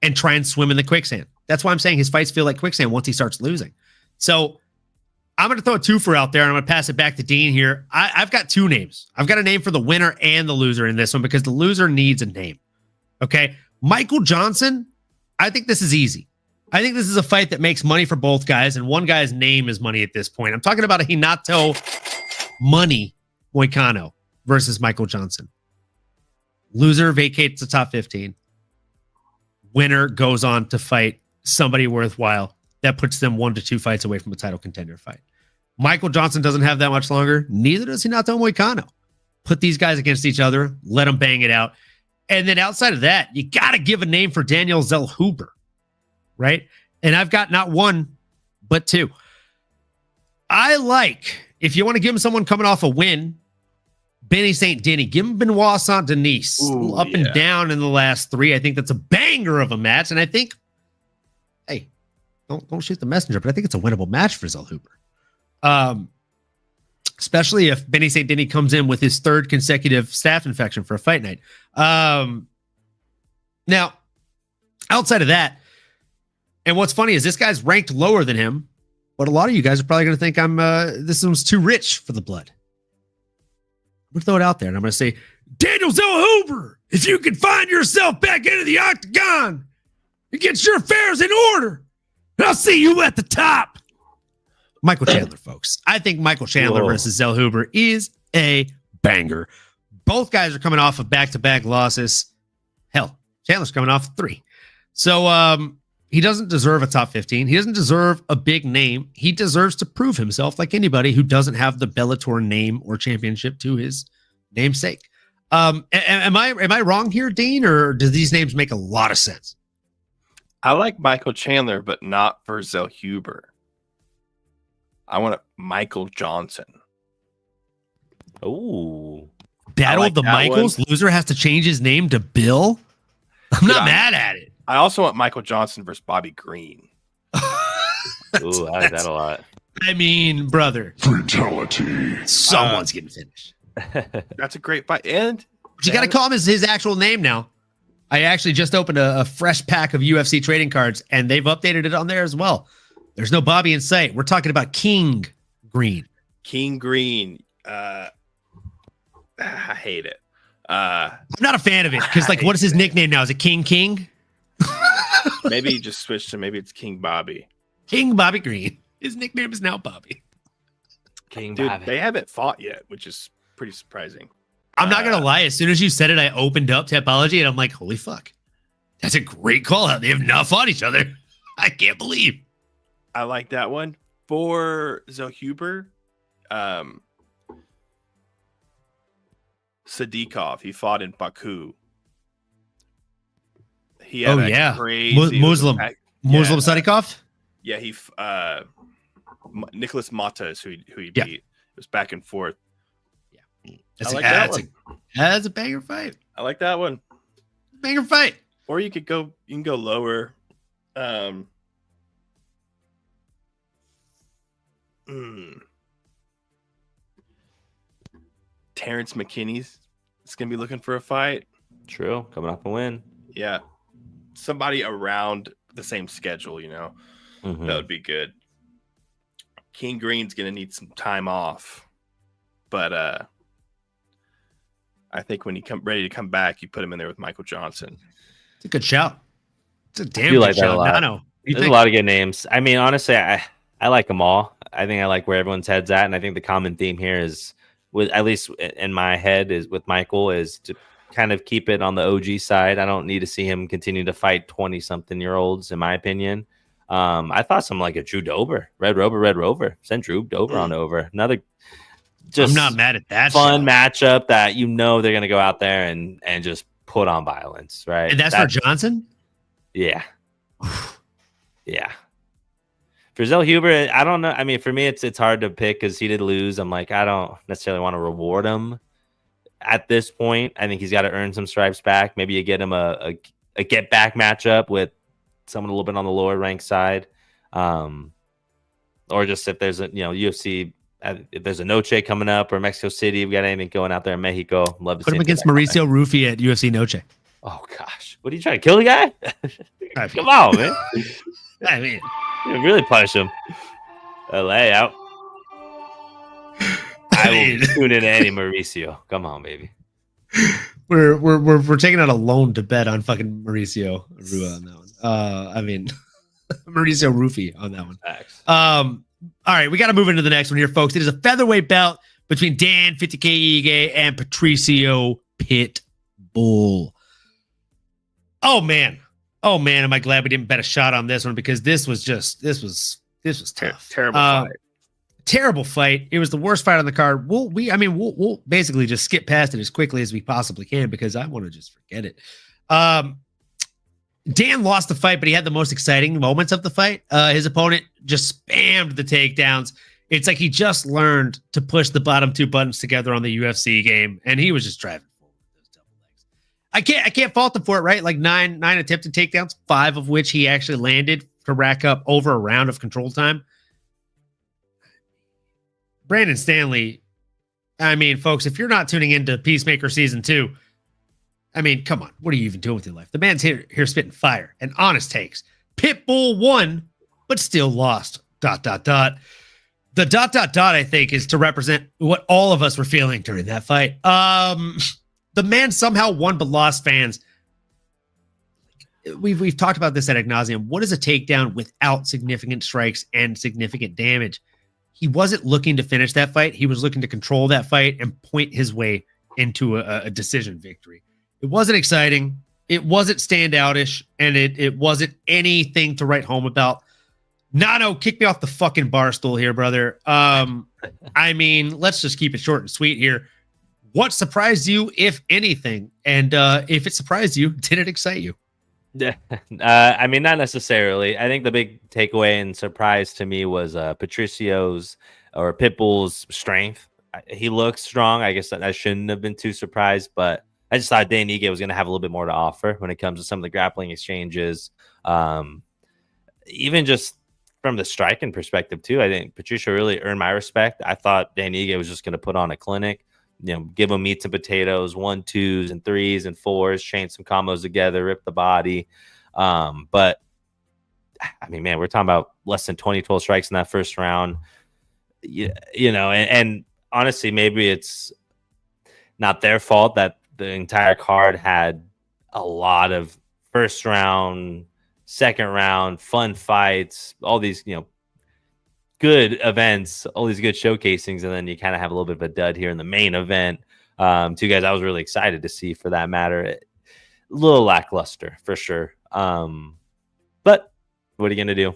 and try and swim in the quicksand? That's why I'm saying his fights feel like quicksand once he starts losing. So I'm going to throw a twofer out there, and I'm going to pass it back to Dean here. I've got 2 names. I've got a name for the winner and the loser in this one because the loser needs a name. Okay? Michael Johnson, I think this is easy. I think this is a fight that makes money for both guys, and one guy's name is money at this point. I'm talking about a Hinato Money Moicano versus Michael Johnson. Loser vacates the top 15. Winner goes on to fight somebody worthwhile. That puts them 1 to 2 fights away from a title contender fight. Michael Johnson doesn't have that much longer. Neither does Hinato Moicano. Put these guys against each other. Let them bang it out. And then outside of that, you got to give a name for Daniel Zellhuber, right? And I've got not 1, but 2. I like, if you want to give him someone coming off a win, Benny St. Denis. Give him Benoit St. Denis. Up and down in the last 3. I think that's a banger of a match. And I think, hey, don't shoot the messenger, but I think it's a winnable match for Zellhuber. Especially if Benny St. Denis comes in with his 3rd consecutive staph infection for a fight night. Now, outside of that, and what's funny is this guy's ranked lower than him, but a lot of you guys are probably going to think this one's too rich for the blood. I'm going to throw it out there, and I'm going to say, Daniel Zellhuber, if you can find yourself back into the octagon and get your affairs in order, I'll see you at the top. Michael Chandler, folks. I think Michael Chandler versus Zellhuber is a banger. Both guys are coming off of back-to-back losses. Hell, Chandler's coming off 3. So he doesn't deserve a top 15. He doesn't deserve a big name. He deserves to prove himself like anybody who doesn't have the Bellator name or championship to his namesake. Am I wrong here, Dean, or do these names make a lot of sense? I like Michael Chandler, but not for Zellhuber. I want Michael Johnson. Ooh. Battle like of the that Michaels. one. Loser has to change his name to Bill. I'm not mad at it. I also want Michael Johnson versus Bobby Green. Ooh, I like that a lot. I mean, brother, Fatality. someone's getting finished. That's a great fight. And But you got to call him his actual name now. I actually just opened a fresh pack of UFC trading cards, and they've updated it on there as well. There's no Bobby in sight. We're talking about King Green. King Green. I hate it. I'm not a fan of it because, like, what is his nickname now? Is it King? Maybe he just switched to maybe it's King Bobby. King Bobby Green. His nickname is now Bobby. King Dude, Bobby. they haven't fought yet, which is pretty surprising. I'm not gonna lie. As soon as you said it, I opened up Tapology and I'm like, holy fuck, that's a great call out. They have not fought each other. I can't believe. I like that one. For Zellhuber, Sadikov, he fought in Baku. He had crazy Muslim Sadikov. Yeah, Nicholas Mata is who he beat. It was back and forth. That's I like that one. That's a banger fight. I like that one. Banger fight. Or you can go lower. Terrence McKinney's gonna be looking for a fight. True. Coming off a win. Yeah. Somebody around the same schedule, Mhm. that would be good. King Green's gonna need some time off. But I think when he ready to come back, you put him in there with Michael Johnson. It's a good shout. It's a damn I do good like that a shout. lot. Nano. There's a lot of good names. I mean, honestly, I like them all. I think I like where everyone's head's at, and I think the common theme here is, with at least in my head, is with Michael is to kind of keep it on the OG side. I don't need to see him continue to fight 20-something-year-olds, in my opinion. I thought something like a Drew Dober, Red Rover. Send Drew Dober on over. Another. I'm not mad at that. Fun matchup that they're gonna go out there and just put on violence, right? And that's for Johnson. Yeah. Yeah. For Zellhuber, I don't know. I mean, for me, it's hard to pick because he did lose. I'm like, I don't necessarily want to reward him at this point. I think he's got to earn some stripes back. Maybe you get him a get back matchup with someone a little bit on the lower rank side, or just if there's a UFC. If there's a Noche coming up or Mexico City, we got anything going out there in Mexico, I'd love to Put see him against Mauricio Rufy at UFC Noche. Oh gosh, what are you trying to kill the guy? Come on, man! I mean, really punish him. A layout. I will tune in to any Mauricio. Come on, baby. We're taking out a loan to bet on fucking Mauricio Rua on that one. I mean, Mauricio Rufy on that one. Facts. All right, we got to move into the next one here, folks. It is a featherweight bout between Dan 50K Ige and Patricio Pitbull. Oh man, am I glad we didn't bet a shot on this one because this was tough. Terrible fight. It was the worst fight on the card. We'll basically just skip past it as quickly as we possibly can because I want to just forget it. Dan lost the fight, but he had the most exciting moments of the fight. His opponent just spammed the takedowns. It's like he just learned to push the bottom two buttons together on the UFC game, and he was just driving forward with those double legs. I can't fault him for it, right? Like nine attempted takedowns, 5 of which he actually landed to rack up over a round of control time. Brandon Stanley, I mean, folks, if you're not tuning into Peacemaker Season 2, I mean, come on. What are you even doing with your life? The man's here spitting fire and honest takes. Pitbull won, but still lost. ... The ... I think, is to represent what all of us were feeling during that fight. The man somehow won, but lost fans. We've talked about this ad nauseum. What is a takedown without significant strikes and significant damage? He wasn't looking to finish that fight. He was looking to control that fight and point his way into a decision victory. It wasn't exciting. It wasn't standoutish, and it wasn't anything to write home about. Nano, kick me off the fucking bar stool here, brother. I mean, let's just keep it short and sweet here. What surprised you, if anything? And if it surprised you, did it excite you? Yeah, I mean, not necessarily. I think the big takeaway and surprise to me was Patricio's or Pitbull's strength. He looks strong. I guess I shouldn't have been too surprised, but I just thought Dan Ige was going to have a little bit more to offer when it comes to some of the grappling exchanges. Even just from the striking perspective, too, I think Patricio really earned my respect. I thought Dan Ige was just going to put on a clinic, give him meats and potatoes, 1, 2s, and 3s and 4s, chain some combos together, rip the body. But, I mean, man, we're talking about less than 20 total strikes in that first round. And honestly, maybe it's not their fault that the entire card had a lot of first round, second round, fun fights, all these, good events, all these good showcasings, and then you kind of have a little bit of a dud here in the main event. Two guys I was really excited to see for that matter. A little lackluster for sure. But what are you going to do?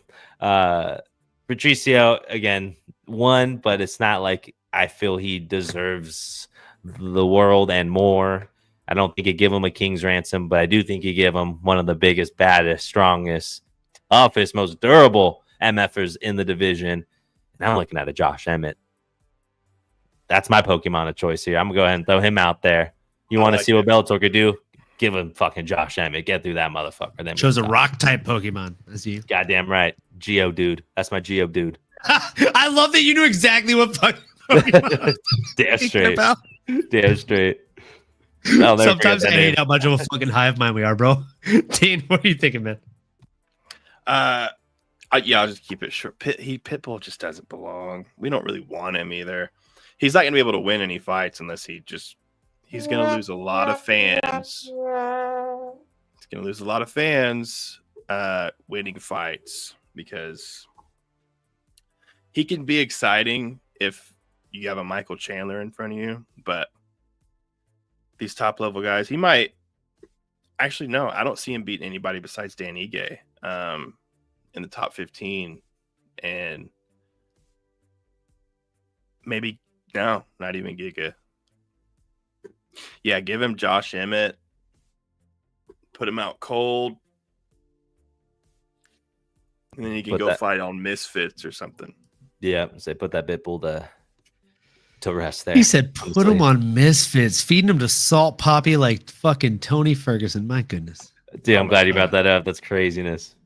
Patricio, again, won, but it's not like I feel he deserves the world and more. I don't think you give him a king's ransom, but I do think you give him one of the biggest, baddest, strongest, toughest, most durable MFers in the division. And I'm looking at a Josh Emmett. That's my Pokemon of choice here. I'm going to go ahead and throw him out there. You want to see what Bellator could do? Give him fucking Josh Emmett. Get through that motherfucker. Then chose a rock-type Pokemon as you. Goddamn right. Geo dude. That's my Geo dude. I love that you knew exactly what Pokemon Damn straight. about. Damn straight. Sometimes I hate how much of a fucking hive mind we are, bro. Dean, what are you thinking, man? I'll just keep it short. Pitbull just doesn't belong. We don't really want him either. He's not going to be able to win any fights unless he's going to lose a lot of fans. He's going to lose a lot of fans winning fights because he can be exciting if you have a Michael Chandler in front of you, but these top level guys, he might actually, no, I don't see him beating anybody besides Dan Ige in the top 15, and maybe no, not even Giga. Yeah, give him Josh Emmett, put him out cold, and then he can go fight on Misfits or something. Yeah, say put that Pitbull to rest there. He said put him on Misfits, feeding him to Salt Poppy like fucking Tony Ferguson. My goodness. Dude, I'm glad you brought that up. That's craziness.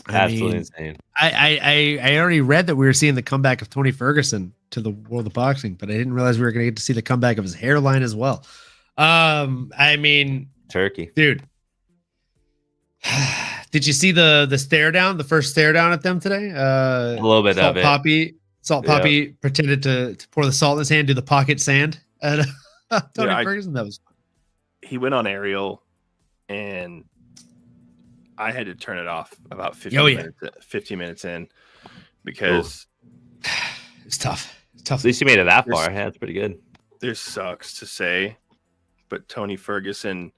Absolutely insane. I already read that we were seeing the comeback of Tony Ferguson to the world of boxing, but I didn't realize we were going to get to see the comeback of his hairline as well. I mean, turkey, dude. Did you see the stare down? The first stare down at them today? A little bit of it. Salt Poppy pretended to pour the salt in his hand, do the pocket sand at Tony Ferguson. That was fun. He went on Ariel, and I had to turn it off about 15 minutes in because it's tough. It's tough. At least you made it that far. Yeah, that's pretty good. This sucks to say, but Tony Ferguson,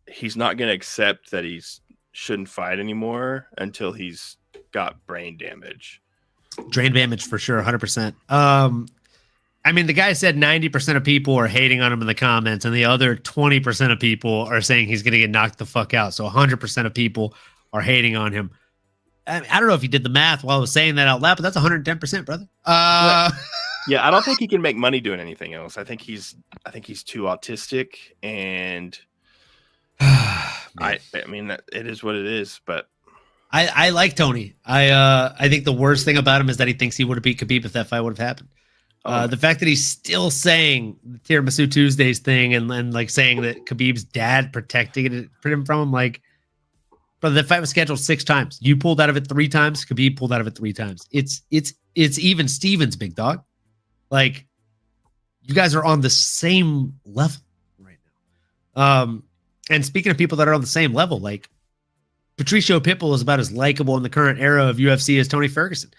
he's not going to accept that he shouldn't fight anymore until he's got brain damage. Brain damage for sure, 100%. I mean, the guy said 90% of people are hating on him in the comments, and the other 20% of people are saying he's going to get knocked the fuck out. So 100% of people are hating on him. I don't know if he did the math while I was saying that out loud, but that's 110%, brother. Yeah, I don't think he can make money doing anything else. I think he's too autistic, and I mean, it is what it is, but I like Tony. I think the worst thing about him is that he thinks he would have beat Khabib if that fight would have happened. The fact that he's still saying the Tiramisu Tuesdays thing and like saying that Khabib's dad protected him from him, like, brother, that fight was scheduled 6 times. You pulled out of it 3 times. Khabib pulled out of it 3 times. It's even Stevens, big dog. Like, you guys are on the same level right now. And speaking of people that are on the same level, like, Patricio Pitbull is about as likable in the current era of UFC as Tony Ferguson.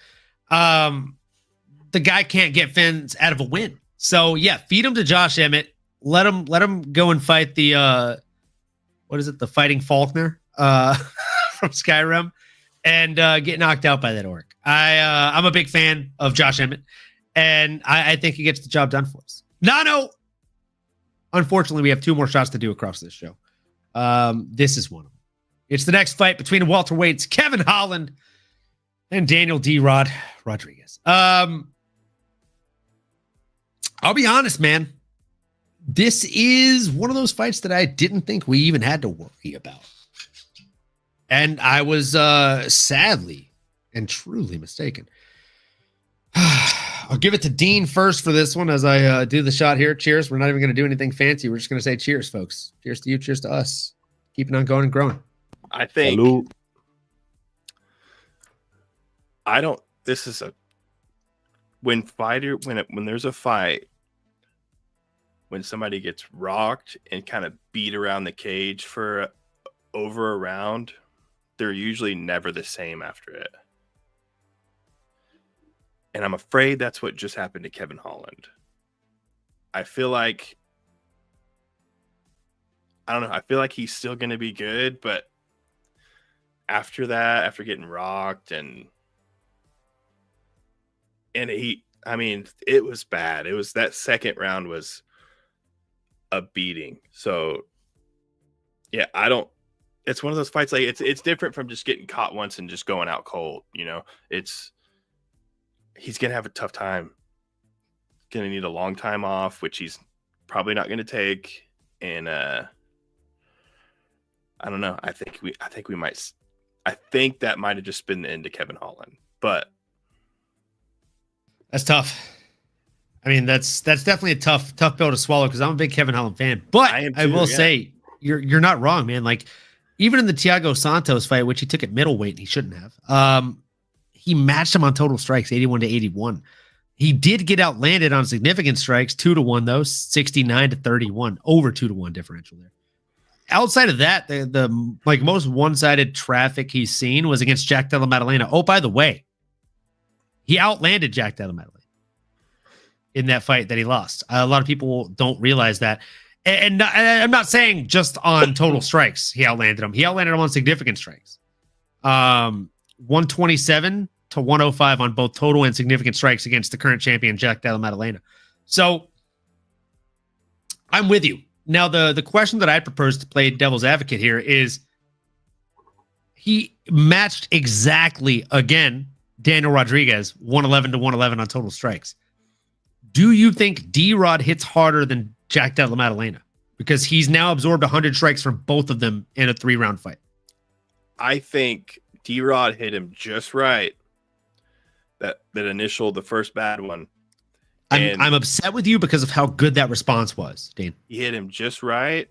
The guy can't get fans out of a win. So yeah, feed him to Josh Emmett. Let him go and fight the what is it? The Fighting Faulkner from Skyrim, and get knocked out by that orc. I'm a big fan of Josh Emmett, and I think he gets the job done for us. Nano. Unfortunately, we have 2 more shots to do across this show. This is one of them. It's the next fight between the welterweights, Kevin Holland and Daniel DROD Rodriguez. I'll be honest, man. This is one of those fights that I didn't think we even had to worry about. And I was sadly and truly mistaken. I'll give it to Dean first for this one as I do the shot here. Cheers. We're not even going to do anything fancy. We're just going to say cheers, folks. Cheers to you. Cheers to us. Keeping on going and growing. I think Salute. this is a when there's a fight, when somebody gets rocked and kind of beat around the cage for over a round, they're usually never the same after it. And I'm afraid that's what just happened to Kevin Holland. I feel like he's still going to be good, but after that, after getting rocked and it was bad. It was that second round was a beating. So yeah, it's one of those fights like it's different from just getting caught once and just going out cold, you know. He's going to have a tough time. Going to need a long time off, which he's probably not going to take. And I don't know. I think that might have just been the end of Kevin Holland. But that's tough. I mean, that's definitely a tough pill to swallow because I'm a big Kevin Holland fan. But I will say you're not wrong, man. Like even in the Thiago Santos fight, which he took at middleweight, and he shouldn't have. He matched him on total strikes, 81-81. He did get outlanded on significant strikes, 2-1 though, 69-31, over 2-1 differential there. Outside of that, the like most one-sided traffic he's seen was against Jack Della Maddalena. Oh, by the way, he outlanded Jack Della Maddalena in that fight that he lost. A lot of people don't realize that. And I'm not saying just on total strikes he outlanded him. He outlanded him on significant strikes. 127 to 105 on both total and significant strikes against the current champion, Jack Della Maddalena. So I'm with you. Now, the question that I propose to play devil's advocate here is he matched exactly, again, Daniel Rodriguez, 111 to 111 on total strikes. Do you think D-Rod hits harder than Jack Della Maddalena? Because he's now absorbed 100 strikes from both of them in a 3-round fight. I think D-Rod hit him just right. The first bad one. I'm upset with you because of how good that response was, Dean. He hit him just right.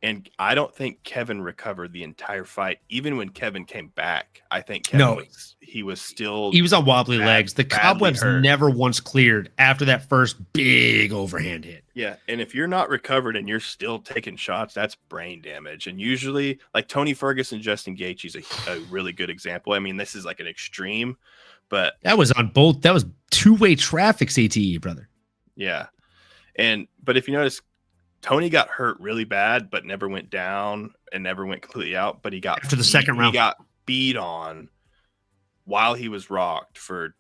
And I don't think Kevin recovered the entire fight. Even when Kevin came back, I think Kevin he was on wobbly legs. The cobwebs never once cleared after that first big overhand hit. Yeah. And if you're not recovered and you're still taking shots, that's brain damage. And usually, like Tony Ferguson, Justin Gaethje's a really good example. I mean, this is like an extreme, but that was on both. That was two-way traffic, CTE, brother. Yeah. But if you notice, Tony got hurt really bad, but never went down and never went completely out. But he got after the second round, he got beat on while he was rocked for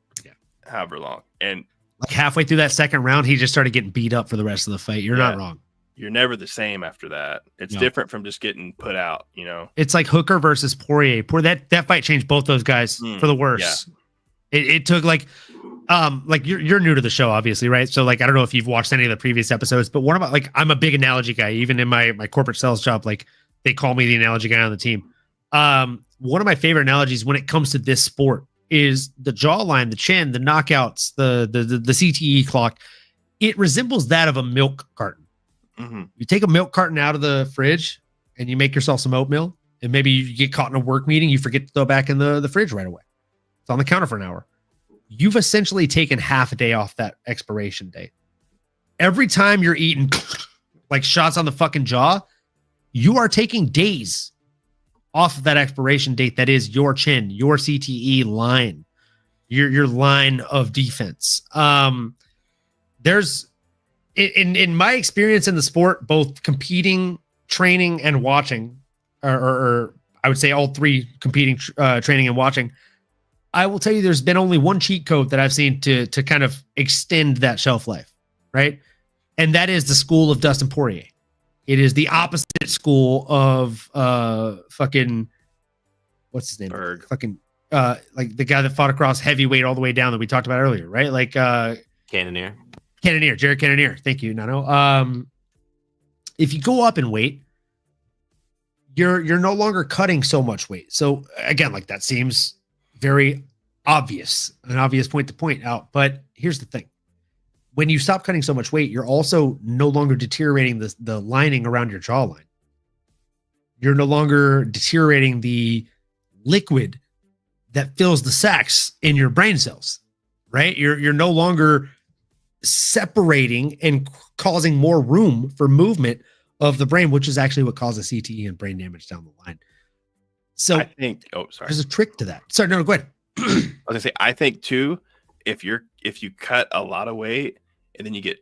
however long. And like halfway through that second round, he just started getting beat up for the rest of the fight. You're not wrong. You're never the same after that. It's different from just getting put out, you know. It's like Hooker versus Poirier. That fight changed both those guys for the worse. Yeah. It took like you're new to the show, obviously, right? So like I don't know if you've watched any of the previous episodes, but one of my I'm a big analogy guy. Even in my corporate sales job, like they call me the analogy guy on the team. One of my favorite analogies when it comes to this sport is the jawline, the chin, the knockouts, the CTE clock. It resembles that of a milk carton. Mm-hmm. You take a milk carton out of the fridge and you make yourself some oatmeal, and maybe you get caught in a work meeting, you forget to throw it back in the fridge right away. It's on the counter for an hour. You've essentially taken half a day off that expiration date. Every time you're eating like shots on the fucking jaw, you are taking days off of that expiration date. That is your chin, your CTE line, your line of defense. There's in my experience in the sport, both competing, training, and watching, or I would say all three: competing, training, and watching. I will tell you, there's been only one cheat code that I've seen to kind of extend that shelf life, right? And that is the school of Dustin Poirier. It is the opposite school of fucking what's his name? Berg. Fucking like the guy that fought across heavyweight all the way down that we talked about earlier, right? Like Cannonier. Jared Cannonier. Thank you, Nano. If you go up in weight, you're no longer cutting so much weight. So again, like that seems very obvious, an obvious point to point out. But here's the thing. When you stop cutting so much weight, you're also no longer deteriorating the lining around your jawline. You're no longer deteriorating the liquid that fills the sacs in your brain cells, right? You're no longer separating and causing more room for movement of the brain, which is actually what causes CTE and brain damage down the line. So I think, there's a trick to that. Sorry, no, go ahead. I was gonna say, I think too, if you cut a lot of weight and then you get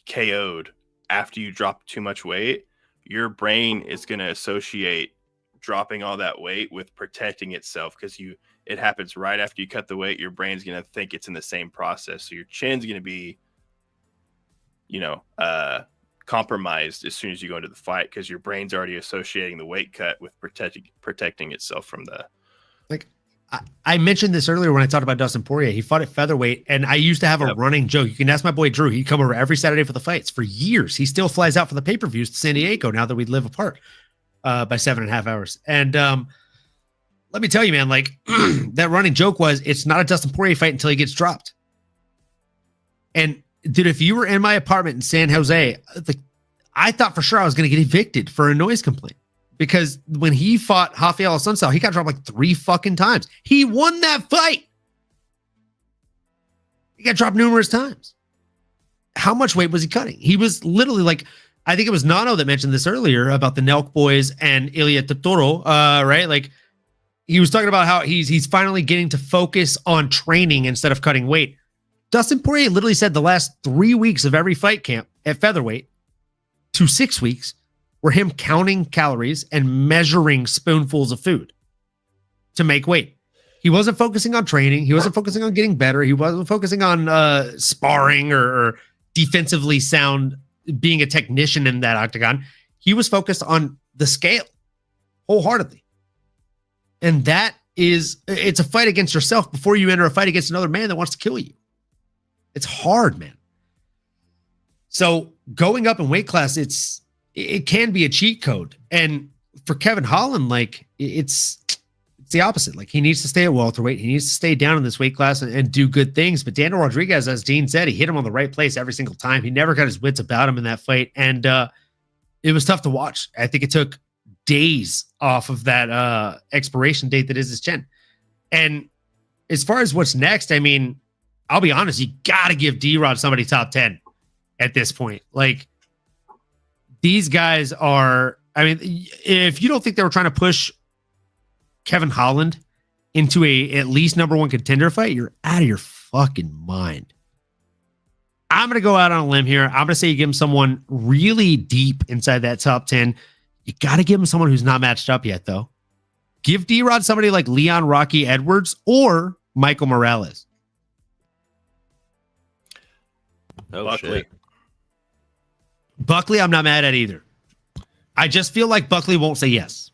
KO'd after you drop too much weight, your brain is going to associate dropping all that weight with protecting itself, because it happens right after you cut the weight. Your brain's going to think it's in the same process. So your chin's going to be, compromised as soon as you go into the fight, because your brain's already associating the weight cut with protecting itself from the. Like I mentioned this earlier when I talked about Dustin Poirier. He fought at featherweight, and I used to have a running joke. You can ask my boy Drew. He'd come over every Saturday for the fights for years. He still flies out for the pay-per-views to San Diego now that we live apart by 7.5 hours. And let me tell you, man, like that running joke was, it's not a Dustin Poirier fight until he gets dropped. And dude, if you were in my apartment in San Jose, I thought for sure I was going to get evicted for a noise complaint. Because when he fought Rafael Sunsao, he got dropped like 3 fucking times. He won that fight. He got dropped numerous times. How much weight was he cutting? He was literally like, I think it was Nano that mentioned this earlier about the Nelk boys and Ilya Totoro, right? Like he was talking about how he's finally getting to focus on training instead of cutting weight. Dustin Poirier literally said the last 3 weeks of every fight camp at featherweight to 6 weeks were him counting calories and measuring spoonfuls of food to make weight. He wasn't focusing on training. He wasn't focusing on getting better. He wasn't focusing on sparring or defensively sound, being a technician in that octagon. He was focused on the scale wholeheartedly. And it's a fight against yourself before you enter a fight against another man that wants to kill you. It's hard, man. So going up in weight class, it can be a cheat code. And for Kevin Holland, like it's the opposite. Like he needs to stay at welterweight. He needs to stay down in this weight class and do good things. But Daniel Rodriguez, as Dean said, he hit him on the right place every single time. He never got his wits about him in that fight. And it was tough to watch. I think it took days off of that expiration date that is his chin. And as far as what's next, I mean, I'll be honest, you got to give DROD somebody top 10 at this point. Like, these guys are, I mean, if you don't think they were trying to push Kevin Holland into a at least number 1 contender fight, you're out of your fucking mind. I'm going to go out on a limb here. I'm going to say you give him someone really deep inside that top 10. You got to give him someone who's not matched up yet, though. Give DROD somebody like Leon Rocky Edwards or Michael Morales. Oh, shit. Buckley, I'm not mad at either. I just feel like Buckley won't say yes.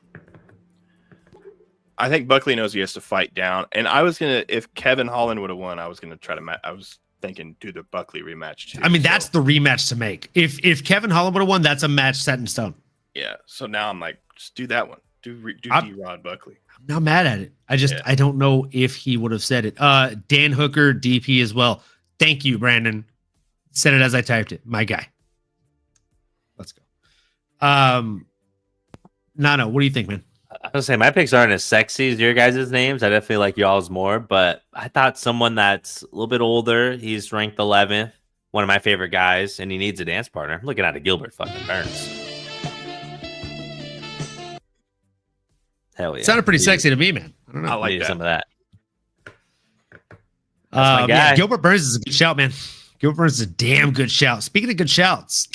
I think Buckley knows he has to fight down. And I was going to, if Kevin Holland would have won, I was going to try to I was thinking do the Buckley rematch too. I mean, that's the rematch to make. If Kevin Holland would have won, that's a match set in stone. Yeah. So now I'm like, just do that one. Do D-Rod Buckley. I'm not mad at it. I don't know if he would have said it. Dan Hooker, DP as well. Thank you, Brandon. Said it as I typed it. My guy. Let's go. Nano, what do you think, man? I was saying my picks aren't as sexy as your guys' names. I definitely like y'all's more, but I thought someone that's a little bit older. He's ranked 11th, one of my favorite guys, and he needs a dance partner. I'm looking at a Gilbert fucking Burns. Hell yeah. Sounded pretty sexy to me, man. I don't know. I like some of that. My guy. Yeah, Gilbert Burns is a good shout, man. Gilbert Burns is a damn good shout. Speaking of good shouts,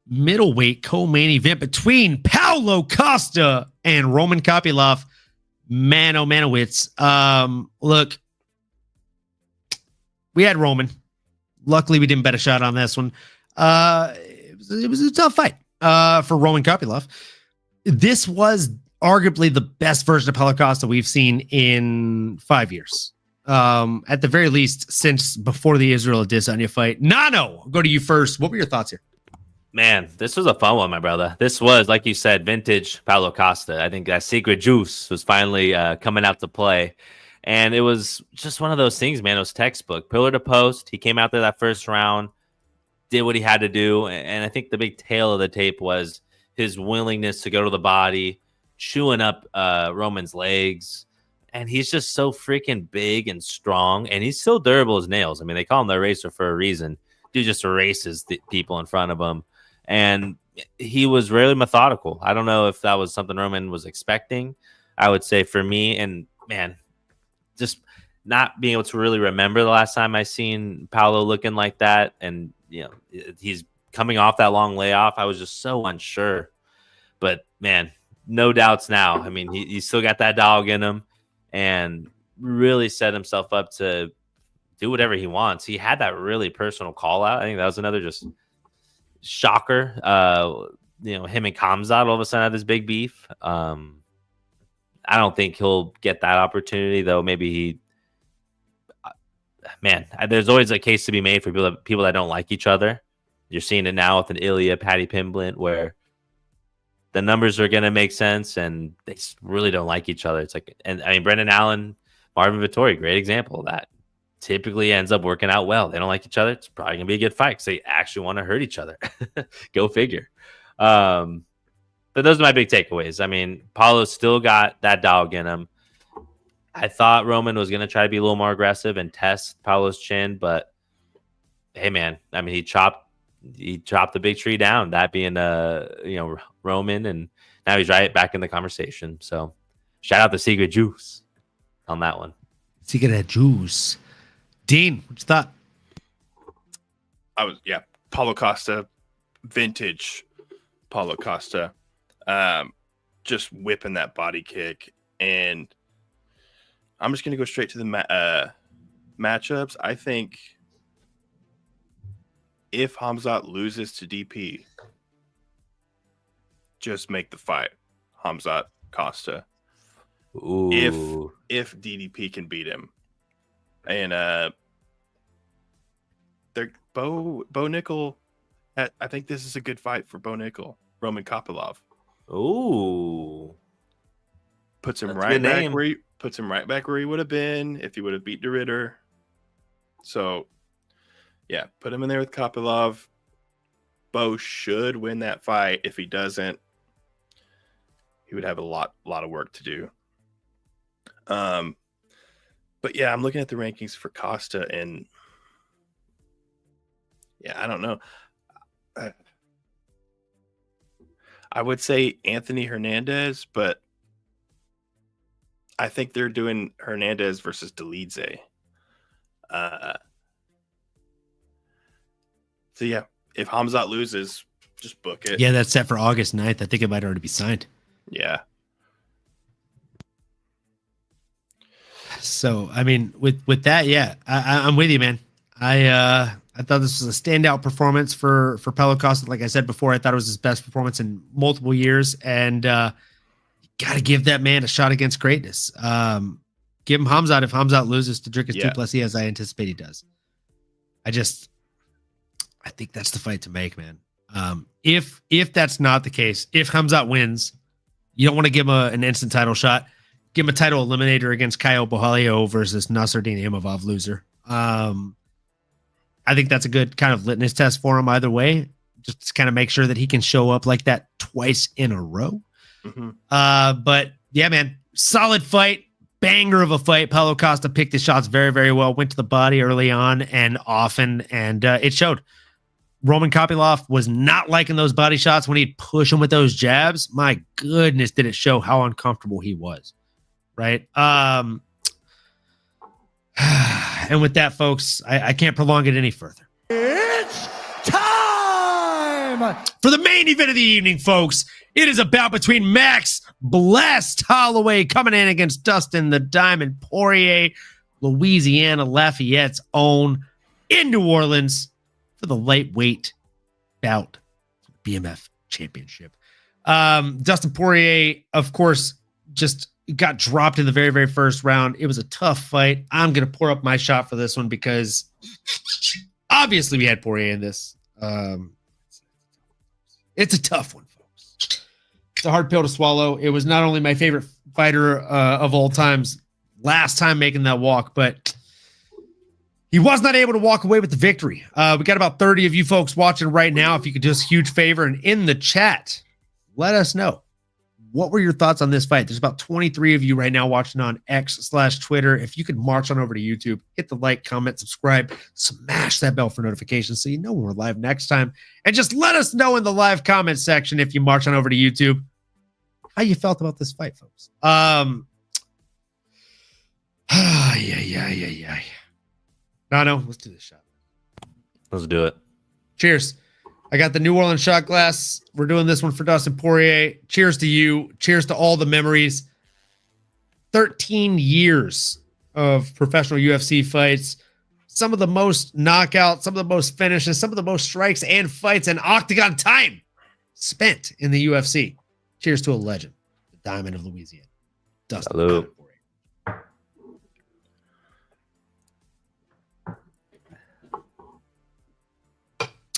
middleweight co-main event between Paulo Costa and Roman Kopylov. Mano Manowitz. Look, we had Roman. Luckily, we didn't bet a shot on this one. It was a tough fight for Roman Kopylov. This was arguably the best version of Paulo Costa we've seen in 5 years. At the very least, since before the Israel Adesanya fight. Nano, I'll go to you first. What were your thoughts here? Man, this was a fun one, my brother. This was, like you said, vintage Paulo Costa. I think that secret juice was finally coming out to play. And it was just one of those things, man. It was textbook. Pillar to post. He came out there that first round, did what he had to do. And I think the big tail of the tape was his willingness to go to the body, chewing up Roman's legs. And he's just so freaking big and strong. And he's so durable as nails. I mean, they call him the eraser for a reason. Dude just erases the people in front of him. And he was really methodical. I don't know if that was something Roman was expecting. I would say for me, and man, just not being able to really remember the last time I seen Paulo looking like that. And, you know, he's coming off that long layoff. I was just so unsure. But, man, no doubts now. I mean, he still got that dog in him and really set himself up to do whatever he wants. He had that really personal call out. I think that was another just shocker. Him and Khamzat all of a sudden had this big beef. I don't think he'll get that opportunity, though. Maybe there's always a case to be made for people that don't like each other. You're seeing it now with an Ilya Patty Pimblett, where the numbers are going to make sense and they really don't like each other. It's like, and I mean, Brendan Allen, Marvin Vettori, great example of that. Typically ends up working out well. They don't like each other. It's probably going to be a good fight because they actually want to hurt each other. Go figure. But those are my big takeaways. I mean, Paulo still got that dog in him. I thought Roman was going to try to be a little more aggressive and test Paulo's chin, but hey, man, I mean, he chopped the big tree down, that being Roman, and now he's right back in the conversation. So shout out to Secret Juice on that one. Secret Juice. Dean, what you thought? Paulo Costa, vintage Paulo Costa, just whipping that body kick. And I'm just going to go straight to the matchups. I think if Khamzat loses to DP, just make the fight Khamzat Costa. Ooh. If DDP can beat him. And Bo Nickel, I think this is a good fight for Bo Nickel. Roman Kopylov. Ooh. Puts him That's right back where he would have been if he would have beat De Ridder. So yeah, put him in there with Kopylov. Bo should win that fight. If he doesn't, he would have a lot of work to do. But yeah, I'm looking at the rankings for Costa, and yeah, I don't know. I would say Anthony Hernandez, but I think they're doing Hernandez versus Dolidze. So yeah, if Khamzat loses, just book it. Yeah, that's set for August 9th. I think it might already be signed. Yeah. So, I mean, with that, yeah, I'm with you, man. I thought this was a standout performance for Paulo Costa. Like I said before, I thought it was his best performance in multiple years, and got to give that man a shot against greatness. Give him Khamzat if Khamzat loses to Dricus Du Plessis, as I anticipate he does. I think that's the fight to make, man. If that's not the case, if Khamzat wins, you don't want to give him an instant title shot. Give him a title eliminator against Caio Borralho versus Nasruddin Imavov loser. I think that's a good kind of litmus test for him either way. Just to kind of make sure that he can show up like that twice in a row. Mm-hmm. But yeah, man, solid fight, banger of a fight. Paulo Costa picked his shots very, very well. Went to the body early on and often, and it showed. Roman Kopylov was not liking those body shots when he'd push him with those jabs. My goodness, did it show how uncomfortable he was. Right. And with that, folks, I can't prolong it any further. It's time for the main event of the evening, folks. It is a bout between Max Blessed Holloway coming in against Dustin the Diamond Poirier, Louisiana Lafayette's own, in New Orleans for the lightweight bout, BMF championship. Dustin Poirier, of course, just got dropped in the very, very first round. It was a tough fight. I'm going to pour up my shot for this one because obviously we had Poirier in this. It's a tough one, folks. It's a hard pill to swallow. It was not only my favorite fighter of all times last time making that walk, but he was not able to walk away with the victory. We got about 30 of you folks watching right now. If you could do us a huge favor and in the chat, let us know. What were your thoughts on this fight? There's about 23 of you right now watching on X/Twitter. If you could march on over to YouTube, hit the like, comment, subscribe, smash that bell for notifications so you know when we're live next time. And just let us know in the live comment section if you march on over to YouTube how you felt about this fight, folks. Yeah. No, let's do this shot. Let's do it. Cheers. I got the New Orleans shot glass. We're doing this one for Dustin Poirier. Cheers to you. Cheers to all the memories. 13 years of professional UFC fights. Some of the most knockouts, some of the most finishes, some of the most strikes and fights and octagon time spent in the UFC. Cheers to a legend, the Diamond of Louisiana, Dustin Hello. Poirier.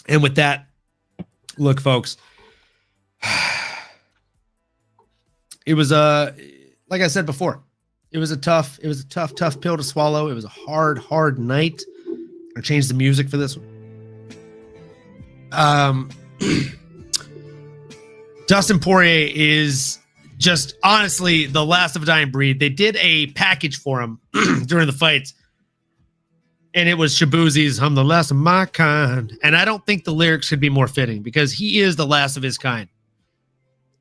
And with that, look, folks, it was like I said before, it was a tough pill to swallow. It was a hard night. I changed the music for this one. Dustin Poirier is just honestly the last of a dying breed. They did a package for him during the fights, and it was Shabuzi's "I'm the last of my kind." And I don't think the lyrics could be more fitting because he is the last of his kind.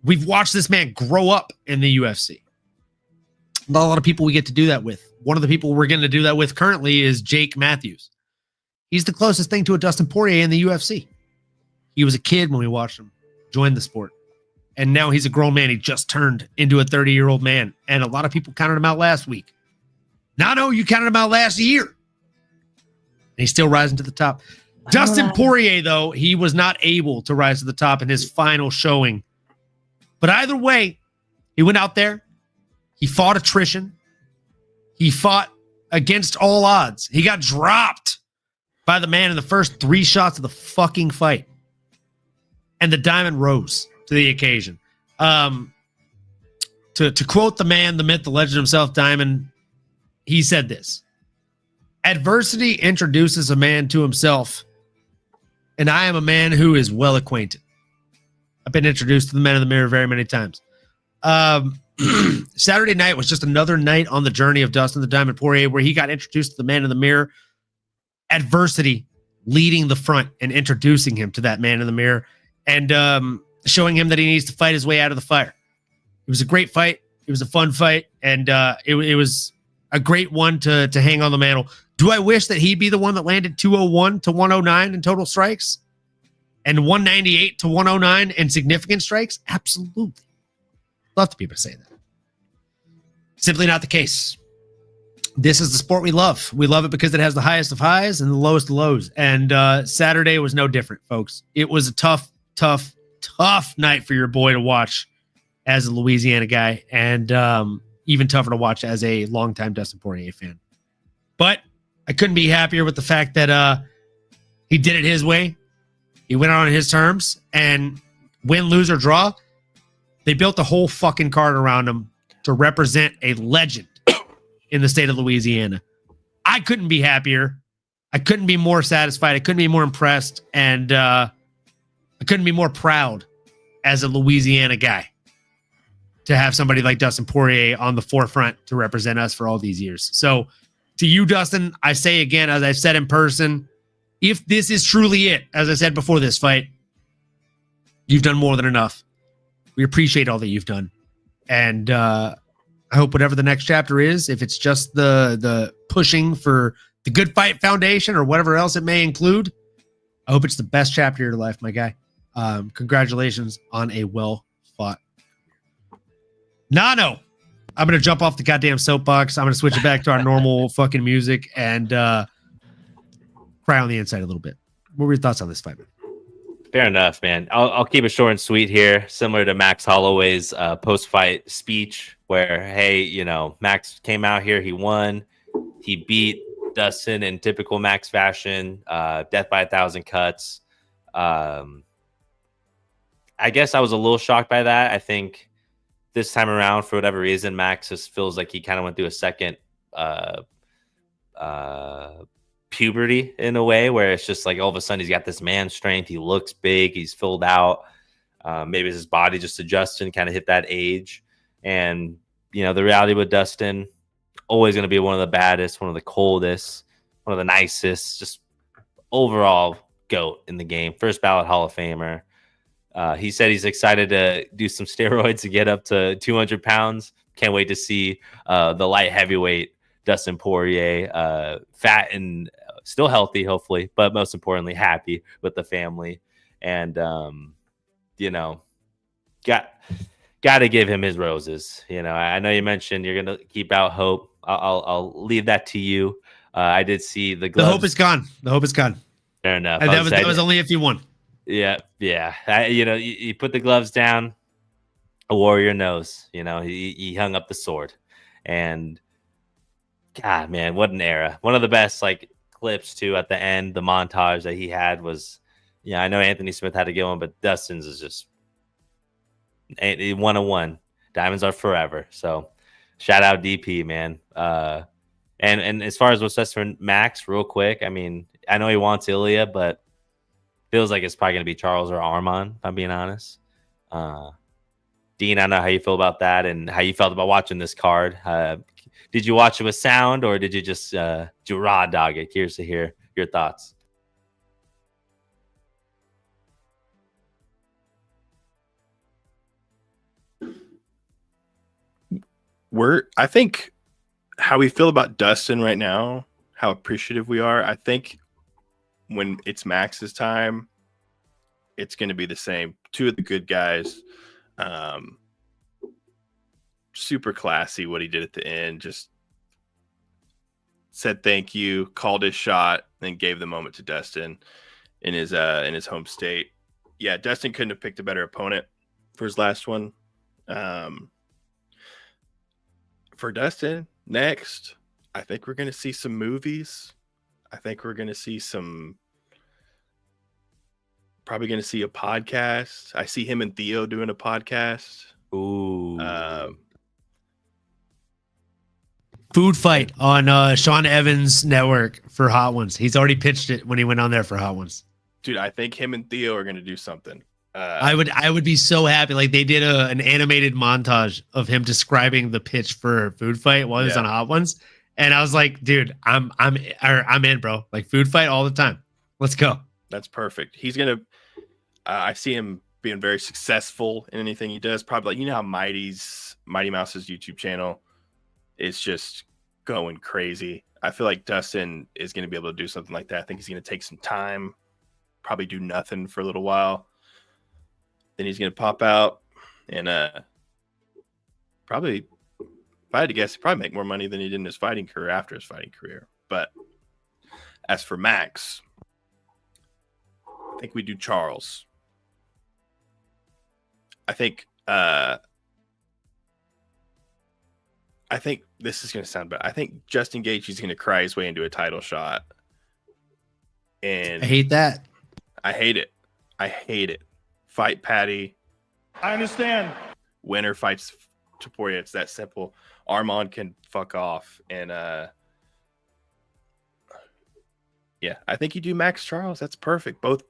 We've watched this man grow up in the UFC. Not a lot of people we get to do that with. One of the people we're going to do that with currently is Jake Matthews. He's the closest thing to a Dustin Poirier in the UFC. He was a kid when we watched him join the sport. And now he's a grown man. He just turned into a 30-year-old man. And a lot of people counted him out last week. No, you counted him out last year. And he's still rising to the top. Dustin Poirier, though, he was not able to rise to the top in his final showing. But either way, he went out there. He fought attrition. He fought against all odds. He got dropped by the man in the first 3 shots of the fucking fight. And the diamond rose to the occasion. To quote the man, the myth, the legend himself, Diamond, he said this: "Adversity introduces a man to himself, and I am a man who is well acquainted." I've been introduced to the man in the mirror very many times. Saturday night was just another night on the journey of Dustin the Diamond Poirier, where he got introduced to the man in the mirror. Adversity leading the front and introducing him to that man in the mirror, and showing him that he needs to fight his way out of the fire. It was a great fight. It was a fun fight, and it was a great one to hang on the mantle. Do I wish that he'd be the one that landed 201 to 109 in total strikes and 198 to 109 in significant strikes? Absolutely. Love to be able to say that. Simply not the case. This is the sport we love. We love it because it has the highest of highs and the lowest of lows. And Saturday was no different, folks. It was a tough night for your boy to watch as a Louisiana guy, and even tougher to watch as a longtime Dustin Poirier fan. But I couldn't be happier with the fact that he did it his way. He went out on his terms, and win, lose, or draw, they built a whole fucking card around him to represent a legend in the state of Louisiana. I couldn't be happier. I couldn't be more satisfied. I couldn't be more impressed. And I couldn't be more proud as a Louisiana guy to have somebody like Dustin Poirier on the forefront to represent us for all these years. So to you, Dustin, I say again, as I've said in person, if this is truly it, as I said before this fight, you've done more than enough. We appreciate all that you've done. And I hope whatever the next chapter is, if it's just the pushing for the Good Fight Foundation or whatever else it may include, I hope it's the best chapter of your life, my guy. Congratulations on a well-fought career. Nano, I'm going to jump off the goddamn soapbox. I'm going to switch it back to our normal fucking music and cry on the inside a little bit. What were your thoughts on this fight, man? Fair enough, man. I'll keep it short and sweet here, similar to Max Holloway's post-fight speech, where, hey, you know, Max came out here, he won, he beat Dustin in typical Max fashion, death by 1,000 cuts. I guess I was a little shocked by that. I think this time around, for whatever reason, Max just feels like he kind of went through a second puberty in a way, where it's just like all of a sudden he's got this man strength, he looks big, he's filled out, maybe his body just adjusting, kind of hit that age. And you know, the reality with Dustin, always going to be one of the baddest, one of the coldest, one of the nicest, just overall GOAT in the game, first ballot Hall of Famer. He said he's excited to do some steroids to get up to 200 pounds. Can't wait to see the light heavyweight Dustin Poirier, fat and still healthy, hopefully, but most importantly, happy with the family. And, you know, got to give him his roses. You know, I know you mentioned you're going to keep out hope. I'll leave that to you. I did see the gloves. The hope is gone. The hope is gone. Fair enough. And that was only if you won. Yeah. You know, you put the gloves down, a warrior knows. You know, he hung up the sword. And God, man, what an era. One of the best, like, clips, too, at the end. The montage that he had was, I know Anthony Smith had to get one, but Dustin's is just 101. Diamonds are forever. So shout out DP, man. And as far as what's best for Max, real quick, I mean, I know he wants Ilya, but feels like it's probably going to be Charles or Arman, if I'm being honest. Dean, I don't know how you feel about that and how you felt about watching this card. Did you watch it with sound, or did you just do raw dog it? Curious to hear your thoughts. I think how we feel about Dustin right now, how appreciative we are. I think when it's Max's time, it's going to be the same. Two of the good guys. Super classy what he did at the end. Just said thank you, called his shot, then gave the moment to Dustin in his home state. Yeah, Dustin couldn't have picked a better opponent for his last one. For Dustin, next, I think we're going to see some movies. I think we're going to see probably going to see a podcast. I see him and Theo doing a podcast. Ooh. Food fight on Sean Evans' network for Hot Ones. He's already pitched it when he went on there for Hot Ones. Dude, I think him and Theo are going to do something. I would be so happy. Like, they did an animated montage of him describing the pitch for Food Fight while he was on Hot Ones, and I was like, dude, I'm in, bro. Like, food fight all the time. Let's go. That's perfect. He's gonna. I see him being very successful in anything he does. Probably, like, you know how Mighty Mouse's YouTube channel is just going crazy. I feel like Dustin is going to be able to do something like that. I think he's going to take some time, probably do nothing for a little while. Then he's going to pop out and probably, if I had to guess, he'd probably make more money than he did in his fighting career after his fighting career. But as for Max, I think we do Charles. I think this is going to sound bad. I think Justin Gaethje's going to cry his way into a title shot. And I hate that. I hate it. I hate it. Fight Patty. I understand. Winner fights Poirier. It's that simple. Arman can fuck off. And yeah, I think you do Max Charles. That's perfect. Both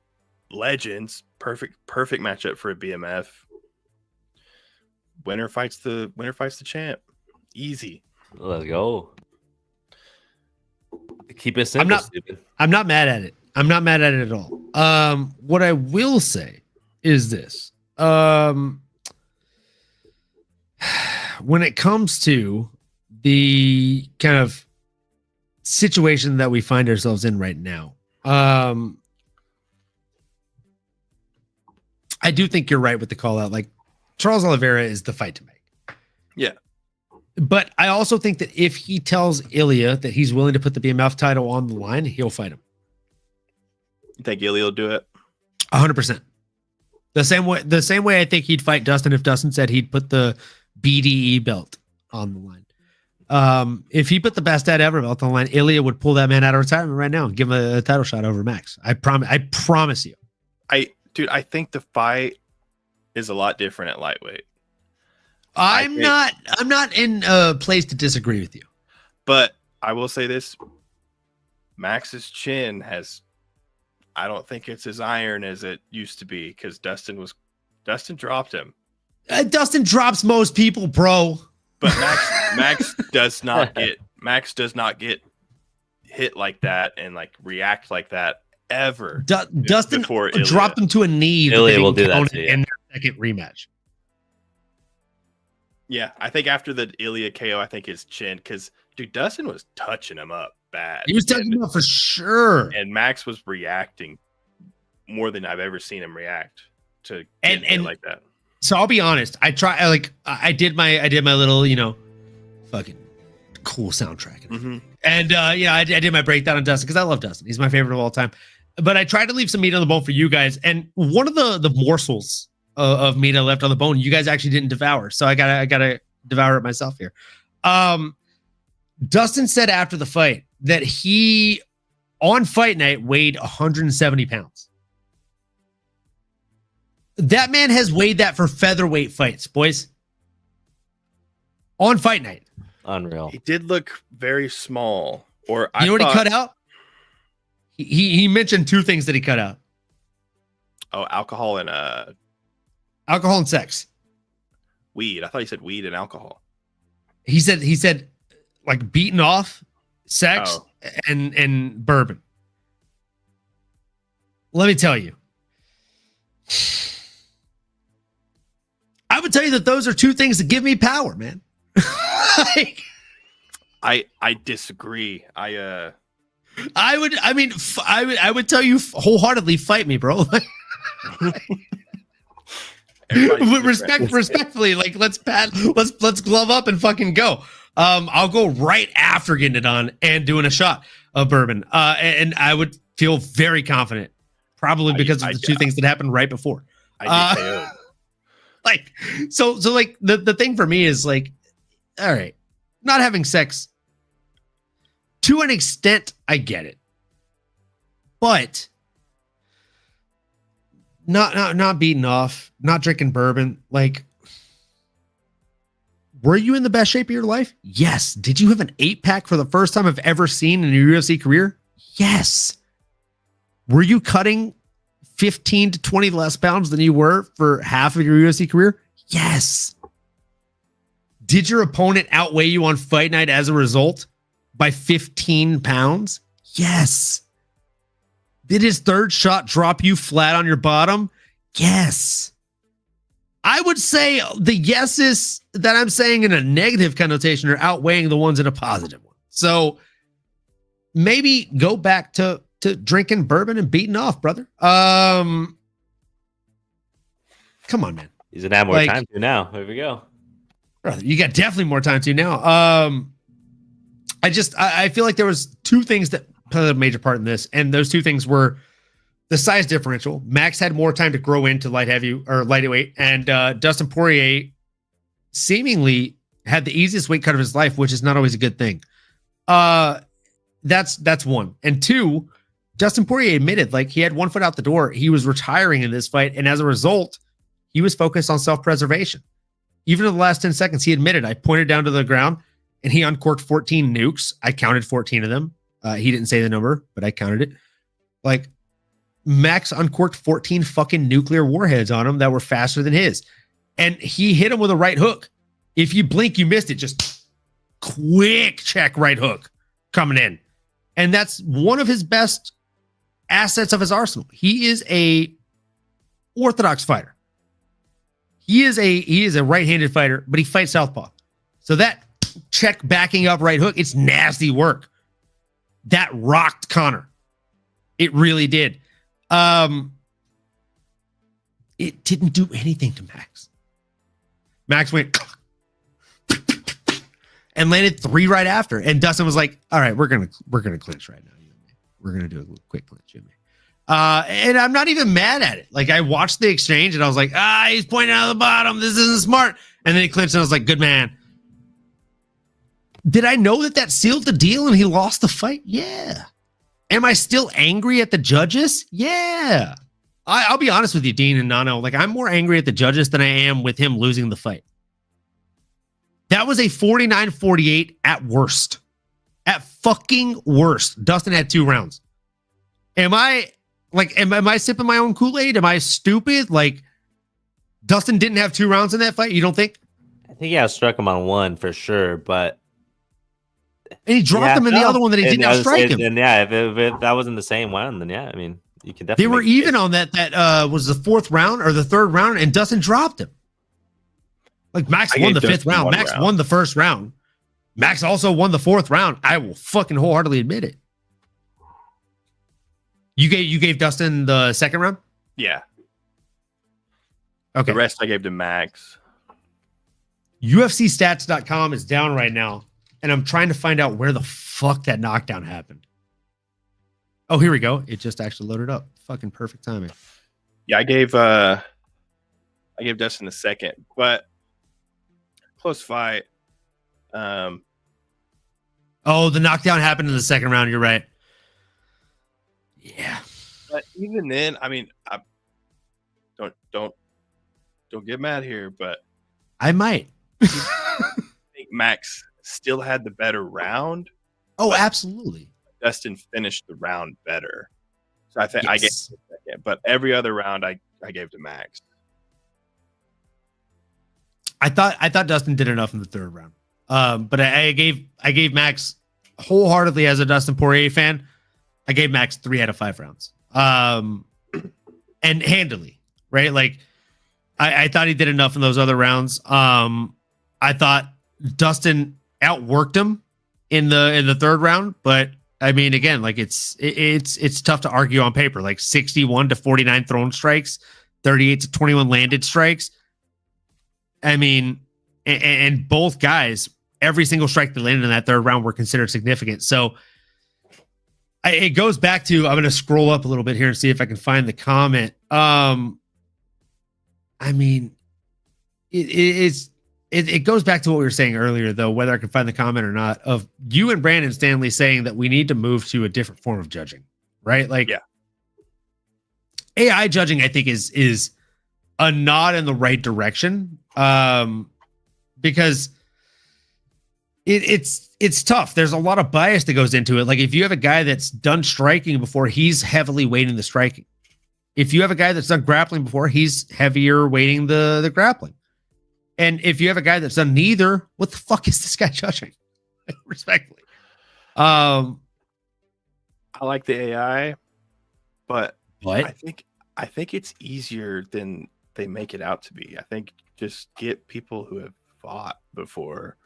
legends. Perfect matchup for a BMF. Winner fights the champ. Easy. Let's go. Keep it simple. I'm not mad at it. I'm not mad at it at all. What I will say is this. When it comes to the kind of situation that we find ourselves in right now, I do think you're right with the call out. Like, Charles Oliveira is the fight to make. Yeah. But I also think that if he tells Ilya that he's willing to put the BMF title on the line, he'll fight him. You think Ilya will do it? 100%. The same way I think he'd fight Dustin if Dustin said he'd put the BDE belt on the line. If he put the best dad ever belt on the line, Ilya would pull that man out of retirement right now and give him a title shot over Max. I promise you. I think the fight is a lot different at lightweight. I'm not in a place to disagree with you. But I will say this. Max's chin I don't think it's as iron as it used to be because Dustin dropped him. Dustin drops most people, bro. But Max does not get hit like that and like react like that ever. Dustin dropped him to a knee. Ilya will do that to you. In their second rematch. Yeah, I think after the Ilya KO, I think his chin, because dude, Dustin was touching him up bad. He was touching him up for sure. And Max was reacting more than I've ever seen him react to and like that. So I'll be honest. I did my little, fucking cool soundtrack. Mm-hmm. And I did my breakdown on Dustin because I love Dustin. He's my favorite of all time. But I tried to leave some meat on the bone for you guys. And one of the morsels of meat I left on the bone, you guys actually didn't devour. So I gotta devour it myself here. Dustin said after the fight that he on fight night weighed 170 pounds. That man has weighed that for featherweight fights, boys. On fight night. Unreal. He did look very small. Or you know what he cut out? He mentioned two things that he cut out. Oh, alcohol and sex. Weed. I thought he said weed and alcohol. He said like beating off, sex, and bourbon. Let me tell you. I would tell you that those are two things that give me power, man. I disagree. I would tell you wholeheartedly, fight me, bro. Respectfully, like let's glove up and fucking go. I'll go right after getting it on and doing a shot of bourbon. And I would feel very confident, probably because of the two things that happened right before. Like, so like the thing for me is like, all right, not having sex to an extent, I get it, but not beating off, not drinking bourbon. Like, were you in the best shape of your life? Yes. Did you have an 8-pack for the first time I've ever seen in your UFC career? Yes. Were you cutting 15 to 20 less pounds than you were for half of your UFC career? Yes. Did your opponent outweigh you on fight night as a result by 15 pounds? Yes. Did his third shot drop you flat on your bottom? Yes. I would say the yeses that I'm saying in a negative connotation are outweighing the ones in a positive one. So maybe go back to drinking bourbon and beating off, brother. Come on, man. He's gonna have more time to now. There we go. Brother, you got definitely more time to now. I feel like there was two things that played a major part in this, and those two things were the size differential. Max had more time to grow into lightweight, and Dustin Poirier seemingly had the easiest weight cut of his life, which is not always a good thing. That's one. And two, Dustin Poirier admitted like he had one foot out the door. He was retiring in this fight, and as a result, he was focused on self-preservation. Even in the last 10 seconds, he admitted, I pointed down to the ground and he uncorked 14 nukes. I counted 14 of them. He didn't say the number, but I counted it. Like, Max uncorked 14 fucking nuclear warheads on him that were faster than his. And he hit him with a right hook. If you blink, you missed it. Just quick check right hook coming in. And that's one of his best assets of his arsenal. He is a orthodox fighter. He is a right-handed fighter, but he fights southpaw. So that check backing up right hook, it's nasty work. That rocked Connor. It really did. It didn't do anything to Max. Max went and landed 3 right after. And Dustin was like, all right, we're gonna clinch right now. We're gonna do a quick clinch. And I'm not even mad at it. Like, I watched the exchange and I was like, he's pointing out of the bottom. This isn't smart. And then he clinched and I was like, good man. Did I know that sealed the deal and he lost the fight? Yeah. Am I still angry at the judges? Yeah. I'll be honest with you, Dean and Nano. Like, I'm more angry at the judges than I am with him losing the fight. That was a 49-48 at worst. At fucking worst. Dustin had 2 rounds. Am I sipping my own Kool-Aid? Am I stupid? Like, Dustin didn't have 2 rounds in that fight, you don't think? I think I struck him on 1 for sure, but and he dropped him in the other one that he didn't outstrike him. And yeah, if that wasn't the same one, then yeah, I mean, you can definitely. They were even on that was the 4th round or the 3rd round, and Dustin dropped him. Like, Max won the 5th round. Max won the 1st round. Max also won the 4th round. I will fucking wholeheartedly admit it. You gave Dustin the 2nd round? Yeah. Okay. The rest I gave to Max. UFCstats.com is down right now, and I'm trying to find out where the fuck that knockdown happened. Oh, here we go. It just actually loaded up. Fucking perfect timing. Yeah, I gave Dustin the 2nd, but close fight. Oh, the knockdown happened in the 2nd round. You're right. Yeah. But even then, I mean, don't get mad here, but I might. I think Max still had the better round. Oh, absolutely. Dustin finished the round better. So I think I gave him the 2nd, but every other round I gave to Max. I thought Dustin did enough in the 3rd round. But I gave Max wholeheartedly, as a Dustin Poirier fan, I gave Max 3 out of 5 rounds. And handily, right? Like, I thought he did enough in those other rounds. I thought Dustin outworked him in the 3rd round, but I mean, again, like, it's tough to argue on paper. Like, 61-49 thrown strikes, 38-21 landed strikes. I mean, and both guys, every single strike they landed in that 3rd round were considered significant. So it goes back to, I'm going to scroll up a little bit here and see if I can find the comment. I mean, it goes back to what we were saying earlier, though, whether I can find the comment or not, of you and Brandon Stanley saying that we need to move to a different form of judging, right? Like, yeah. AI judging, I think, is a nod in the right direction, because it's tough. There's a lot of bias that goes into it. Like, if you have a guy that's done striking before, he's heavily weighting the striking. If you have a guy that's done grappling before, he's heavier weighting the grappling. And if you have a guy that's done neither, what the fuck is this guy judging? Respectfully. I like the AI, but what? I think it's easier than they make it out to be. I think just get people who have fought before.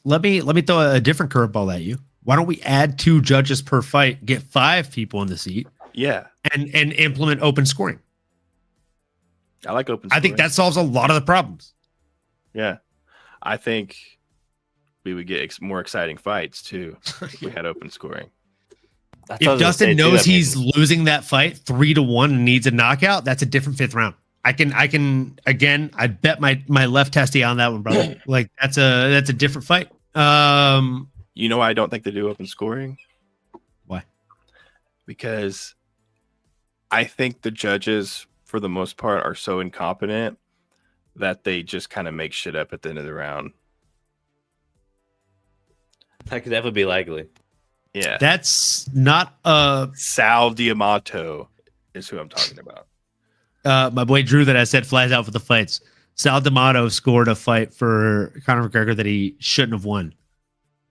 Let me throw a different curveball at you. Why don't we add 2 judges per fight, get 5 people in the seat? Yeah. And implement open scoring. I like open scoring. I think that solves a lot of the problems. Yeah. I think we would get more exciting fights too if we had open scoring. If Dustin knows he's losing that fight 3-1 and needs a knockout, that's a different 5th round. I can again, I bet my left testy on that one, brother. Like, that's a different fight. You know why I don't think they do open scoring? Why? Because I think the judges, for the most part, are so incompetent that they just kind of make shit up at the end of the round. That could definitely be likely. Yeah. That's not Sal D'Amato is who I'm talking about. My boy Drew that I said flies out for the fights. Sal D'Amato scored a fight for Conor McGregor that he shouldn't have won.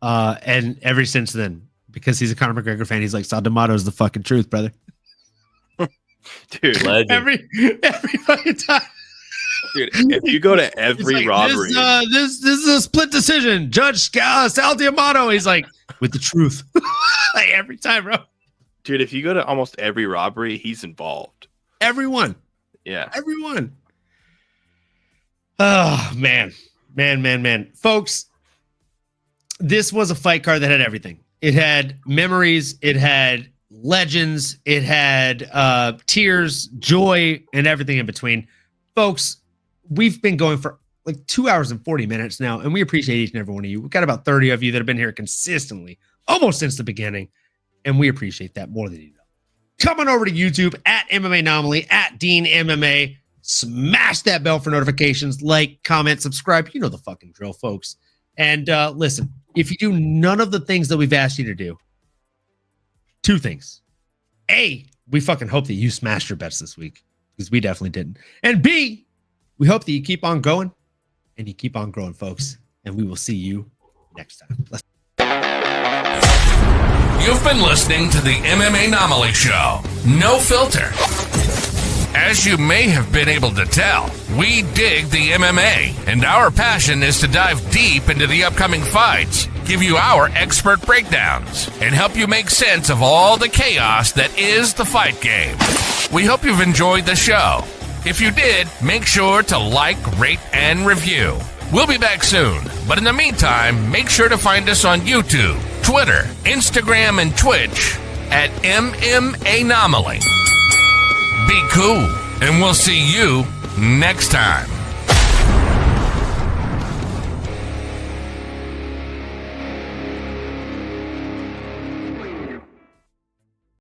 And ever since then, because he's a Conor McGregor fan, he's like, Sal D'Amato is the fucking truth, brother. Dude, every fucking time. Dude, if you go to every like, robbery, this is a split decision. Judge Sal D'Amato, he's like, with the truth. Like, every time, bro. Dude, if you go to almost every robbery, he's involved. Everyone. Yeah. Everyone. Oh, man. Folks, this was a fight card that had everything. It had memories. It had legends. It had tears, joy, and everything in between. Folks, we've been going for like 2 hours and 40 minutes now, and we appreciate each and every one of you. We've got about 30 of you that have been here consistently, almost since the beginning, and we appreciate that more than you know. Come on over to YouTube at MMAnomaly, at Dean MMA. Smash that bell for notifications, like, comment, subscribe. You know the fucking drill, folks. And listen, if you do none of the things that we've asked you to do, 2 things. A, we fucking hope that you smashed your bets this week, because we definitely didn't. And B, we hope that you keep on going and you keep on growing, folks. And we will see you next time. You've been listening to the MMAnomaly Show. No filter. As you may have been able to tell, we dig the MMA, and our passion is to dive deep into the upcoming fights, give you our expert breakdowns, and help you make sense of all the chaos that is the fight game. We hope you've enjoyed the show. If you did, make sure to like, rate, and review. We'll be back soon, but in the meantime, make sure to find us on YouTube, Twitter, Instagram, and Twitch at MMAnomaly. Be cool, and we'll see you next time.